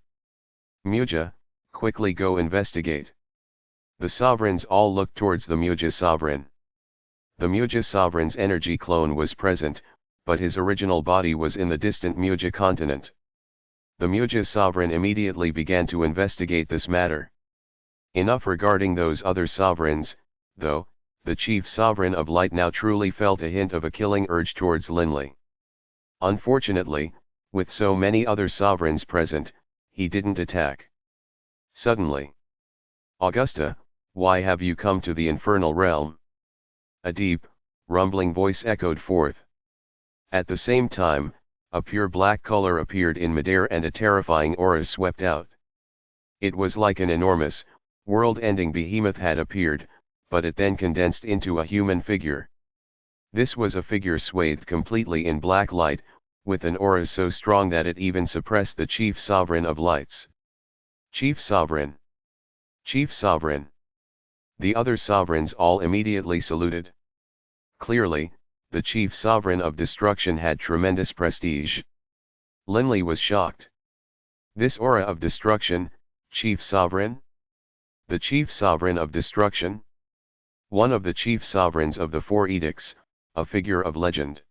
Muja, quickly go investigate. The sovereigns all looked towards the Muja sovereign. The Muja sovereign's energy clone was present, but his original body was in the distant Muja continent. The Muja sovereign immediately began to investigate this matter. Enough regarding those other sovereigns, though, the chief sovereign of light now truly felt a hint of a killing urge towards Linley. Unfortunately, with so many other sovereigns present, he didn't attack. Suddenly. Augusta, why have you come to the Infernal Realm? A deep, rumbling voice echoed forth. At the same time, a pure black color appeared in midair and a terrifying aura swept out. It was like an enormous, world-ending behemoth had appeared, but it then condensed into a human figure. This was a figure swathed completely in black light, with an aura so strong that it even suppressed the chief sovereign of lights. Chief Sovereign! Chief Sovereign! The other sovereigns all immediately saluted. Clearly, the chief sovereign of destruction had tremendous prestige. Linley was shocked. This aura of destruction, chief sovereign? The chief sovereign of destruction? One of the chief sovereigns of the four edicts, a figure of legend.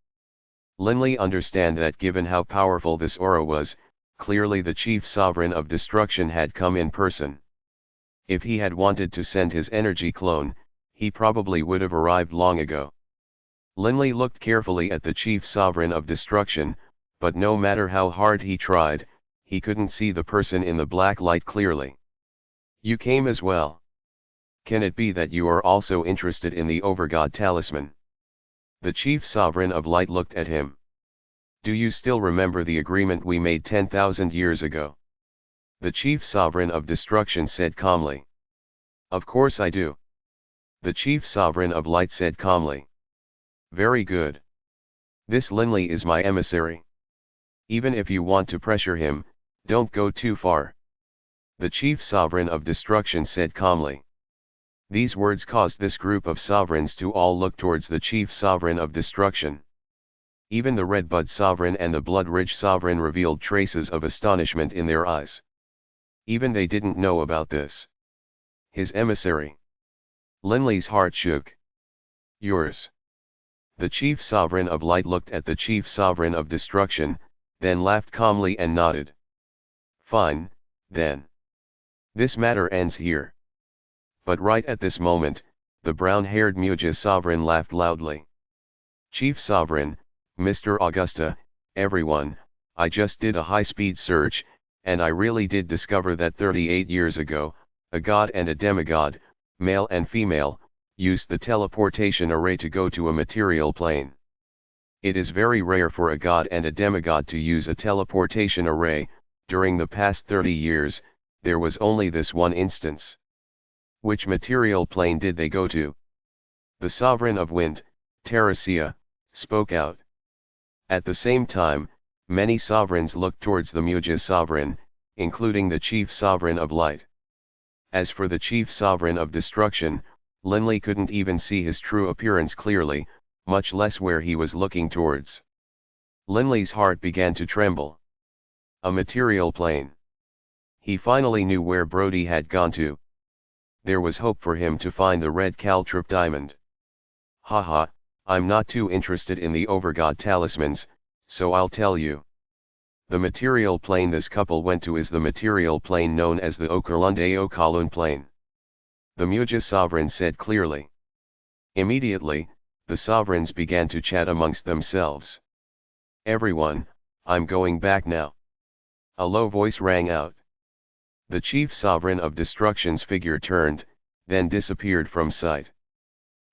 Linley understood that given how powerful this aura was, clearly the chief sovereign of destruction had come in person. If he had wanted to send his energy clone, he probably would have arrived long ago. Linley looked carefully at the chief sovereign of destruction, but no matter how hard he tried, he couldn't see the person in the black light clearly. You came as well. Can it be that you are also interested in the Overgod talisman? The chief sovereign of light looked at him. Do you still remember the agreement we made 10,000 years ago? The chief sovereign of destruction said calmly. Of course I do. The chief sovereign of light said calmly. Very good. This Linley is my emissary. Even if you want to pressure him, don't go too far. The chief sovereign of destruction said calmly. These words caused this group of sovereigns to all look towards the chief sovereign of destruction. Even the Red Bud sovereign and the Blood Ridge sovereign revealed traces of astonishment in their eyes. Even they didn't know about this. His emissary. Linley's heart shook. Yours. The chief sovereign of light looked at the chief sovereign of destruction, then laughed calmly and nodded. Fine, then. This matter ends here. But right at this moment, the brown-haired Muja sovereign laughed loudly. Chief sovereign, Mr. Augusta, everyone, I just did a high-speed search, and I really did discover that 38 years ago, a god and a demigod, male and female, used the teleportation array to go to a material plane. It is very rare for a god and a demigod to use a teleportation array. During the past 30 years, there was only this one instance. Which material plane did they go to? The sovereign of wind, Teresia, spoke out. At the same time, many sovereigns looked towards the Muja sovereign, including the chief sovereign of light. As for the chief sovereign of destruction, Linley couldn't even see his true appearance clearly, much less where he was looking towards. Linley's heart began to tremble. A material plane. He finally knew where Brody had gone to. There was hope for him to find the red caltrip diamond. Haha, I'm not too interested in the Overgod talismans, so I'll tell you. The material plane this couple went to is the material plane known as the Okerlund plane. The Muja sovereign said clearly. Immediately, the sovereigns began to chat amongst themselves. Everyone, I'm going back now. A low voice rang out. The chief sovereign of destruction's figure turned, then disappeared from sight.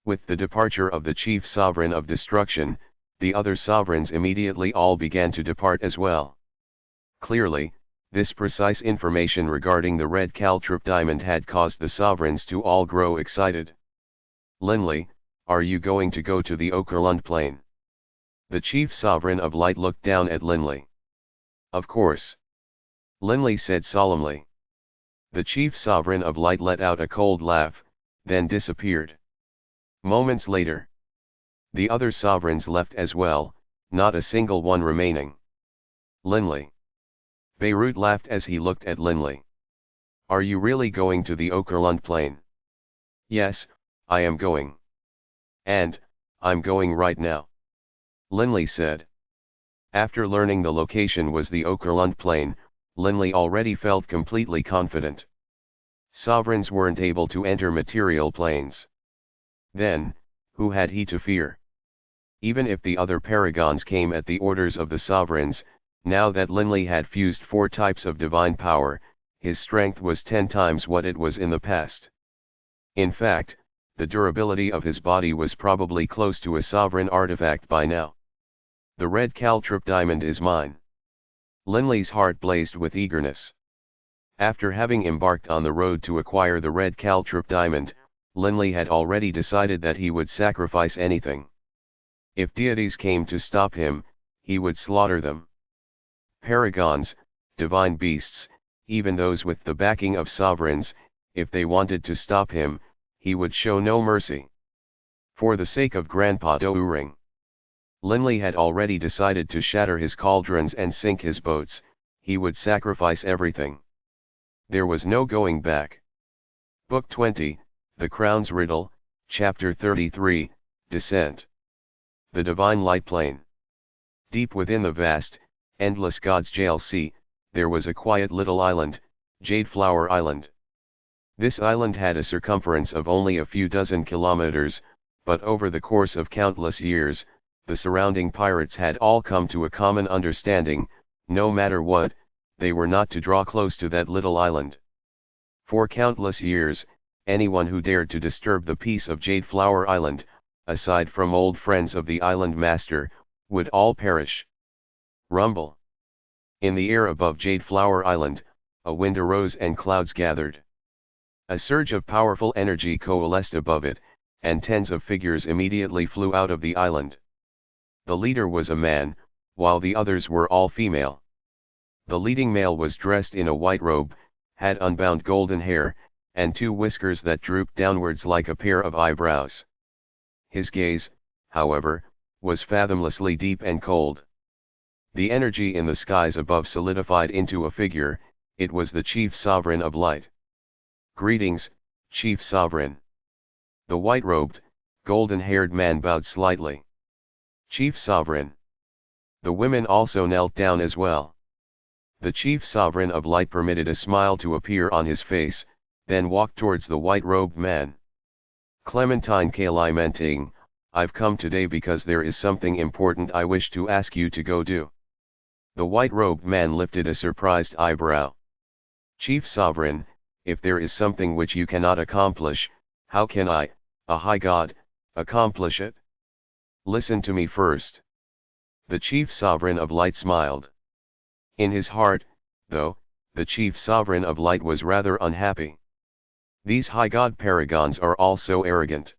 With the departure of the chief sovereign of destruction, the other sovereigns immediately all began to depart as well. Clearly, this precise information regarding the red caltrip diamond had caused the sovereigns to all grow excited. Linley, are you going to go to the Okerlund plane? The chief sovereign of light looked down at Linley. Of course. Linley said solemnly. The chief sovereign of light let out a cold laugh, then disappeared. Moments later, the other sovereigns left as well, not a single one remaining. Linley. Beirut laughed as he looked at Linley. Are you really going to the Okerlund plane? Yes, I am going. And, I'm going right now. Linley said. After learning the location was the Okerlund plane, Linley already felt completely confident. Sovereigns weren't able to enter material planes. Then, who had he to fear? Even if the other paragons came at the orders of the sovereigns, now that Linley had fused 4 types of divine power, his strength was 10 times what it was in the past. In fact, the durability of his body was probably close to a sovereign artifact by now. The red caltrip diamond is mine. Linley's heart blazed with eagerness. After having embarked on the road to acquire the red caltrip diamond, Linley had already decided that he would sacrifice anything. If deities came to stop him, he would slaughter them. Paragons, divine beasts, even those with the backing of sovereigns, if they wanted to stop him, he would show no mercy. For the sake of Grandpa Doering. Linley had already decided to shatter his cauldrons and sink his boats, he would sacrifice everything. There was no going back. Book 20, The Crown's Riddle, Chapter 33, Descent. The Divine Light Plane. Deep within the vast, endless God's Jail Sea, there was a quiet little island, Jade Flower Island. This island had a circumference of only a few dozen kilometers, but over the course of countless years, the surrounding pirates had all come to a common understanding, no matter what, they were not to draw close to that little island. For countless years, anyone who dared to disturb the peace of Jade Flower Island, aside from old friends of the island master, would all perish. Rumble. In the air above Jade Flower Island, a wind arose and clouds gathered. A surge of powerful energy coalesced above it, and tens of figures immediately flew out of the island. The leader was a man, while the others were all female. The leading male was dressed in a white robe, had unbound golden hair, and two whiskers that drooped downwards like a pair of eyebrows. His gaze, however, was fathomlessly deep and cold. The energy in the skies above solidified into a figure, it was the Chief Sovereign of Light. Greetings, Chief Sovereign. The white-robed, golden-haired man bowed slightly. Chief Sovereign. The women also knelt down as well. The Chief Sovereign of Light permitted a smile to appear on his face, then walked towards the white-robed man. Clementine Calimenting, I've come today because there is something important I wish to ask you to go do. The white-robed man lifted a surprised eyebrow. Chief Sovereign, if there is something which you cannot accomplish, how can I, a high god, accomplish it? Listen to me first. The Chief Sovereign of Light smiled. In his heart, though, the Chief Sovereign of Light was rather unhappy. These high god paragons are all so arrogant.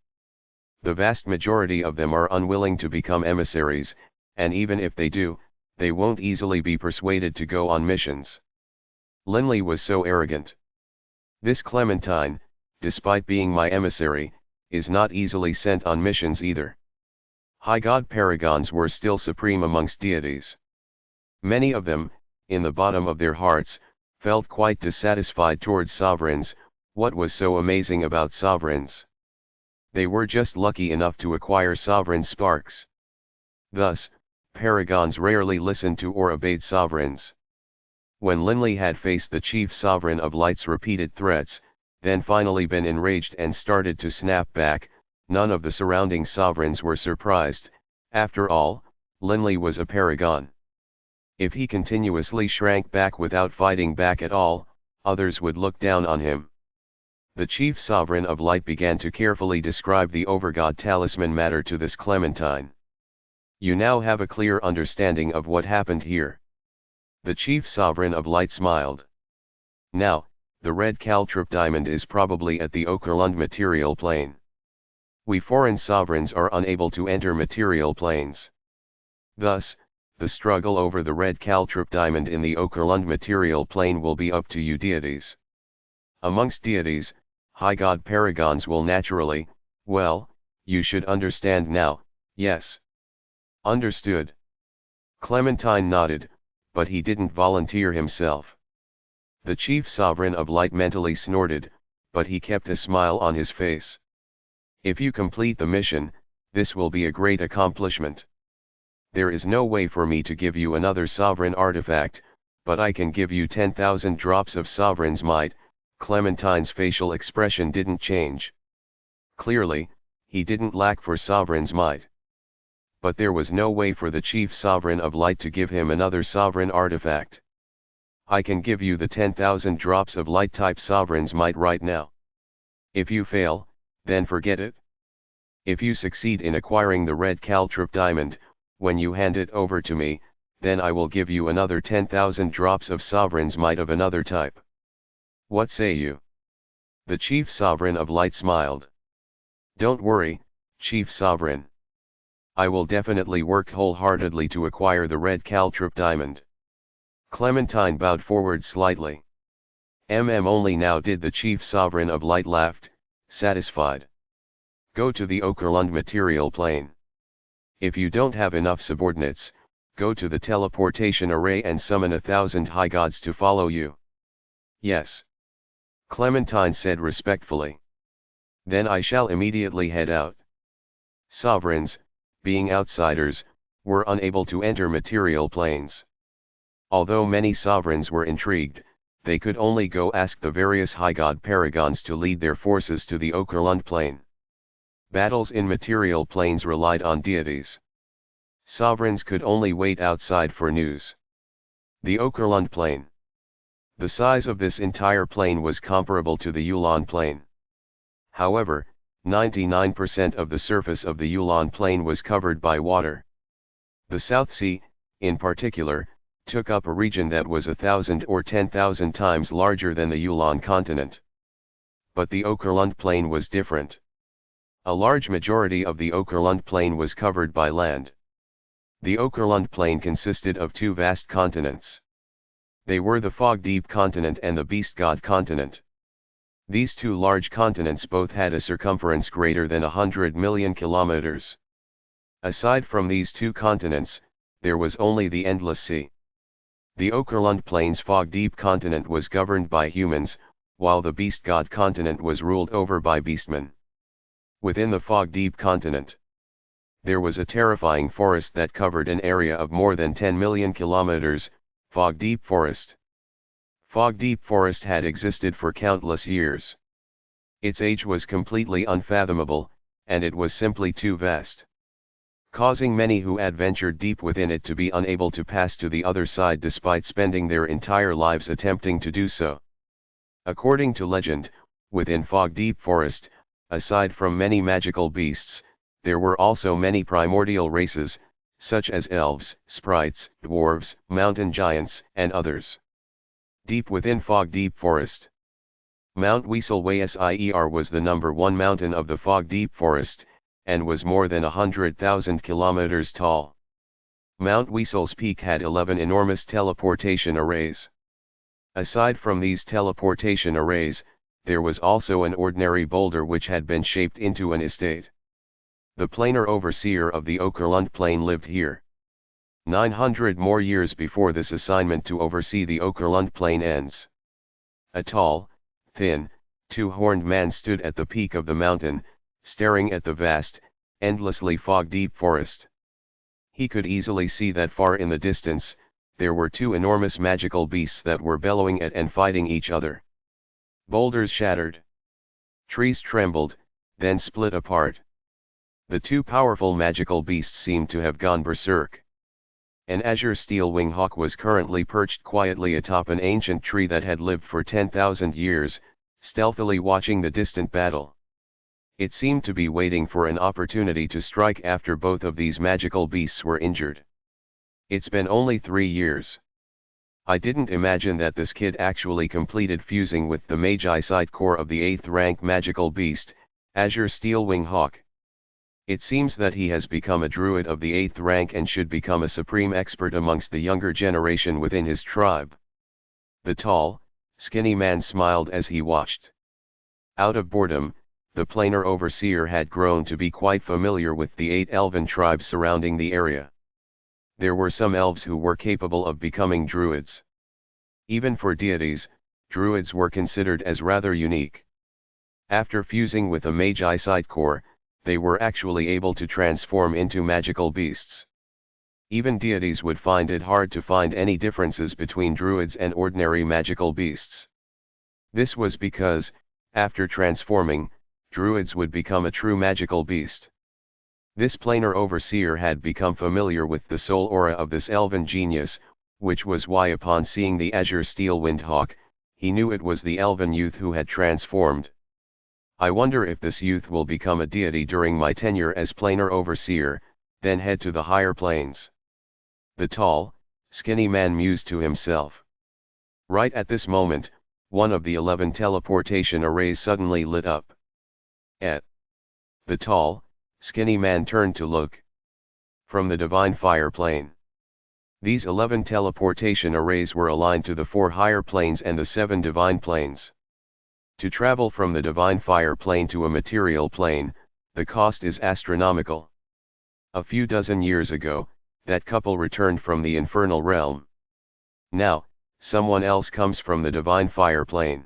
The vast majority of them are unwilling to become emissaries, and even if they do, they won't easily be persuaded to go on missions. Linley was so arrogant. This Clementine, despite being my emissary, is not easily sent on missions either. High god paragons were still supreme amongst deities. Many of them, in the bottom of their hearts, felt quite dissatisfied towards sovereigns. What was so amazing about sovereigns? They were just lucky enough to acquire sovereign sparks. Thus, paragons rarely listened to or obeyed sovereigns. When Linley had faced the Chief Sovereign of Light's repeated threats, then finally been enraged and started to snap back, none of the surrounding sovereigns were surprised. After all, Linley was a paragon. If he continuously shrank back without fighting back at all, others would look down on him. The Chief Sovereign of Light began to carefully describe the Overgod talisman matter to this Clementine. You now have a clear understanding of what happened here. The Chief Sovereign of Light smiled. Now, the red caltrip diamond is probably at the Okerlund material plane. We foreign sovereigns are unable to enter material planes. Thus, the struggle over the red caltrip diamond in the Okerlund material plane will be up to you deities. Amongst deities, high god paragons will naturally, well, you should understand now, yes. Understood. Clementine nodded, but he didn't volunteer himself. The Chief Sovereign of Light mentally snorted, but he kept a smile on his face. If you complete the mission, this will be a great accomplishment. There is no way for me to give you another sovereign artifact, but I can give you 10,000 drops of sovereign's might. Clementine's facial expression didn't change. Clearly, he didn't lack for sovereign's might. But there was no way for the Chief Sovereign of Light to give him another sovereign artifact. I can give you the 10,000 drops of light-type sovereign's might right now. If you fail, then forget it. If you succeed in acquiring the red caltrip diamond, When you hand it over to me, then I will give you another 10,000 drops of sovereign's might of another type. What say you? The chief sovereign of light smiled. Don't worry, chief sovereign. I will definitely work wholeheartedly to acquire the red caltrip diamond. Clementine bowed forward slightly. Only now did the chief sovereign of light laughed, satisfied. Go to the Okerlund material plane. If you don't have enough subordinates, go to the teleportation array and summon 1,000 high gods to follow you. Yes. Clementine said respectfully. Then I shall immediately head out. Sovereigns, being outsiders, were unable to enter material planes. Although many sovereigns were intrigued, they could only go ask the various high god paragons to lead their forces to the Okerlund plane. Battles in material planes relied on deities. Sovereigns could only wait outside for news. The Okerlund plane. The size of this entire plane was comparable to the Yulon plane. However, 99% of the surface of the Yulon plain was covered by water. The South Sea, in particular, took up a region that was 1,000 or 10,000 times larger than the Yulon continent. But the Okerlund plain was different. A large majority of the Okerlund plain was covered by land. The Okerlund plain consisted of two vast continents. They were the Fog Deep continent and the Beast God continent. These two large continents both had a circumference greater than 100 million kilometers. Aside from these two continents, there was only the endless sea. The Okerlund Plains Fog Deep continent was governed by humans, while the Beast God continent was ruled over by beastmen. Within the Fog Deep continent, there was a terrifying forest that covered an area of more than 10 million kilometers, Fog Deep Forest. Fog Deep Forest had existed for countless years. Its age was completely unfathomable, and it was simply too vast, causing many who adventured deep within it to be unable to pass to the other side despite spending their entire lives attempting to do so. According to legend, within Fog Deep Forest, aside from many magical beasts, there were also many primordial races, such as elves, sprites, dwarves, mountain giants, and others. Deep within Fog Deep Forest, Mount Wieselwayser was the number one mountain of the Fog Deep Forest, and was more than 100,000 kilometers tall. Mount Wiesel's peak had 11 enormous teleportation arrays. Aside from these teleportation arrays, there was also an ordinary boulder which had been shaped into an estate. The planar overseer of the Okerlund plain lived here. 900 more years before this assignment to oversee the Okerlund plain ends. A tall, thin, two-horned man stood at the peak of the mountain, staring at the vast, endlessly fog-deep forest. He could easily see that far in the distance, there were two enormous magical beasts that were bellowing at and fighting each other. Boulders shattered. Trees trembled, then split apart. The two powerful magical beasts seemed to have gone berserk. An azure steel wing hawk was currently perched quietly atop an ancient tree that had lived for 10,000 years, stealthily watching the distant battle. It seemed to be waiting for an opportunity to strike after both of these magical beasts were injured. It's been only 3 years. I didn't imagine that this kid actually completed fusing with the Magi Sight core of the 8th rank magical beast, Azure Steel Wing Hawk. It seems that he has become a druid of the 8th rank and should become a supreme expert amongst the younger generation within his tribe. The tall, skinny man smiled as he watched. Out of boredom, the planar overseer had grown to be quite familiar with the 8 elven tribes surrounding the area. There were some elves who were capable of becoming druids. Even for deities, druids were considered as rather unique. After fusing with a Magi Sight core, they were actually able to transform into magical beasts. Even deities would find it hard to find any differences between druids and ordinary magical beasts. This was because, after transforming, druids would become a true magical beast. This planar overseer had become familiar with the soul aura of this elven genius, which was why upon seeing the azure steel windhawk, he knew it was the elven youth who had transformed. I wonder if this youth will become a deity during my tenure as planar overseer, then head to the higher planes. The tall, skinny man mused to himself. Right at this moment, one of the 11 teleportation arrays suddenly lit up. The tall, skinny man turned to look. From the divine fire plane. These 11 teleportation arrays were aligned to the 4 higher planes and the 7 divine planes. To travel from the divine fire plane to a material plane, the cost is astronomical. A few dozen years ago, that couple returned from the Infernal Realm. Now, someone else comes from the divine fire plane.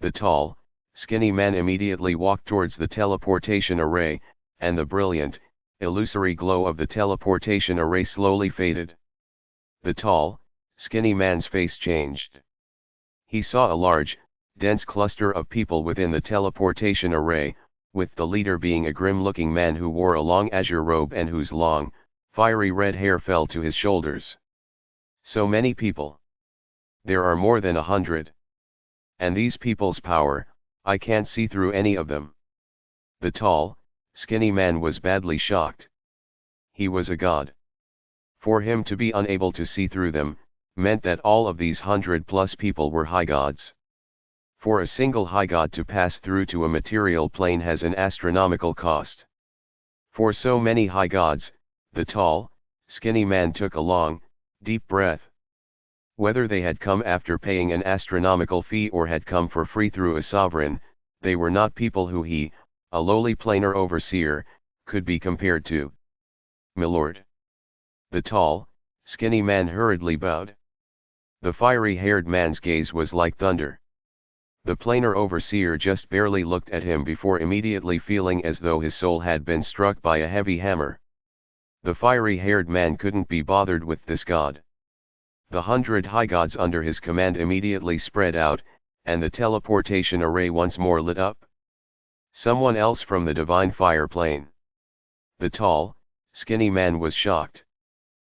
The tall, skinny man immediately walked towards the teleportation array, and the brilliant, illusory glow of the teleportation array slowly faded. The tall, skinny man's face changed. He saw a large, dense cluster of people within the teleportation array, with the leader being a grim-looking man who wore a long azure robe and whose long, fiery red hair fell to his shoulders. So many people. There are more than 100. And these people's power, I can't see through any of them. The tall, skinny man was badly shocked. He was a god. For him to be unable to see through them, meant that all of these 100+ people were high gods. For a single high god to pass through to a material plane has an astronomical cost. For so many high gods, the tall, skinny man took a long, deep breath. Whether they had come after paying an astronomical fee or had come for free through a sovereign, they were not people who he, a lowly planar overseer, could be compared to. My lord. The tall, skinny man hurriedly bowed. The fiery-haired man's gaze was like thunder. The planar overseer just barely looked at him before immediately feeling as though his soul had been struck by a heavy hammer. The fiery-haired man couldn't be bothered with this god. The 100 high gods under his command immediately spread out, and the teleportation array once more lit up. Someone else from the divine fire plane. The tall, skinny man was shocked.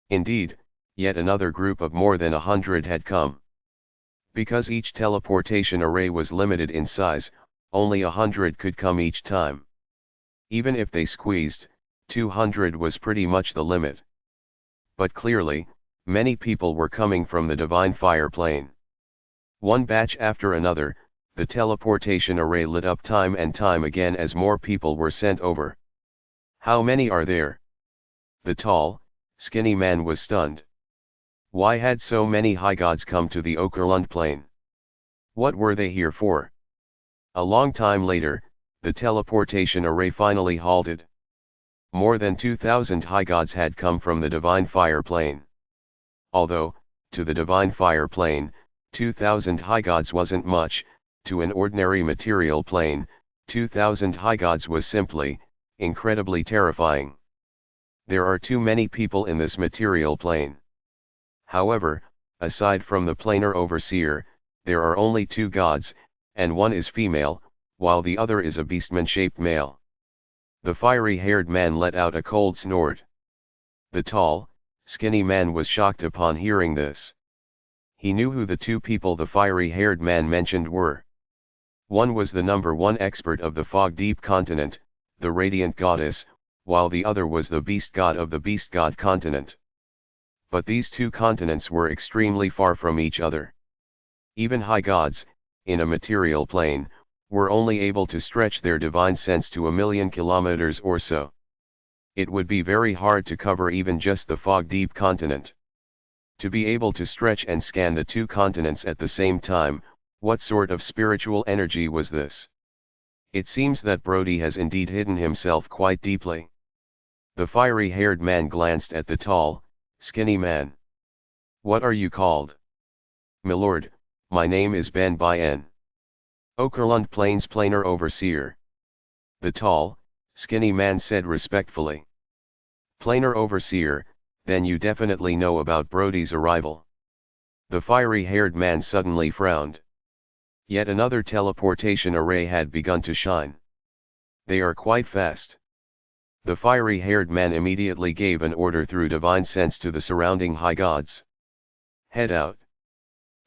Indeed, yet another group of more than 100 had come. Because each teleportation array was limited in size, only 100 could come each time. Even if they squeezed, 200 was pretty much the limit. But clearly, many people were coming from the divine fire plane. One batch after another, the teleportation array lit up time and time again as more people were sent over. How many are there? The tall, skinny man was stunned. Why had so many high gods come to the Overgod plane? What were they here for? A long time later, the teleportation array finally halted. More than 2,000 high gods had come from the divine fire plane. Although, to the divine fire plane, 2,000 high gods wasn't much, to an ordinary material plane, 2,000 high gods was simply, incredibly terrifying. There are too many people in this material plane. However, aside from the planar overseer, there are only 2 gods, and one is female, while the other is a beastman-shaped male. The fiery-haired man let out a cold snort. The tall, skinny man was shocked upon hearing this. He knew who the 2 people the fiery-haired man mentioned were. One was the #1 expert of the Fog Deep continent, the Radiant Goddess, while the other was the Beast God of the Beast God continent. But these 2 continents were extremely far from each other. Even high gods, in a material plane, were only able to stretch their divine sense to 1,000,000 kilometers or so. It would be very hard to cover even just the Fog Deep continent. To be able to stretch and scan the 2 continents at the same time, what sort of spiritual energy was this? It seems that Brody has indeed hidden himself quite deeply. The fiery-haired man glanced at the tall, skinny man. What are you called? My lord, my name is Ben Bien. Overgod Plains planar overseer. The tall, skinny man said respectfully. Planar overseer, then you definitely know about Brody's arrival. The fiery-haired man suddenly frowned. Yet another teleportation array had begun to shine. They are quite fast. The fiery-haired man immediately gave an order through divine sense to the surrounding high gods. Head out.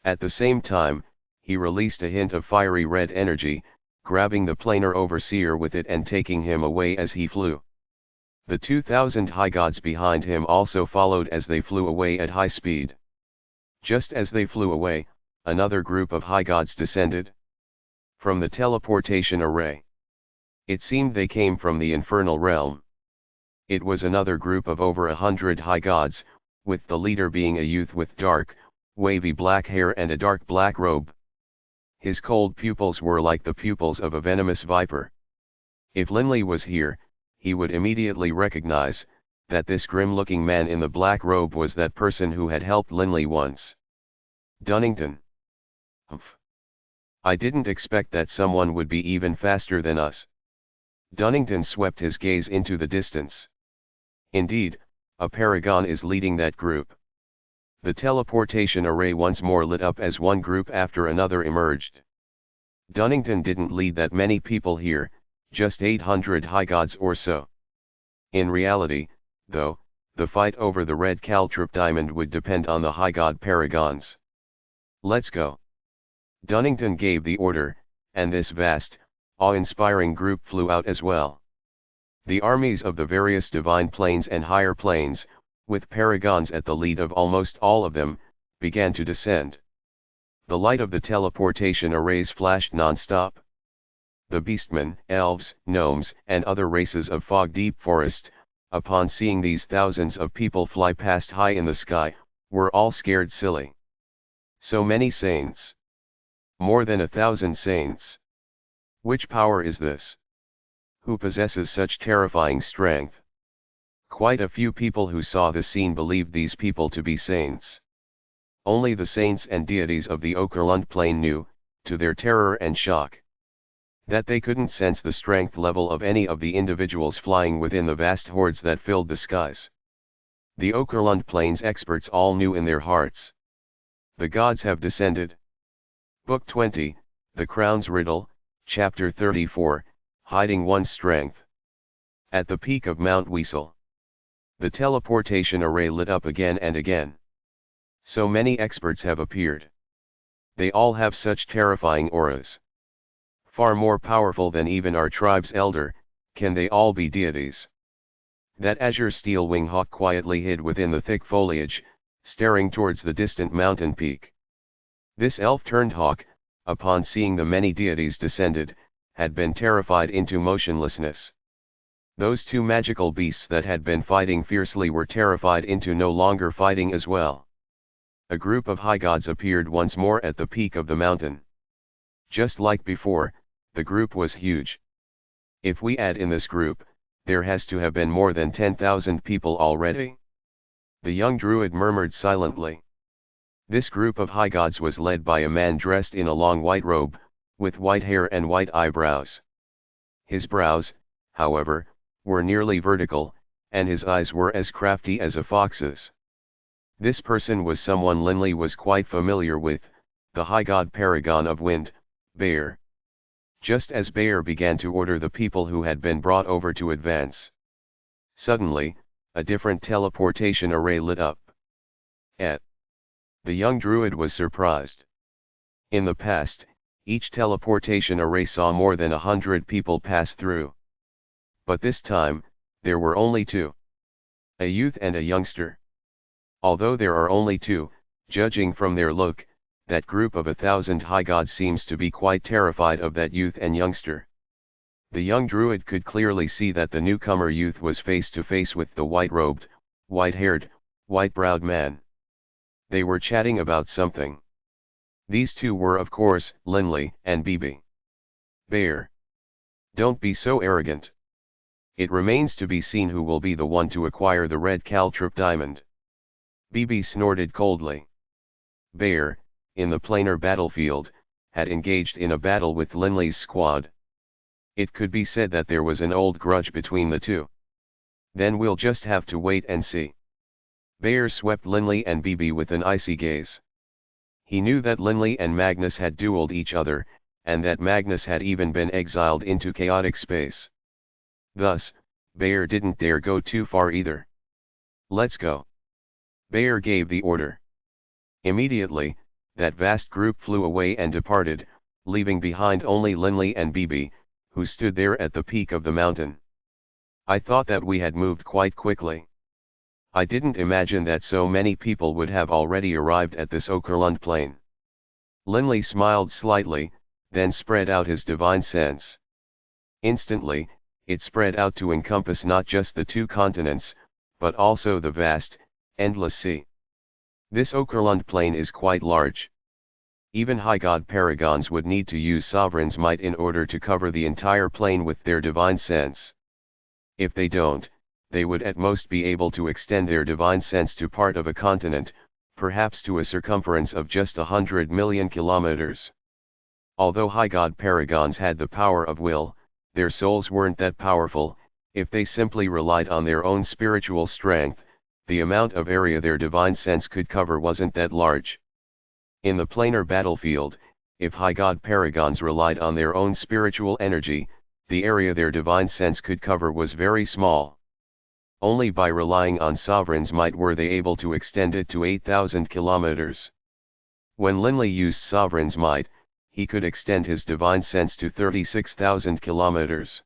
At the same time, he released a hint of fiery red energy, grabbing the planar overseer with it and taking him away as he flew. The 2,000 high gods behind him also followed as they flew away at high speed. Just as they flew away, another group of high gods descended from the teleportation array. It seemed they came from the Infernal Realm. It was another group of over 100 high gods, with the leader being a youth with dark, wavy black hair and a dark black robe. His cold pupils were like the pupils of a venomous viper. If Linley was here, he would immediately recognize that this grim-looking man in the black robe was that person who had helped Linley once. Dunnington. Humph. I didn't expect that someone would be even faster than us. Dunnington swept his gaze into the distance. Indeed, a paragon is leading that group. The teleportation array once more lit up as one group after another emerged. Dunnington didn't lead that many people here, just 800 high gods or so. In reality, though, the fight over the red caltrip diamond would depend on the high god paragons. Let's go. Dunnington gave the order, and this vast, awe-inspiring group flew out as well. The armies of the various divine planes and higher planes, with paragons at the lead of almost all of them, began to descend. The light of the teleportation arrays flashed non-stop. The beastmen, elves, gnomes, and other races of fog-deep forest, upon seeing these thousands of people fly past high in the sky, were all scared silly. So many saints. More than 1,000 saints. Which power is this? Who possesses such terrifying strength? Quite a few people who saw the scene believed these people to be saints. Only the saints and deities of the Okerlund plane knew, to their terror and shock, that they couldn't sense the strength level of any of the individuals flying within the vast hordes that filled the skies. The Okerlund plane's experts all knew in their hearts. The gods have descended. Book 20, The Crown's Riddle, Chapter 34, Hiding One's Strength. At the peak of Mount Weasel, the teleportation array lit up again and again. So many experts have appeared. They all have such terrifying auras. Far more powerful than even our tribe's elder. Can they all be deities? That azure steel wing hawk quietly hid within the thick foliage, staring towards the distant mountain peak. This elf-turned hawk, upon seeing the many deities descended, had been terrified into motionlessness. Those two magical beasts that had been fighting fiercely were terrified into no longer fighting as well. A group of high gods appeared once more at the peak of the mountain. Just like before, the group was huge. If we add in this group, there has to have been more than 10,000 people already. The young druid murmured silently. This group of high gods was led by a man dressed in a long white robe, with white hair and white eyebrows. His brows, however, were nearly vertical, and his eyes were as crafty as a fox's. This person was someone Linley was quite familiar with, the high god paragon of wind, Bear. Just as Bear began to order the people who had been brought over to advance, suddenly, a different teleportation array lit up. The young druid was surprised. In the past, each teleportation array saw more than 100 people pass through. But this time, there were only two. A youth and a youngster. Although there are only two, judging from their look, that group of 1,000 high gods seems to be quite terrified of that youth and youngster. The young druid could clearly see that the newcomer youth was face to face with the white-robed, white-haired, white-browed man. They were chatting about something. These two were of course, Linley and Bibi. Bear. Don't be so arrogant. It remains to be seen who will be the one to acquire the red caltrip diamond. Bibi snorted coldly. Bear, in the planar battlefield, had engaged in a battle with Linley's squad. It could be said that there was an old grudge between the two. Then we'll just have to wait and see. Bear swept Linley and Bibi with an icy gaze. He knew that Linley and Magnus had dueled each other, and that Magnus had even been exiled into chaotic space. Thus, Bear didn't dare go too far either. Let's go. Bear gave the order. Immediately, that vast group flew away and departed, leaving behind only Linley and Bibi, who stood there at the peak of the mountain. I thought that we had moved quite quickly. I didn't imagine that so many people would have already arrived at this Okerlund plain. Linley smiled slightly, then spread out his divine sense. Instantly, it spread out to encompass not just the two continents, but also the vast, endless sea. This Okerlund plain is quite large. Even high god paragons would need to use sovereign's might in order to cover the entire plain with their divine sense. If they don't, they would at most be able to extend their divine sense to part of a continent, perhaps to a circumference of just 100 million kilometers. Although high god paragons had the power of will, their souls weren't that powerful. If they simply relied on their own spiritual strength, the amount of area their divine sense could cover wasn't that large. In the planar battlefield, if high god paragons relied on their own spiritual energy, the area their divine sense could cover was very small. Only by relying on sovereign's might were they able to extend it to 8,000 kilometers. When Linley used sovereign's might, he could extend his divine sense to 36,000 kilometers.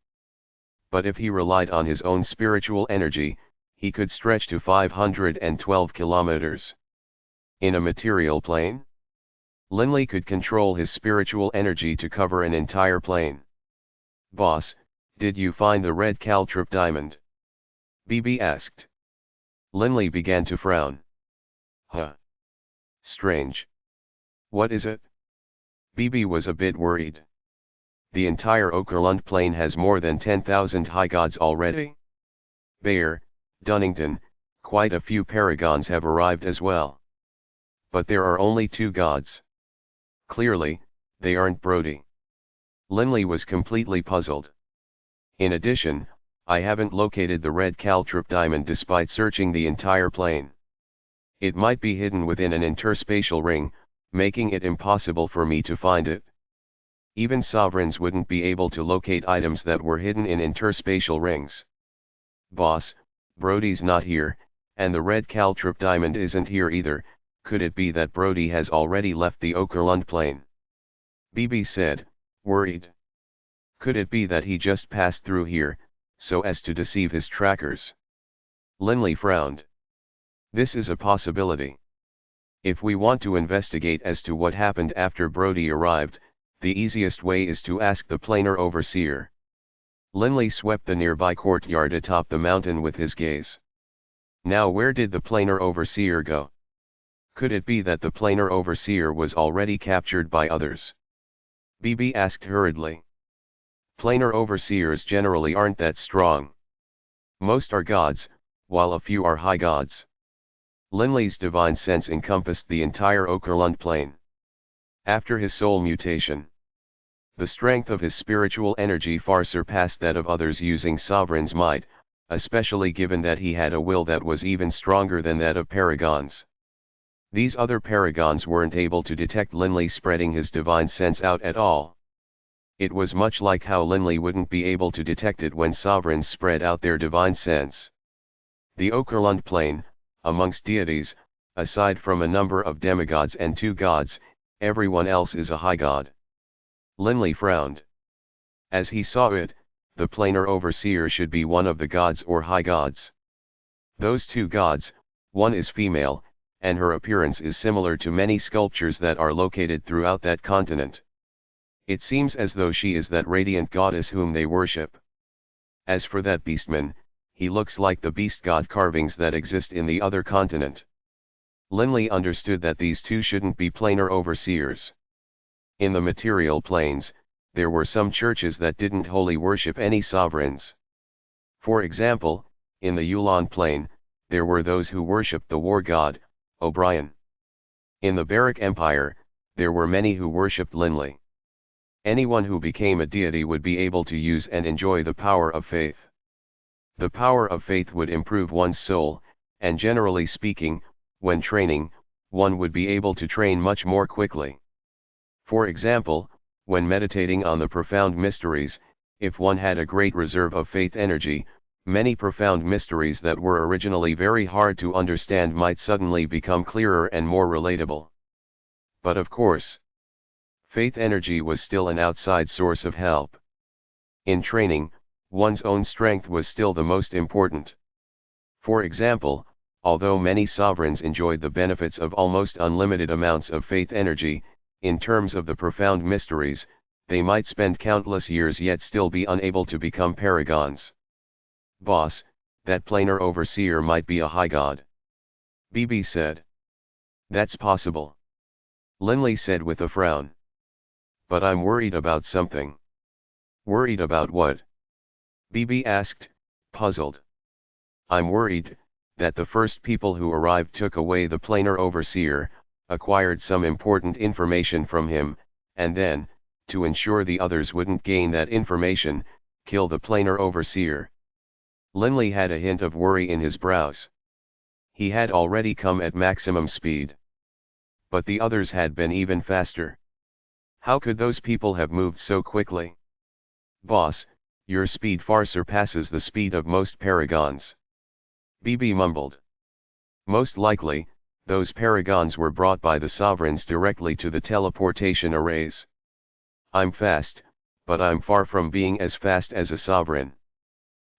But if he relied on his own spiritual energy, he could stretch to 512 kilometers. In a material plane, Linley could control his spiritual energy to cover an entire plane. "Boss, did you find the red caltrip diamond?" BB asked. Linley began to frown. "Huh. Strange. What is it?" BB was a bit worried. "The entire Okerlund plain has more than 10,000 high gods already. Bayer, Dunnington, quite a few paragons have arrived as well. But there are only 2 gods. Clearly, they aren't Brody." Linley was completely puzzled. "In addition, I haven't located the red caltrip diamond despite searching the entire plane. It might be hidden within an interspatial ring, making it impossible for me to find it. Even sovereigns wouldn't be able to locate items that were hidden in interspatial rings. Boss, Brody's not here, and the red caltrip diamond isn't here either. Could it be that Brody has already left the Okerlund plain?" BB said, worried. "Could it be that he just passed through here, so as to deceive his trackers?" Linley frowned. "This is a possibility. If we want to investigate as to what happened after Brody arrived, the easiest way is to ask the planar overseer." Linley swept the nearby courtyard atop the mountain with his gaze. "Now where did the planar overseer go? Could it be that the planar overseer was already captured by others?" BB asked hurriedly. "Planar overseers generally aren't that strong. Most are gods, while a few are high gods." Linley's divine sense encompassed the entire Okerlund plain. After his soul mutation, the strength of his spiritual energy far surpassed that of others using sovereign's might, especially given that he had a will that was even stronger than that of paragons. These other paragons weren't able to detect Linley spreading his divine sense out at all. It was much like how Linley wouldn't be able to detect it when sovereigns spread out their divine sense. The Okerlund plain, amongst deities, aside from a number of demigods and 2 gods, everyone else is a high god. Linley frowned. As he saw it, the planar overseer should be one of the gods or high gods. Those 2 gods, one is female, and her appearance is similar to many sculptures that are located throughout that continent. It seems as though she is that radiant goddess whom they worship. As for that beastman, he looks like the beast god carvings that exist in the other continent. Linley understood that these 2 shouldn't be planar overseers. In the material planes, there were some churches that didn't wholly worship any sovereigns. For example, in the Yulon plane, there were those who worshipped the war god, O'Brien. In the Barak Empire, there were many who worshipped Linley. Anyone who became a deity would be able to use and enjoy the power of faith. The power of faith would improve one's soul, and generally speaking, when training, one would be able to train much more quickly. For example, when meditating on the profound mysteries, if one had a great reserve of faith energy, many profound mysteries that were originally very hard to understand might suddenly become clearer and more relatable. But of course, faith energy was still an outside source of help. In training, one's own strength was still the most important. For example, although many sovereigns enjoyed the benefits of almost unlimited amounts of faith energy, in terms of the profound mysteries, they might spend countless years yet still be unable to become paragons. Boss, that planar overseer might be a high god. BB said. That's possible. Linley said with a frown. But I'm worried about something. Worried about what? BB asked, puzzled. I'm worried that the first people who arrived took away the planar overseer, acquired some important information from him, and then, to ensure the others wouldn't gain that information, kill the planar overseer. Linley had a hint of worry in his brows. He had already come at maximum speed. But the others had been even faster. How could those people have moved so quickly? Boss, your speed far surpasses the speed of most paragons. BB mumbled. Most likely, those paragons were brought by the sovereigns directly to the teleportation arrays. I'm fast, but I'm far from being as fast as a sovereign.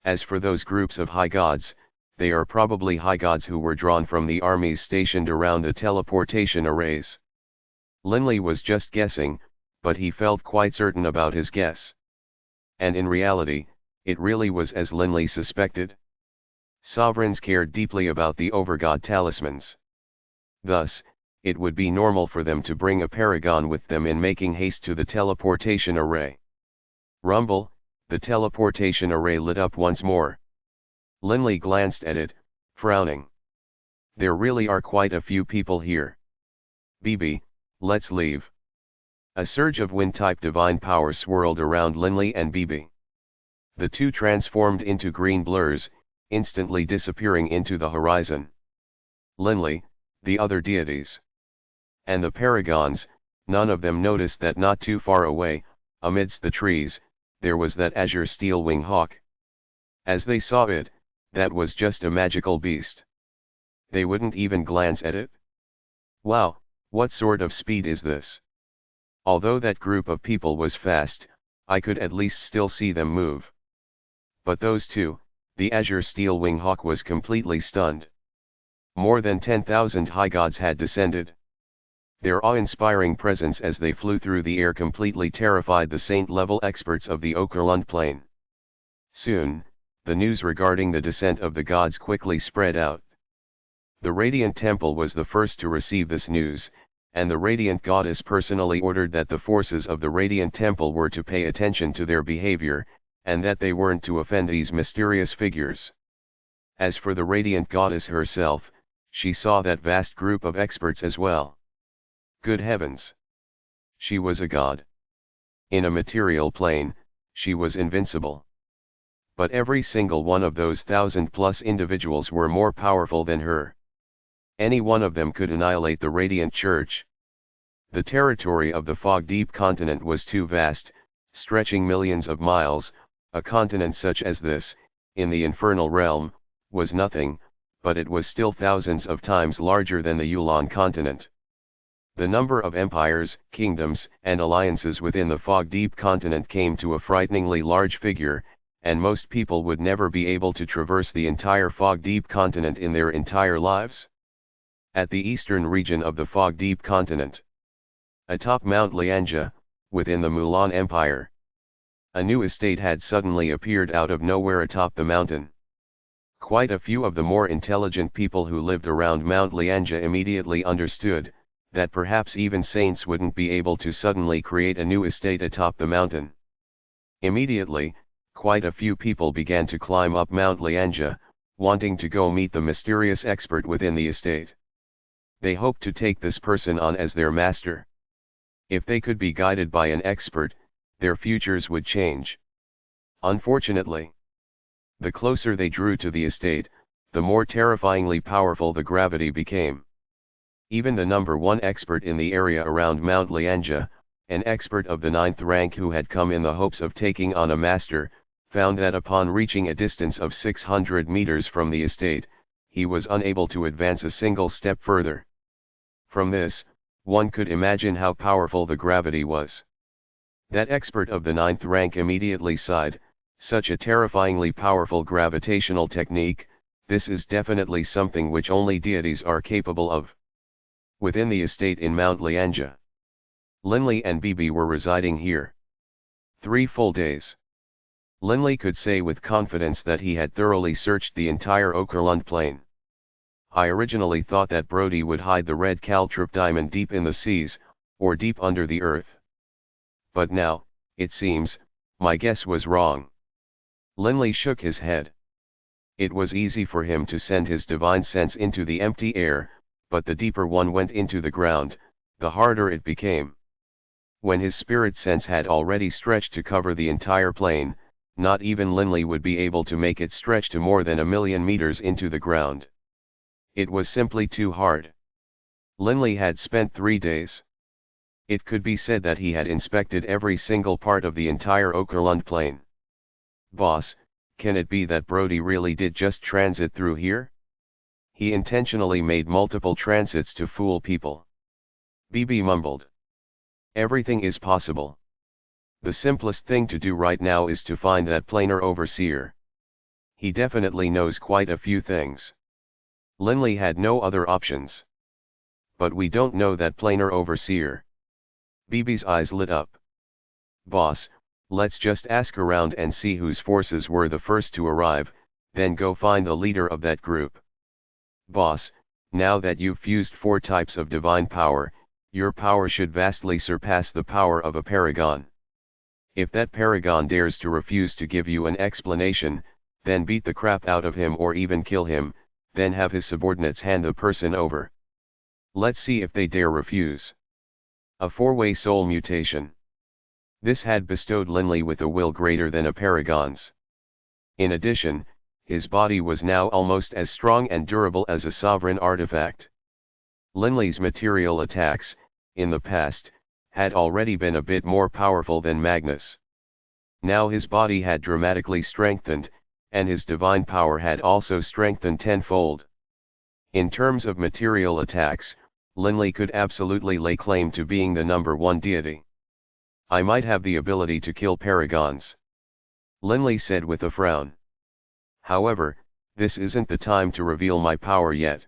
As for those groups of high gods, they are probably high gods who were drawn from the armies stationed around the teleportation arrays. Linley was just guessing, but he felt quite certain about his guess. And in reality, it really was as Linley suspected. Sovereigns cared deeply about the Overgod talismans. Thus, it would be normal for them to bring a paragon with them in making haste to the teleportation array. Rumble, the teleportation array lit up once more. Linley glanced at it, frowning. There really are quite a few people here. BB, let's leave. A surge of wind-type divine power swirled around Linley and BB. The two transformed into green blurs, instantly disappearing into the horizon. Linley, the other deities, and the paragons, none of them noticed that not too far away, amidst the trees, there was that azure steel wing hawk. As they saw it, that was just a magical beast. They wouldn't even glance at it. Wow, what sort of speed is this? Although that group of people was fast, I could at least still see them move. But those two, the azure steel wing hawk was completely stunned. More than 10,000 high gods had descended. Their awe-inspiring presence as they flew through the air completely terrified the saint-level experts of the Okerlund plain. Soon, the news regarding the descent of the gods quickly spread out. The Radiant Temple was the first to receive this news, and the Radiant Goddess personally ordered that the forces of the Radiant Temple were to pay attention to their behavior, and that they weren't to offend these mysterious figures. As for the Radiant Goddess herself, she saw that vast group of experts as well. Good heavens! She was a god. In a material plane, she was invincible. But every single one of those 1,000+ individuals were more powerful than her. Any one of them could annihilate the Radiant Church. The territory of the fog-deep continent was too vast, stretching millions of miles. A continent such as this, in the Infernal Realm, was nothing, but it was still thousands of times larger than the Yulan continent. The number of empires, kingdoms, and alliances within the fog-deep continent came to a frighteningly large figure, and most people would never be able to traverse the entire fog-deep continent in their entire lives. At the eastern region of the fog-deep continent, atop Mount Lianja, within the Mulan Empire, a new estate had suddenly appeared out of nowhere atop the mountain. Quite a few of the more intelligent people who lived around Mount Lianja immediately understood that perhaps even saints wouldn't be able to suddenly create a new estate atop the mountain. Immediately, quite a few people began to climb up Mount Lianja, wanting to go meet the mysterious expert within the estate. They hoped to take this person on as their master. If they could be guided by an expert, their futures would change. Unfortunately, the closer they drew to the estate, the more terrifyingly powerful the gravity became. Even the number one expert in the area around Mount Lianja, an expert of the 9th rank who had come in the hopes of taking on a master, found that upon reaching a distance of 600 meters from the estate, he was unable to advance a single step further. From this, one could imagine how powerful the gravity was. That expert of the 9th rank immediately sighed, Such a terrifyingly powerful gravitational technique, this is definitely something which only deities are capable of. Within the estate in Mount Lianja, Linley and Bibi were residing here. 3 full days. Linley could say with confidence that he had thoroughly searched the entire Okerlund plain. I originally thought that Brody would hide the red caltrip diamond deep in the seas, or deep under the earth. But now, it seems, my guess was wrong. Linley shook his head. It was easy for him to send his divine sense into the empty air, but the deeper one went into the ground, the harder it became. When his spirit sense had already stretched to cover the entire plain, not even Linley would be able to make it stretch to more than 1,000,000 meters into the ground. It was simply too hard. Linley had spent 3 days. It could be said that he had inspected every single part of the entire Okerlund plain. Boss, can it be that Brody really did just transit through here? He intentionally made multiple transits to fool people. Bibi mumbled. Everything is possible. The simplest thing to do right now is to find that planar overseer. He definitely knows quite a few things. Linley had no other options. But we don't know that planar overseer. Bibi's eyes lit up. Boss, let's just ask around and see whose forces were the first to arrive, then go find the leader of that group. Boss, now that you've fused 4 types of divine power, your power should vastly surpass the power of a paragon. If that paragon dares to refuse to give you an explanation, then beat the crap out of him or even kill him, then have his subordinates hand the person over. Let's see if they dare refuse. A 4-way soul mutation. This had bestowed Linley with a will greater than a paragon's. In addition, his body was now almost as strong and durable as a sovereign artifact. Linley's material attacks, in the past, had already been a bit more powerful than Magnus. Now his body had dramatically strengthened, and his divine power had also strengthened tenfold. In terms of material attacks, Linley could absolutely lay claim to being the #1 deity. I might have the ability to kill paragons, Linley said with a frown. However, this isn't the time to reveal my power yet.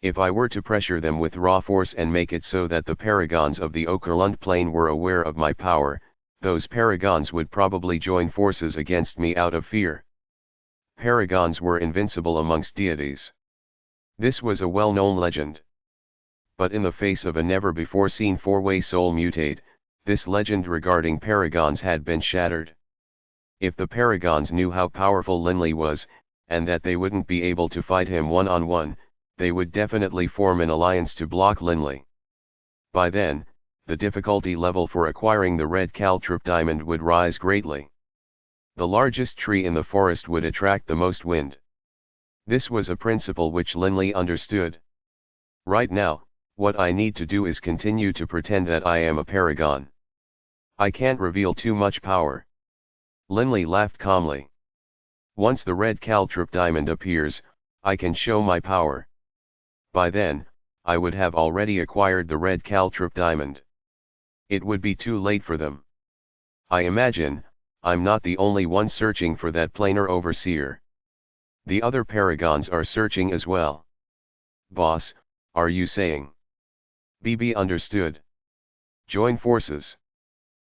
If I were to pressure them with raw force and make it so that the paragons of the Okerlund plain were aware of my power, those paragons would probably join forces against me out of fear. Paragons were invincible amongst deities. This was a well-known legend. But in the face of a never-before-seen 4-way soul mutate, this legend regarding paragons had been shattered. If the paragons knew how powerful Linley was, and that they wouldn't be able to fight him one-on-one, they would definitely form an alliance to block Linley. By then, the difficulty level for acquiring the red caltrip diamond would rise greatly. The largest tree in the forest would attract the most wind. This was a principle which Linley understood. Right now, what I need to do is continue to pretend that I am a paragon. I can't reveal too much power. Linley laughed calmly. Once the red caltrip diamond appears, I can show my power. By then, I would have already acquired the red caltrip diamond. It would be too late for them. I imagine, I'm not the only one searching for that planar overseer. The other paragons are searching as well. Boss, are you saying? Bibi understood. Join forces.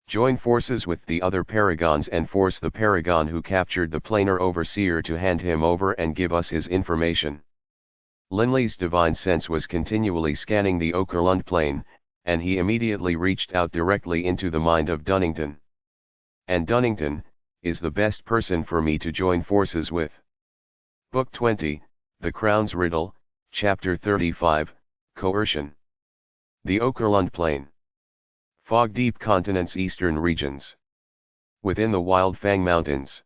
Join forces with the other paragons and force the paragon who captured the planar overseer to hand him over and give us his information. Linley's divine sense was continually scanning the Okerlund plain, and he immediately reached out directly into the mind of Dunnington. And Dunnington is the best person for me to join forces with. Book 20, The Crown's Riddle, Chapter 35, Coercion. The Okerlund Plain. Fog-deep continent's eastern regions. Within the Wildfang Mountains.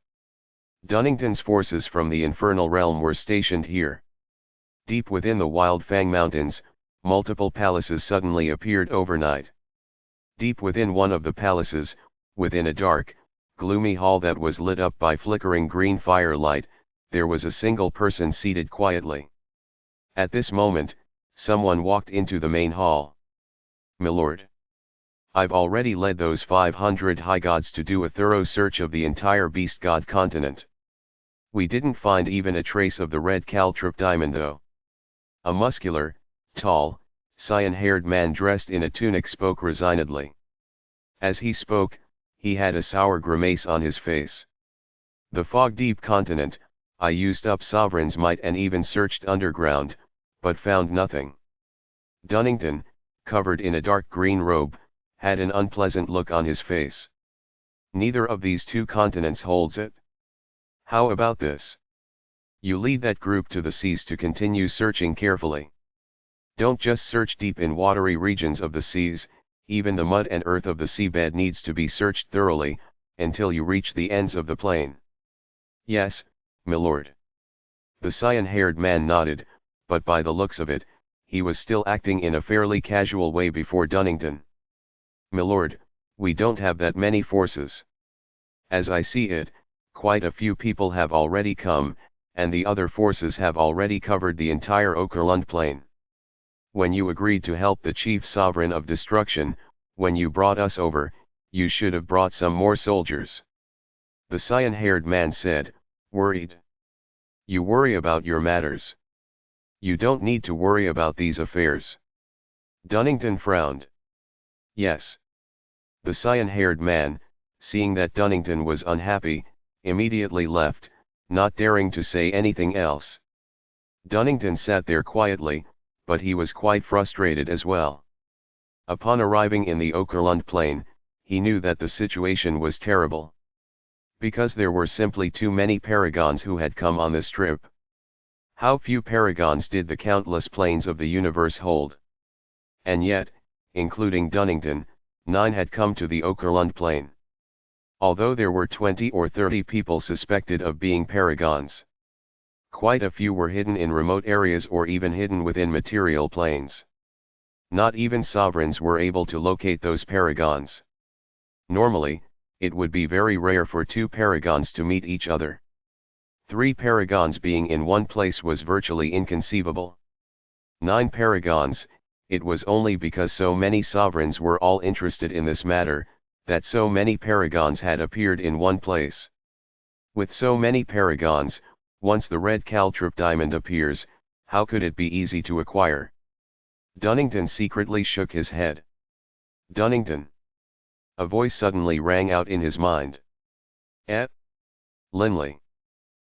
Dunnington's forces from the Infernal Realm were stationed here. Deep within the Wildfang Mountains, multiple palaces suddenly appeared overnight. Deep within one of the palaces, within a dark, gloomy hall that was lit up by flickering green firelight, there was a single person seated quietly. At this moment, someone walked into the main hall. "Milord." I've already led those 500 high gods to do a thorough search of the entire beast god continent. We didn't find even a trace of the red caltrop diamond though. A muscular, tall, cyan-haired man dressed in a tunic spoke resignedly. As he spoke, he had a sour grimace on his face. The fog-deep continent, I used up Sovereign's might and even searched underground, but found nothing. Dunnington, covered in a dark green robe, had an unpleasant look on his face. Neither of these two continents holds it. How about this? You lead that group to the seas to continue searching carefully. Don't just search deep in watery regions of the seas, even the mud and earth of the seabed needs to be searched thoroughly, until you reach the ends of the plain. Yes, milord. The cyan-haired man nodded, but by the looks of it, he was still acting in a fairly casual way before Dunnington. Milord, we don't have that many forces. As I see it, quite a few people have already come, and the other forces have already covered the entire Okerlund plain. When you agreed to help the chief sovereign of destruction, when you brought us over, you should have brought some more soldiers. The cyan-haired man said, worried. You worry about your matters. You don't need to worry about these affairs. Dunnington frowned. Yes. The cyan-haired man, seeing that Dunnington was unhappy, immediately left, not daring to say anything else. Dunnington sat there quietly, but he was quite frustrated as well. Upon arriving in the Okerlund plain, he knew that the situation was terrible. Because there were simply too many paragons who had come on this trip. How few paragons did the countless planes of the universe hold? And yet, including Dunnington, 9 had come to the Okerlund plain. Although there were 20 or 30 people suspected of being paragons. Quite a few were hidden in remote areas or even hidden within material planes. Not even sovereigns were able to locate those paragons. Normally, it would be very rare for 2 paragons to meet each other. 3 paragons being in one place was virtually inconceivable. 9 paragons, it was only because so many sovereigns were all interested in this matter, that so many paragons had appeared in one place. With so many paragons, once the red caltrop diamond appears, how could it be easy to acquire? Dunnington secretly shook his head. Dunnington. A voice suddenly rang out in his mind. Linley.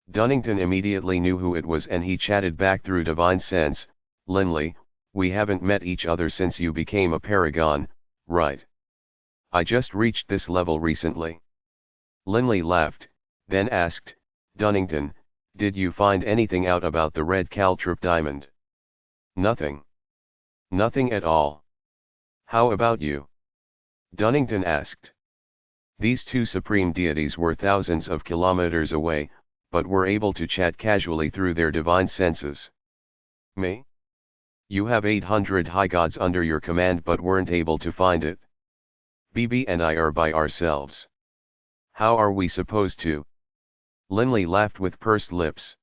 Dunnington immediately knew who it was and he chatted back through divine sense, Linley, we haven't met each other since you became a paragon, right? I just reached this level recently. Linley laughed, then asked, Dunnington, did you find anything out about the red caltrop diamond? Nothing. Nothing at all. How about you? Dunnington asked. These 2 supreme deities were thousands of kilometers away, but were able to chat casually through their divine senses. Me? You have 800 high gods under your command but weren't able to find it. BB and I are by ourselves. How are we supposed to? Linley laughed with pursed lips.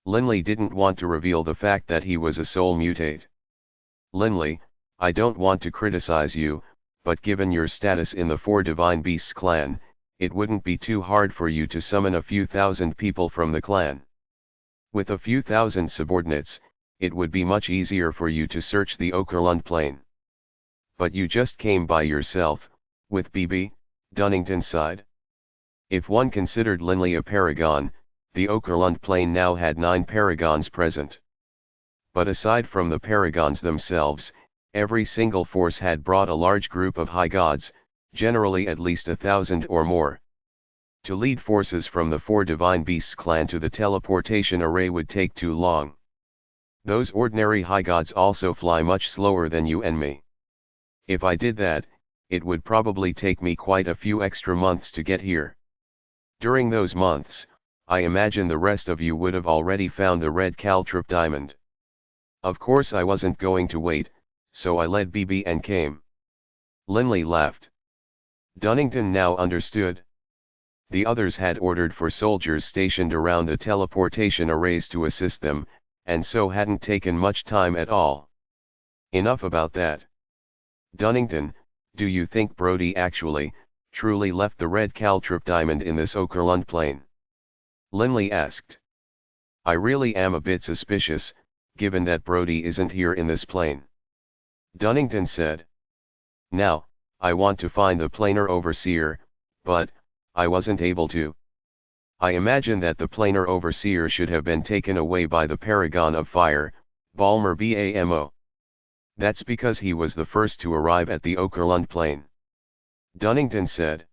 Linley didn't want to reveal the fact that he was a soul mutate. Linley, I don't want to criticize you, but given your status in the 4 Divine Beasts clan, it wouldn't be too hard for you to summon a few thousand people from the clan. With a few thousand subordinates, it would be much easier for you to search the Okerlund plain. But you just came by yourself, with BB, Dunnington sighed. If one considered Linley a paragon, the Okerlund plain now had 9 paragons present. But aside from the paragons themselves, every single force had brought a large group of high gods, generally at least 1,000 or more. To lead forces from the 4 Divine Beasts clan to the teleportation array would take too long. Those ordinary high gods also fly much slower than you and me. If I did that, it would probably take me quite a few extra months to get here. During those months, I imagine the rest of you would have already found the red caltrop diamond. Of course I wasn't going to wait, so I led BB and came. Linley laughed. Dunnington now understood. The others had ordered for soldiers stationed around the teleportation arrays to assist them, and so hadn't taken much time at all. Enough about that. Dunnington, Do you think Brody actually, truly left the red caltrip diamond in this Okerlund plain? Linley asked. I really am a bit suspicious, given that Brody isn't here in this plane. Dunnington said. Now, I want to find the planar overseer, but I wasn't able to. I imagine that the planar overseer should have been taken away by the paragon of fire, Balmer Bamo. That's because he was the first to arrive at the Okerlund plain. Dunnington said.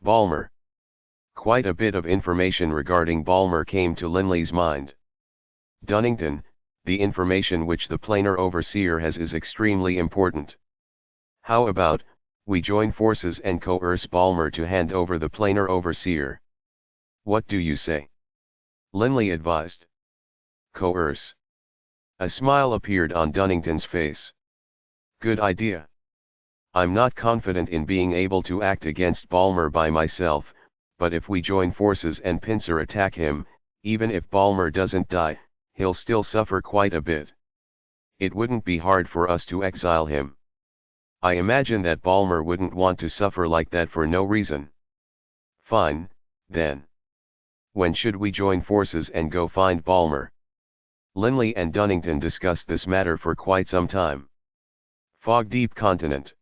Balmer. Quite a bit of information regarding Balmer came to Linley's mind. Dunnington, the information which the planar overseer has is extremely important. How about, we join forces and coerce Balmer to hand over the planar overseer? What do you say? Linley advised. Coerce. A smile appeared on Dunnington's face. Good idea. I'm not confident in being able to act against Balmer by myself, but if we join forces and pincer attack him, even if Balmer doesn't die, he'll still suffer quite a bit. It wouldn't be hard for us to exile him. I imagine that Balmer wouldn't want to suffer like that for no reason. Fine, then. When should we join forces and go find Balmer? Linley and Dunnington discussed this matter for quite some time. Fog Deep Continent.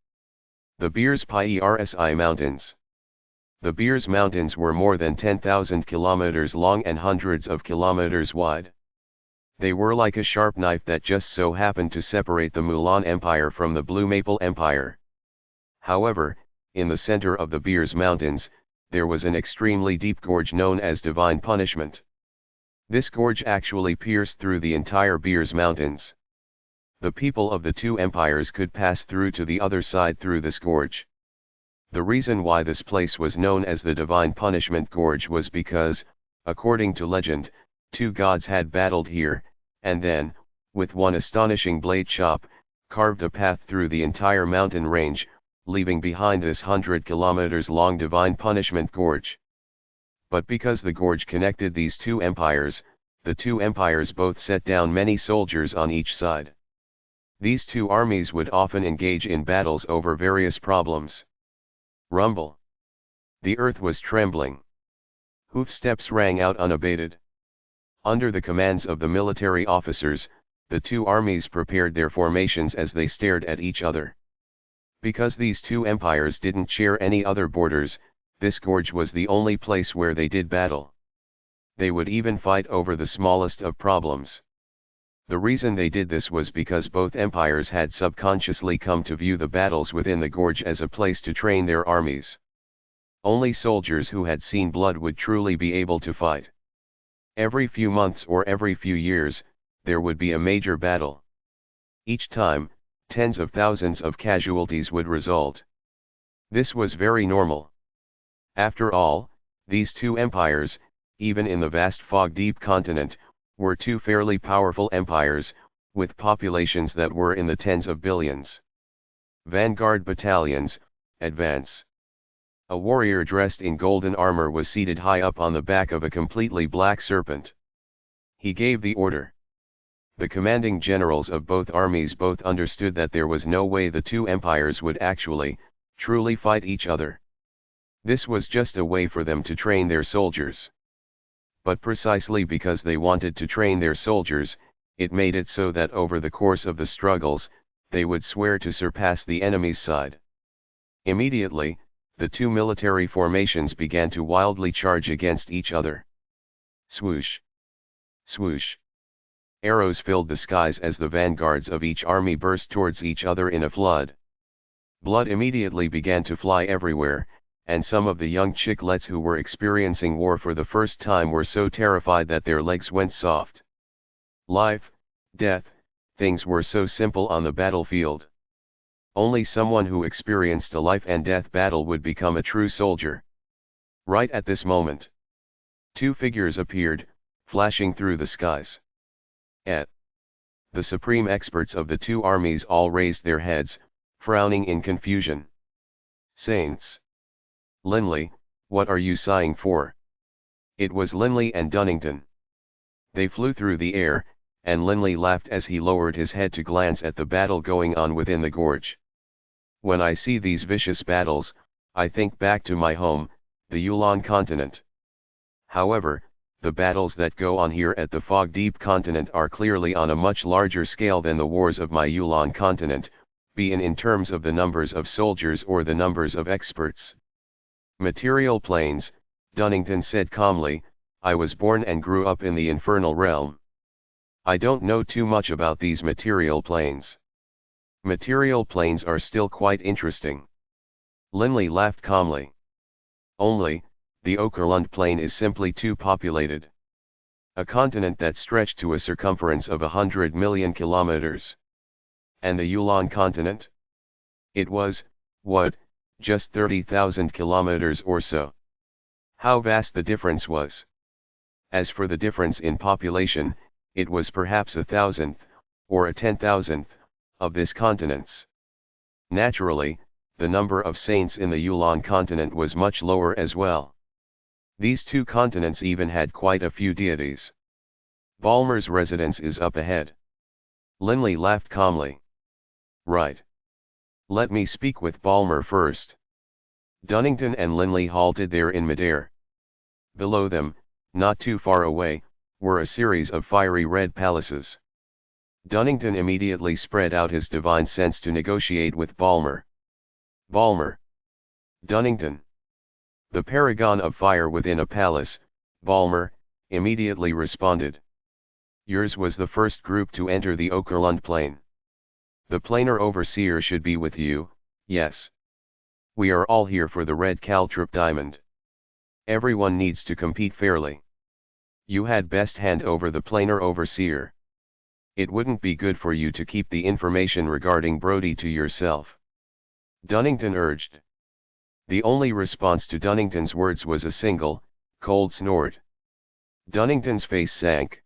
The Beers Piersi Mountains. The Beers Mountains were more than 10,000 kilometers long and hundreds of kilometers wide. They were like a sharp knife that just so happened to separate the Mulan Empire from the Blue Maple Empire. However, in the center of the Beers Mountains, there was an extremely deep gorge known as Divine Punishment. This gorge actually pierced through the entire Beers Mountains. The people of the two empires could pass through to the other side through this gorge. The reason why this place was known as the Divine Punishment Gorge was because, according to legend, two gods had battled here, and then, with one astonishing blade chop, carved a path through the entire mountain range, leaving behind this 100 kilometers long Divine Punishment Gorge. But because the gorge connected these two empires, the two empires both set down many soldiers on each side. These two armies would often engage in battles over various problems. Rumble. The earth was trembling. Hoofsteps rang out unabated. Under the commands of the military officers, the two armies prepared their formations as they stared at each other. Because these two empires didn't share any other borders, this gorge was the only place where they did battle. They would even fight over the smallest of problems. The reason they did this was because both empires had subconsciously come to view the battles within the gorge as a place to train their armies. Only soldiers who had seen blood would truly be able to fight. Every few months or every few years, there would be a major battle. Each time, tens of thousands of casualties would result. This was very normal. After all, these two empires, even in the vast fog-deep continent, were two fairly powerful empires, with populations that were in the tens of billions. Vanguard battalions, advance. A warrior dressed in golden armor was seated high up on the back of a completely black serpent. He gave the order. The commanding generals of both armies both understood that there was no way the two empires would actually, truly fight each other. This was just a way for them to train their soldiers. But precisely because they wanted to train their soldiers, it made it so that over the course of the struggles, they would swear to surpass the enemy's side. Immediately, the two military formations began to wildly charge against each other. Swoosh! Swoosh! Arrows filled the skies as the vanguards of each army burst towards each other in a flood. Blood immediately began to fly everywhere, and some of the young chicklets who were experiencing war for the first time were so terrified that their legs went soft. Life, death, things were so simple on the battlefield. Only someone who experienced a life and death battle would become a true soldier. Right at this moment, two figures appeared, flashing through the skies. The supreme experts of the two armies all raised their heads, frowning in confusion. Saints! Linley, what are you sighing for? It was Linley and Dunnington. They flew through the air, and Linley laughed as he lowered his head to glance at the battle going on within the gorge. When I see these vicious battles, I think back to my home, the Yulon continent. However, the battles that go on here at the Fog Deep continent are clearly on a much larger scale than the wars of my Yulon continent, be it in terms of the numbers of soldiers or the numbers of experts. Material planes, Dunnington said calmly. I was born and grew up in the Infernal Realm. I don't know too much about these material planes. Material planes are still quite interesting. Linley laughed calmly. Only, the Okerlund plane is simply too populated. A continent that stretched to a circumference of 100 million kilometers. And the Yulon continent? It was, what, just 30,000 kilometers or so. How vast the difference was. As for the difference in population, it was perhaps 1,000th, or a 10,000th, of this continent's. Naturally, the number of saints in the Yulon continent was much lower as well. These two continents even had quite a few deities. Balmer's residence is up ahead. Linley laughed calmly. Right. Let me speak with Balmer first. Dunnington and Linley halted there in midair. Below them, not too far away, were a series of fiery red palaces. Dunnington immediately spread out his divine sense to negotiate with Balmer. Balmer. Dunnington. The paragon of fire within a palace, Balmer, immediately responded. Yours was the first group to enter the Okerlund plane. The planar overseer should be with you, yes. We are all here for the red caltrip diamond. Everyone needs to compete fairly. You had best hand over the planar overseer. It wouldn't be good for you to keep the information regarding Brody to yourself. Dunnington urged. The only response to Dunnington's words was a single, cold snort. Dunnington's face sank.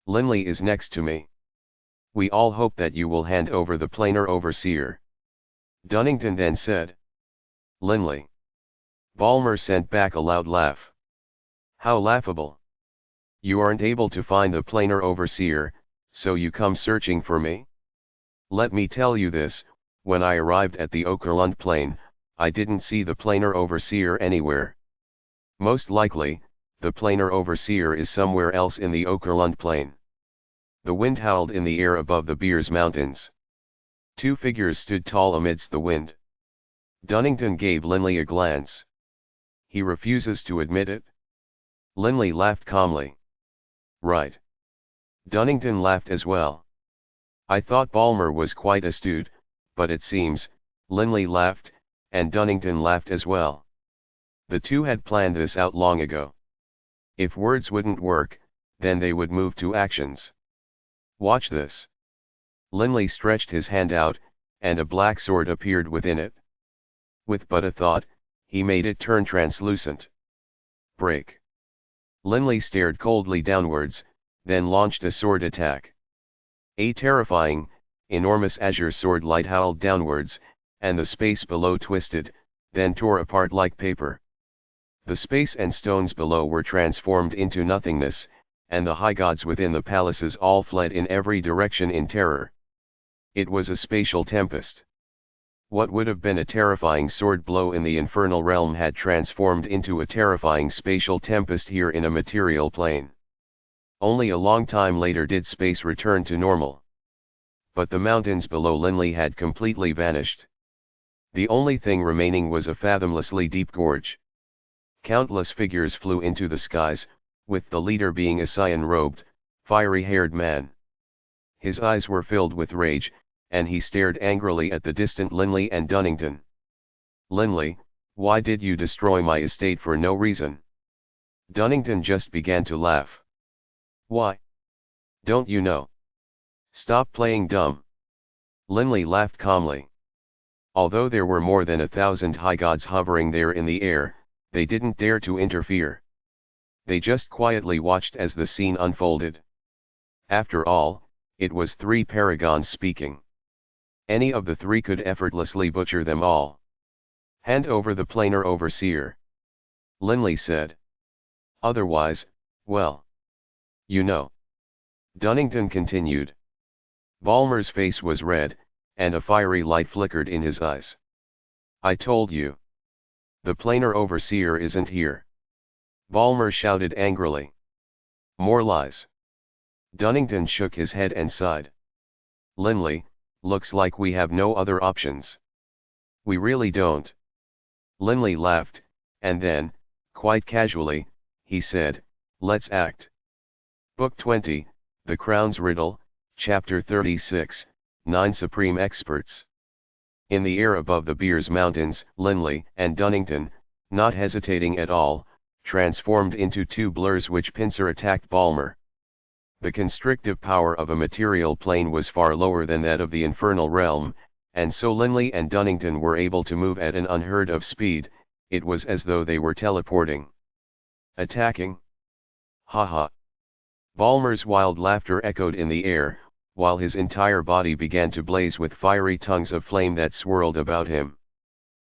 Linley is next to me. We all hope that you will hand over the planar overseer. Dunnington then said. Linley. Balmer sent back a loud laugh. How laughable. You aren't able to find the planar overseer, so you come searching for me? Let me tell you this, when I arrived at the Okerlund plane, I didn't see the planar overseer anywhere. Most likely, the planar overseer is somewhere else in the Okerlund plane. The wind howled in the air above the Beers Mountains. Two figures stood tall amidst the wind. Dunnington gave Linley a glance. He refuses to admit it. Linley laughed calmly. Right. Dunnington laughed as well. I thought Balmer was quite astute, but it seems, Linley laughed, and Dunnington laughed as well. The two had planned this out long ago. If words wouldn't work, then they would move to actions. Watch this. Linley stretched his hand out, and a black sword appeared within it. With but a thought, he made it turn translucent. Break. Linley stared coldly downwards, then launched a sword attack. A terrifying, enormous azure sword light howled downwards, and the space below twisted, then tore apart like paper. The space and stones below were transformed into nothingness, and the high gods within the palaces all fled in every direction in terror. It was a spatial tempest. What would have been a terrifying sword blow in the infernal realm had transformed into a terrifying spatial tempest here in a material plane. Only a long time later did space return to normal. But the mountains below Linley had completely vanished. The only thing remaining was a fathomlessly deep gorge. Countless figures flew into the skies, with the leader being a cyan-robed, fiery-haired man. His eyes were filled with rage, and he stared angrily at the distant Linley and Dunnington. Linley, why did you destroy my estate for no reason? Dunnington just began to laugh. Why? Don't you know? Stop playing dumb. Linley laughed calmly. Although there were more than 1,000 high gods hovering there in the air, they didn't dare to interfere. They just quietly watched as the scene unfolded. After all, it was three paragons speaking. Any of the three could effortlessly butcher them all. Hand over the planar overseer. Linley said. Otherwise, well. You know. Dunnington continued. Balmer's face was red, and a fiery light flickered in his eyes. "I told you. The planar overseer isn't here." Balmer shouted angrily. "More lies." Dunnington shook his head and sighed. "Linley, looks like we have no other options." "We really don't." Linley laughed, and then, quite casually, he said, "Let's act." Book 20, The Crown's Riddle, Chapter 36, 9 Supreme Experts. In the air above the Beers Mountains, Linley and Dunnington, not hesitating at all, transformed into two blurs which pincer attacked Balmer. The constrictive power of a material plane was far lower than that of the Infernal Realm, and so Linley and Dunnington were able to move at an unheard of speed. It was as though they were teleporting. "Attacking? Ha ha." Balmer's wild laughter echoed in the air, while his entire body began to blaze with fiery tongues of flame that swirled about him.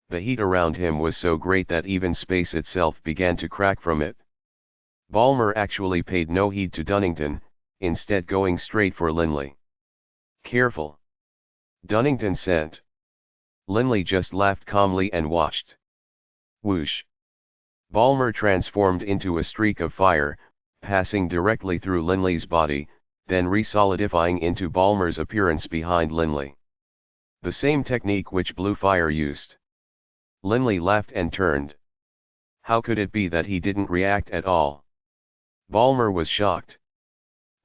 The heat around him was so great that even space itself began to crack from it. Balmer actually paid no heed to Dunnington, instead going straight for Linley. "Careful," Dunnington sent. Linley just laughed calmly and watched. Whoosh! Balmer transformed into a streak of fire, passing directly through Linley's body, then resolidifying into Balmer's appearance behind Linley. The same technique which Blue Fire used. Linley laughed and turned. How could it be that he didn't react at all? Balmer was shocked.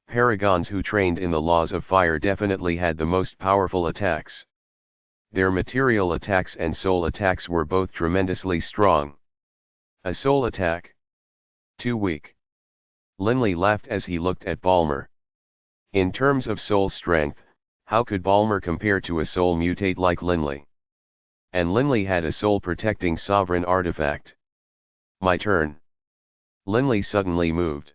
Paragons who trained in the laws of fire definitely had the most powerful attacks. Their material attacks and soul attacks were both tremendously strong. A soul attack? Too weak. Linley laughed as he looked at Balmer. In terms of soul strength, how could Balmer compare to a soul mutate like Linley? And Linley had a soul-protecting sovereign artifact. My turn. Linley suddenly moved.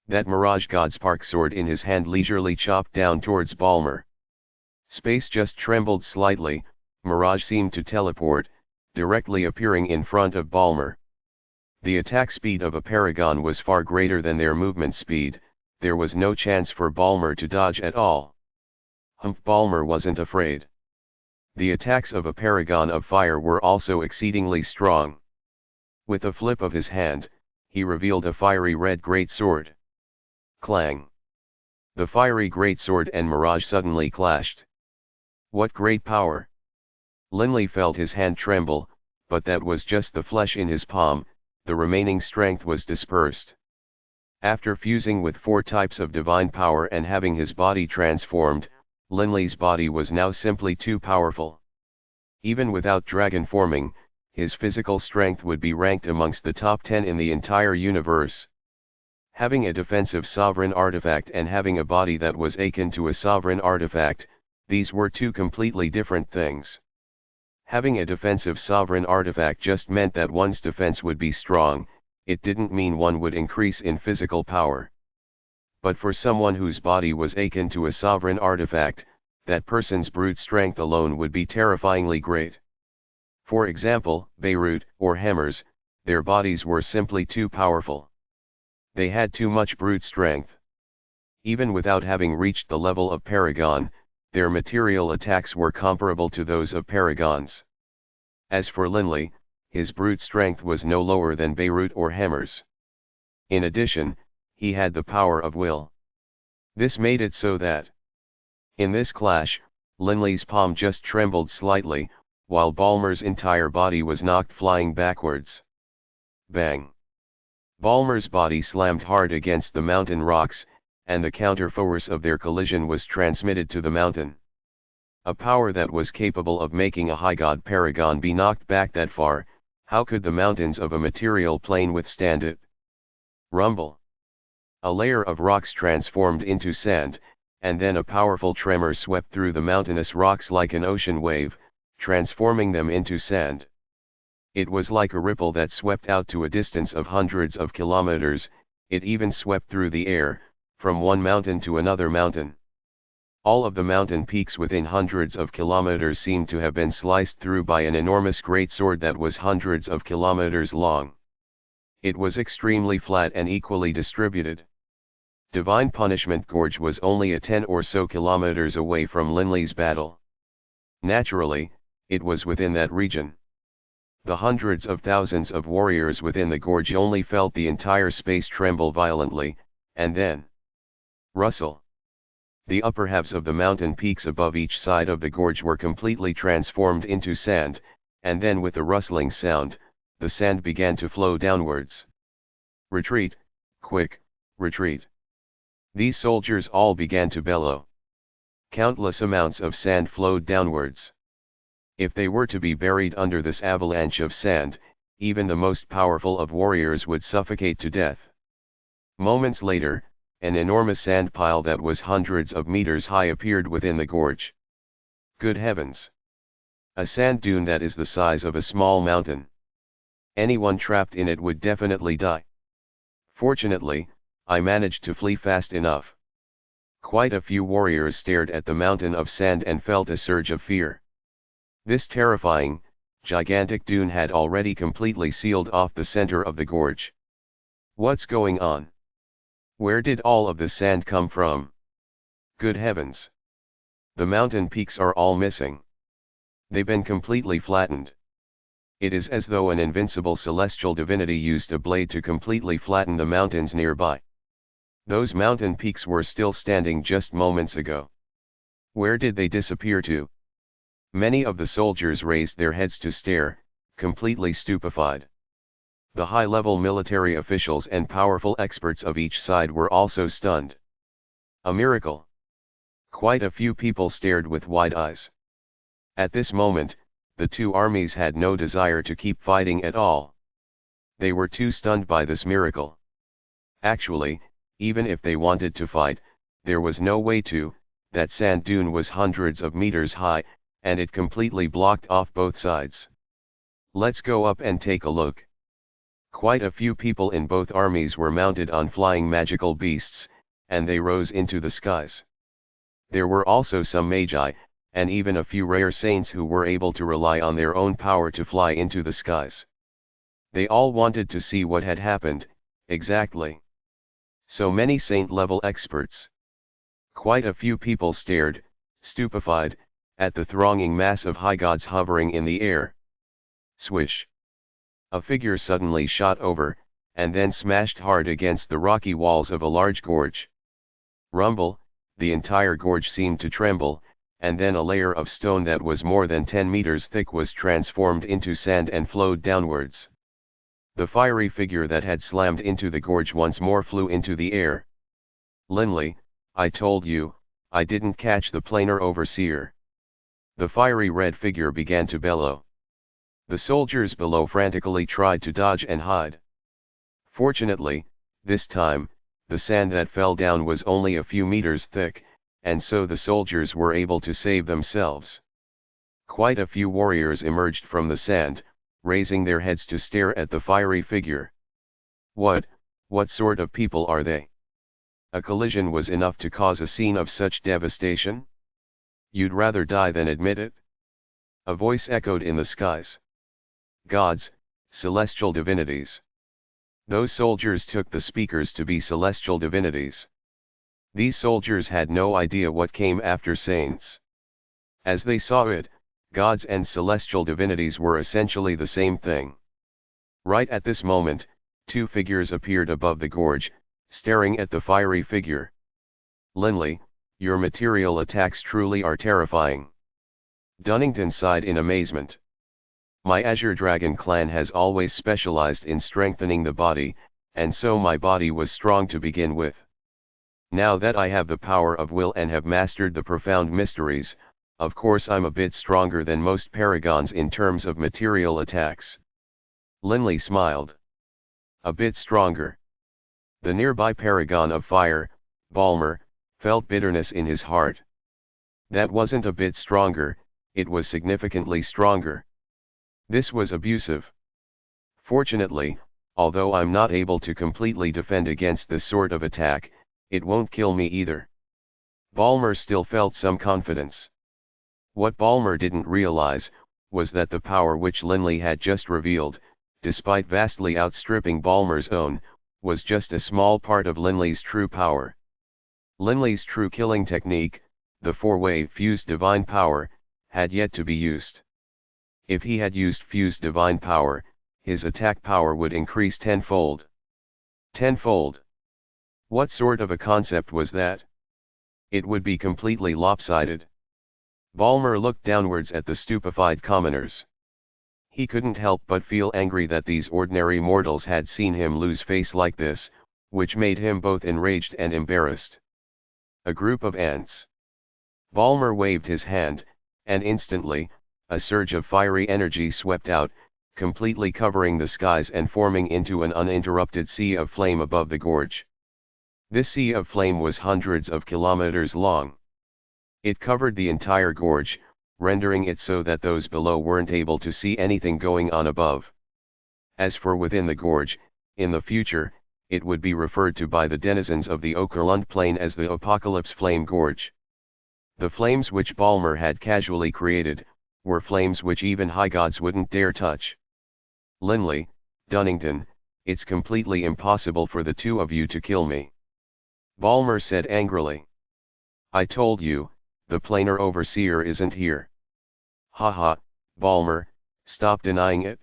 That Mirage God spark sword in his hand leisurely chopped down towards Balmer. Space just trembled slightly. Mirage seemed to teleport, directly appearing in front of Balmer. The attack speed of a paragon was far greater than their movement speed. There was no chance for Balmer to dodge at all. Balmer wasn't afraid. The attacks of a paragon of fire were also exceedingly strong. With a flip of his hand, he revealed a fiery red greatsword. Clang! The fiery greatsword and Mirage suddenly clashed. What great power! Linley felt his hand tremble, but that was just the flesh in his palm. The remaining strength was dispersed. After fusing with 4 types of divine power and having his body transformed, Linley's body was now simply too powerful. Even without dragon forming, his physical strength would be ranked amongst the top 10 in the entire universe. Having a defensive sovereign artifact and having a body that was akin to a sovereign artifact, these were two completely different things. Having a defensive sovereign artifact just meant that one's defense would be strong. It didn't mean one would increase in physical power. But for someone whose body was akin to a sovereign artifact, that person's brute strength alone would be terrifyingly great. For example, Beirut or Hammers, their bodies were simply too powerful. They had too much brute strength. Even without having reached the level of Paragon, their material attacks were comparable to those of Paragons. As for Linley, his brute strength was no lower than Beirut or Hammers. In addition, he had the power of will. This made it so that, in this clash, Linley's palm just trembled slightly, while Balmer's entire body was knocked flying backwards. Bang! Balmer's body slammed hard against the mountain rocks, and the counterforce of their collision was transmitted to the mountain. A power that was capable of making a high god paragon be knocked back that far, how could the mountains of a material plane withstand it? Rumble! A layer of rocks transformed into sand, and then a powerful tremor swept through the mountainous rocks like an ocean wave, transforming them into sand. It was like a ripple that swept out to a distance of hundreds of kilometers. It even swept through the air, from one mountain to another mountain. All of the mountain peaks within hundreds of kilometers seemed to have been sliced through by an enormous greatsword that was hundreds of kilometers long. It was extremely flat and equally distributed. Divine Punishment Gorge was only a 10 or so kilometers away from Linley's battle. Naturally, it was within that region. The hundreds of thousands of warriors within the gorge only felt the entire space tremble violently, and then rustle. The upper halves of the mountain peaks above each side of the gorge were completely transformed into sand, and then with a rustling sound, the sand began to flow downwards. Retreat, quick, retreat. These soldiers all began to bellow. Countless amounts of sand flowed downwards. If they were to be buried under this avalanche of sand, even the most powerful of warriors would suffocate to death. Moments later, an enormous sand pile that was hundreds of meters high appeared within the gorge. Good heavens! A sand dune that is the size of a small mountain. Anyone trapped in it would definitely die. Fortunately, I managed to flee fast enough. Quite a few warriors stared at the mountain of sand and felt a surge of fear. This terrifying, gigantic dune had already completely sealed off the center of the gorge. What's going on? Where did all of the sand come from? Good heavens! The mountain peaks are all missing. They've been completely flattened. It is as though an invincible celestial divinity used a blade to completely flatten the mountains nearby. Those mountain peaks were still standing just moments ago. Where did they disappear to? Many of the soldiers raised their heads to stare, completely stupefied. The high-level military officials and powerful experts of each side were also stunned. A miracle. Quite a few people stared with wide eyes. At this moment, the two armies had no desire to keep fighting at all. They were too stunned by this miracle. Actually, even if they wanted to fight, there was no way to. That sand dune was hundreds of meters high, and it completely blocked off both sides. Let's go up and take a look. Quite a few people in both armies were mounted on flying magical beasts, and they rose into the skies. There were also some magi, and even a few rare saints who were able to rely on their own power to fly into the skies. They all wanted to see what had happened, exactly. So many saint-level experts. Quite a few people stared, stupefied, at the thronging mass of high gods hovering in the air. Swish! A figure suddenly shot over, and then smashed hard against the rocky walls of a large gorge. Rumble, the entire gorge seemed to tremble, and then a layer of stone that was more than 10 meters thick was transformed into sand and flowed downwards. The fiery figure that had slammed into the gorge once more flew into the air. Linley, I told you, I didn't catch the planar overseer. The fiery red figure began to bellow. The soldiers below frantically tried to dodge and hide. Fortunately, this time, the sand that fell down was only a few meters thick, and so the soldiers were able to save themselves. Quite a few warriors emerged from the sand, raising their heads to stare at the fiery figure. What sort of people are they? A collision was enough to cause a scene of such devastation? You'd rather die than admit it? A voice echoed in the skies. Gods, celestial divinities. Those soldiers took the speakers to be celestial divinities. These soldiers had no idea what came after saints. As they saw it, gods and celestial divinities were essentially the same thing. Right at this moment, two figures appeared above the gorge, staring at the fiery figure. Linley, your material attacks truly are terrifying. Dunnington sighed in amazement. My Azure Dragon clan has always specialized in strengthening the body, and so my body was strong to begin with. Now that I have the power of will and have mastered the profound mysteries, of course I'm a bit stronger than most paragons in terms of material attacks. Linley smiled. A bit stronger. The nearby paragon of fire, Balmer, felt bitterness in his heart. That wasn't a bit stronger, it was significantly stronger. This was abusive. Fortunately, although I'm not able to completely defend against this sort of attack, it won't kill me either. Balmer still felt some confidence. What Balmer didn't realize, was that the power which Linley had just revealed, despite vastly outstripping Balmer's own, was just a small part of Linley's true power. Linley's true killing technique, the four-way fused divine power, had yet to be used. If he had used fused divine power, his attack power would increase tenfold. Tenfold? What sort of a concept was that? It would be completely lopsided. Balmer looked downwards at the stupefied commoners. He couldn't help but feel angry that these ordinary mortals had seen him lose face like this, which made him both enraged and embarrassed. A group of ants. Balmer waved his hand, and instantly, a surge of fiery energy swept out, completely covering the skies and forming into an uninterrupted sea of flame above the gorge. This sea of flame was hundreds of kilometers long. It covered the entire gorge, rendering it so that those below weren't able to see anything going on above. As for within the gorge, in the future, it would be referred to by the denizens of the Okerlund Plain as the Apocalypse Flame Gorge. The flames which Balmer had casually created, were flames which even high gods wouldn't dare touch. Linley, Dunnington, it's completely impossible for the two of you to kill me. Balmer said angrily. I told you, the planar overseer isn't here. Haha, Balmer, stop denying it.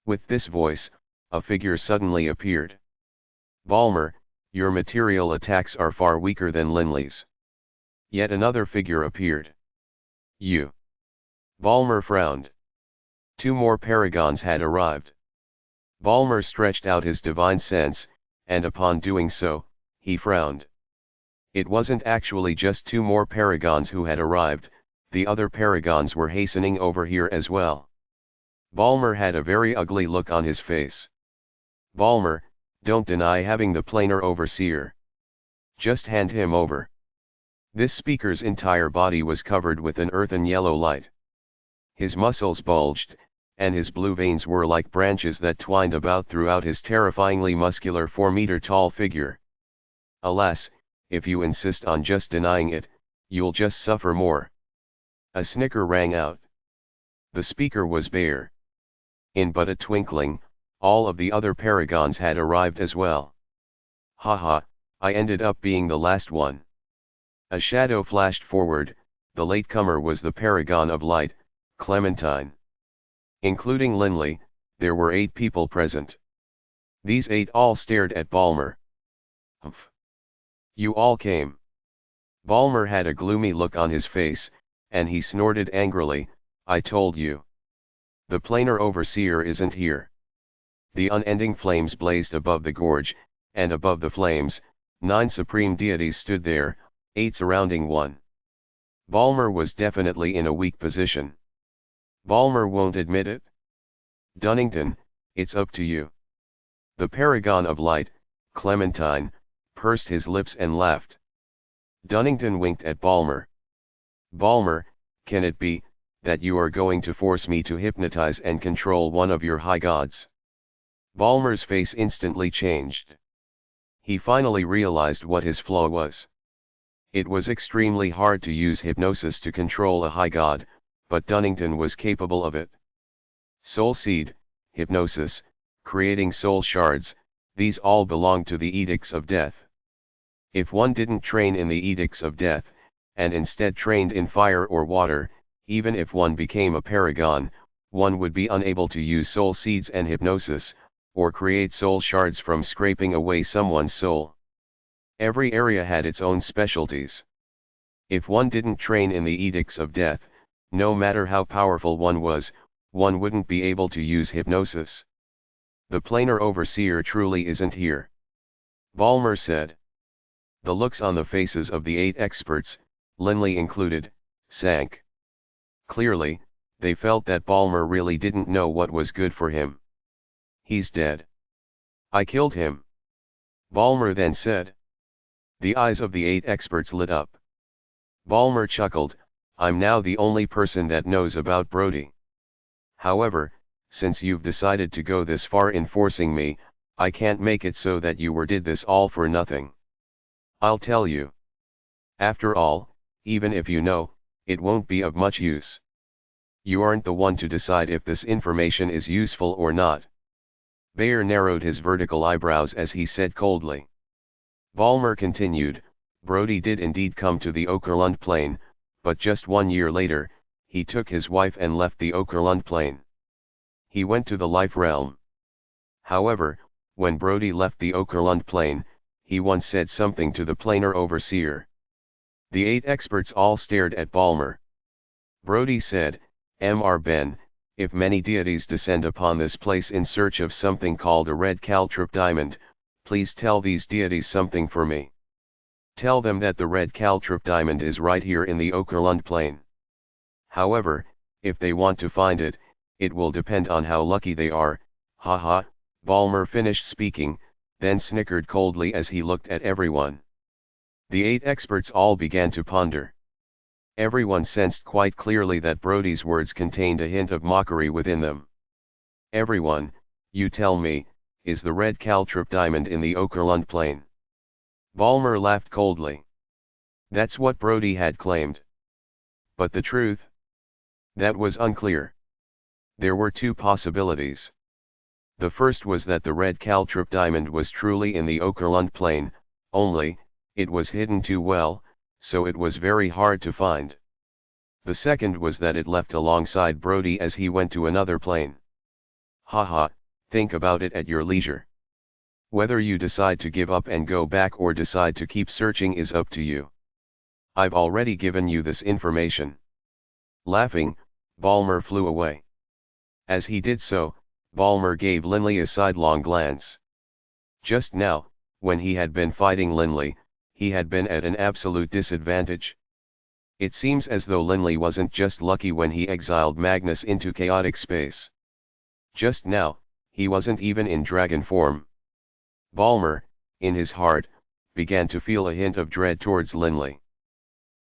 With this voice, a figure suddenly appeared. Balmer, your material attacks are far weaker than Linley's. Yet another figure appeared. You. Balmer frowned. Two more paragons had arrived. Balmer stretched out his divine sense, and upon doing so, he frowned. It wasn't actually just two more paragons who had arrived, the other paragons were hastening over here as well. Balmer had a very ugly look on his face. Balmer, don't deny having the planar overseer. Just hand him over. This speaker's entire body was covered with an earthen yellow light. His muscles bulged, and his blue veins were like branches that twined about throughout his terrifyingly muscular 4-meter-tall figure. Alas, if you insist on just denying it, you'll just suffer more. A snicker rang out. The speaker was Bayer. In but a twinkling, all of the other paragons had arrived as well. Haha, I ended up being the last one. A shadow flashed forward, the latecomer was the paragon of light, Clementine. Including Linley, there were 8 people present. These 8 all stared at Balmer. Humph. You all came. Balmer had a gloomy look on his face, and he snorted angrily, I told you. The planar overseer isn't here. The unending flames blazed above the gorge, and above the flames, 9 supreme deities stood there, 8 surrounding one. Balmer was definitely in a weak position. Balmer won't admit it. Dunnington, it's up to you. The paragon of light, Clementine, pursed his lips and laughed. Dunnington winked at Balmer. Balmer, can it be, that you are going to force me to hypnotize and control one of your high gods? Balmer's face instantly changed. He finally realized what his flaw was. It was extremely hard to use hypnosis to control a high god, but Dunnington was capable of it. Soul seed, hypnosis, creating soul shards, these all belong to the edicts of death. If one didn't train in the edicts of death, and instead trained in fire or water, even if one became a paragon, one would be unable to use soul seeds and hypnosis, or create soul shards from scraping away someone's soul. Every area had its own specialties. If one didn't train in the edicts of death, no matter how powerful one was, one wouldn't be able to use hypnosis. The planar overseer truly isn't here. Balmer said. The looks on the faces of the 8 experts, Linley included, sank. Clearly, they felt that Balmer really didn't know what was good for him. He's dead. I killed him. Balmer then said. The eyes of the 8 experts lit up. Balmer chuckled, I'm now the only person that knows about Brody. However, since you've decided to go this far in forcing me, I can't make it so that you did this all for nothing. I'll tell you. After all, even if you know, it won't be of much use. You aren't the one to decide if this information is useful or not. Bayer narrowed his vertical eyebrows as he said coldly. Balmer continued, Brody did indeed come to the Okerlund Plain, but just 1 year later, he took his wife and left the Okerlund plane. He went to the life realm. However, when Brody left the Okerlund plane, he once said something to the planar overseer. The 8 experts all stared at Balmer. Brody said, Mr. Ben, if many deities descend upon this place in search of something called a red caltrop diamond, please tell these deities something for me. Tell them that the red caltrop diamond is right here in the Okerlund plane. However, if they want to find it, it will depend on how lucky they are, haha. Balmer finished speaking, then snickered coldly as he looked at everyone. The 8 experts all began to ponder. Everyone sensed quite clearly that Brody's words contained a hint of mockery within them. Everyone, you tell me, is the red caltrop diamond in the Okerlund plane? Balmer laughed coldly. That's what Brody had claimed. But the truth? That was unclear. There were 2 possibilities. The first was that the red caltrop diamond was truly in the Okerlund plane, only, it was hidden too well, so it was very hard to find. The second was that it left alongside Brody as he went to another plane. Haha, think about it at your leisure. Whether you decide to give up and go back or decide to keep searching is up to you. I've already given you this information. Laughing, Balmer flew away. As he did so, Balmer gave Linley a sidelong glance. Just now, when he had been fighting Linley, he had been at an absolute disadvantage. It seems as though Linley wasn't just lucky when he exiled Magnus into chaotic space. Just now, he wasn't even in dragon form. Balmer, in his heart, began to feel a hint of dread towards Linley.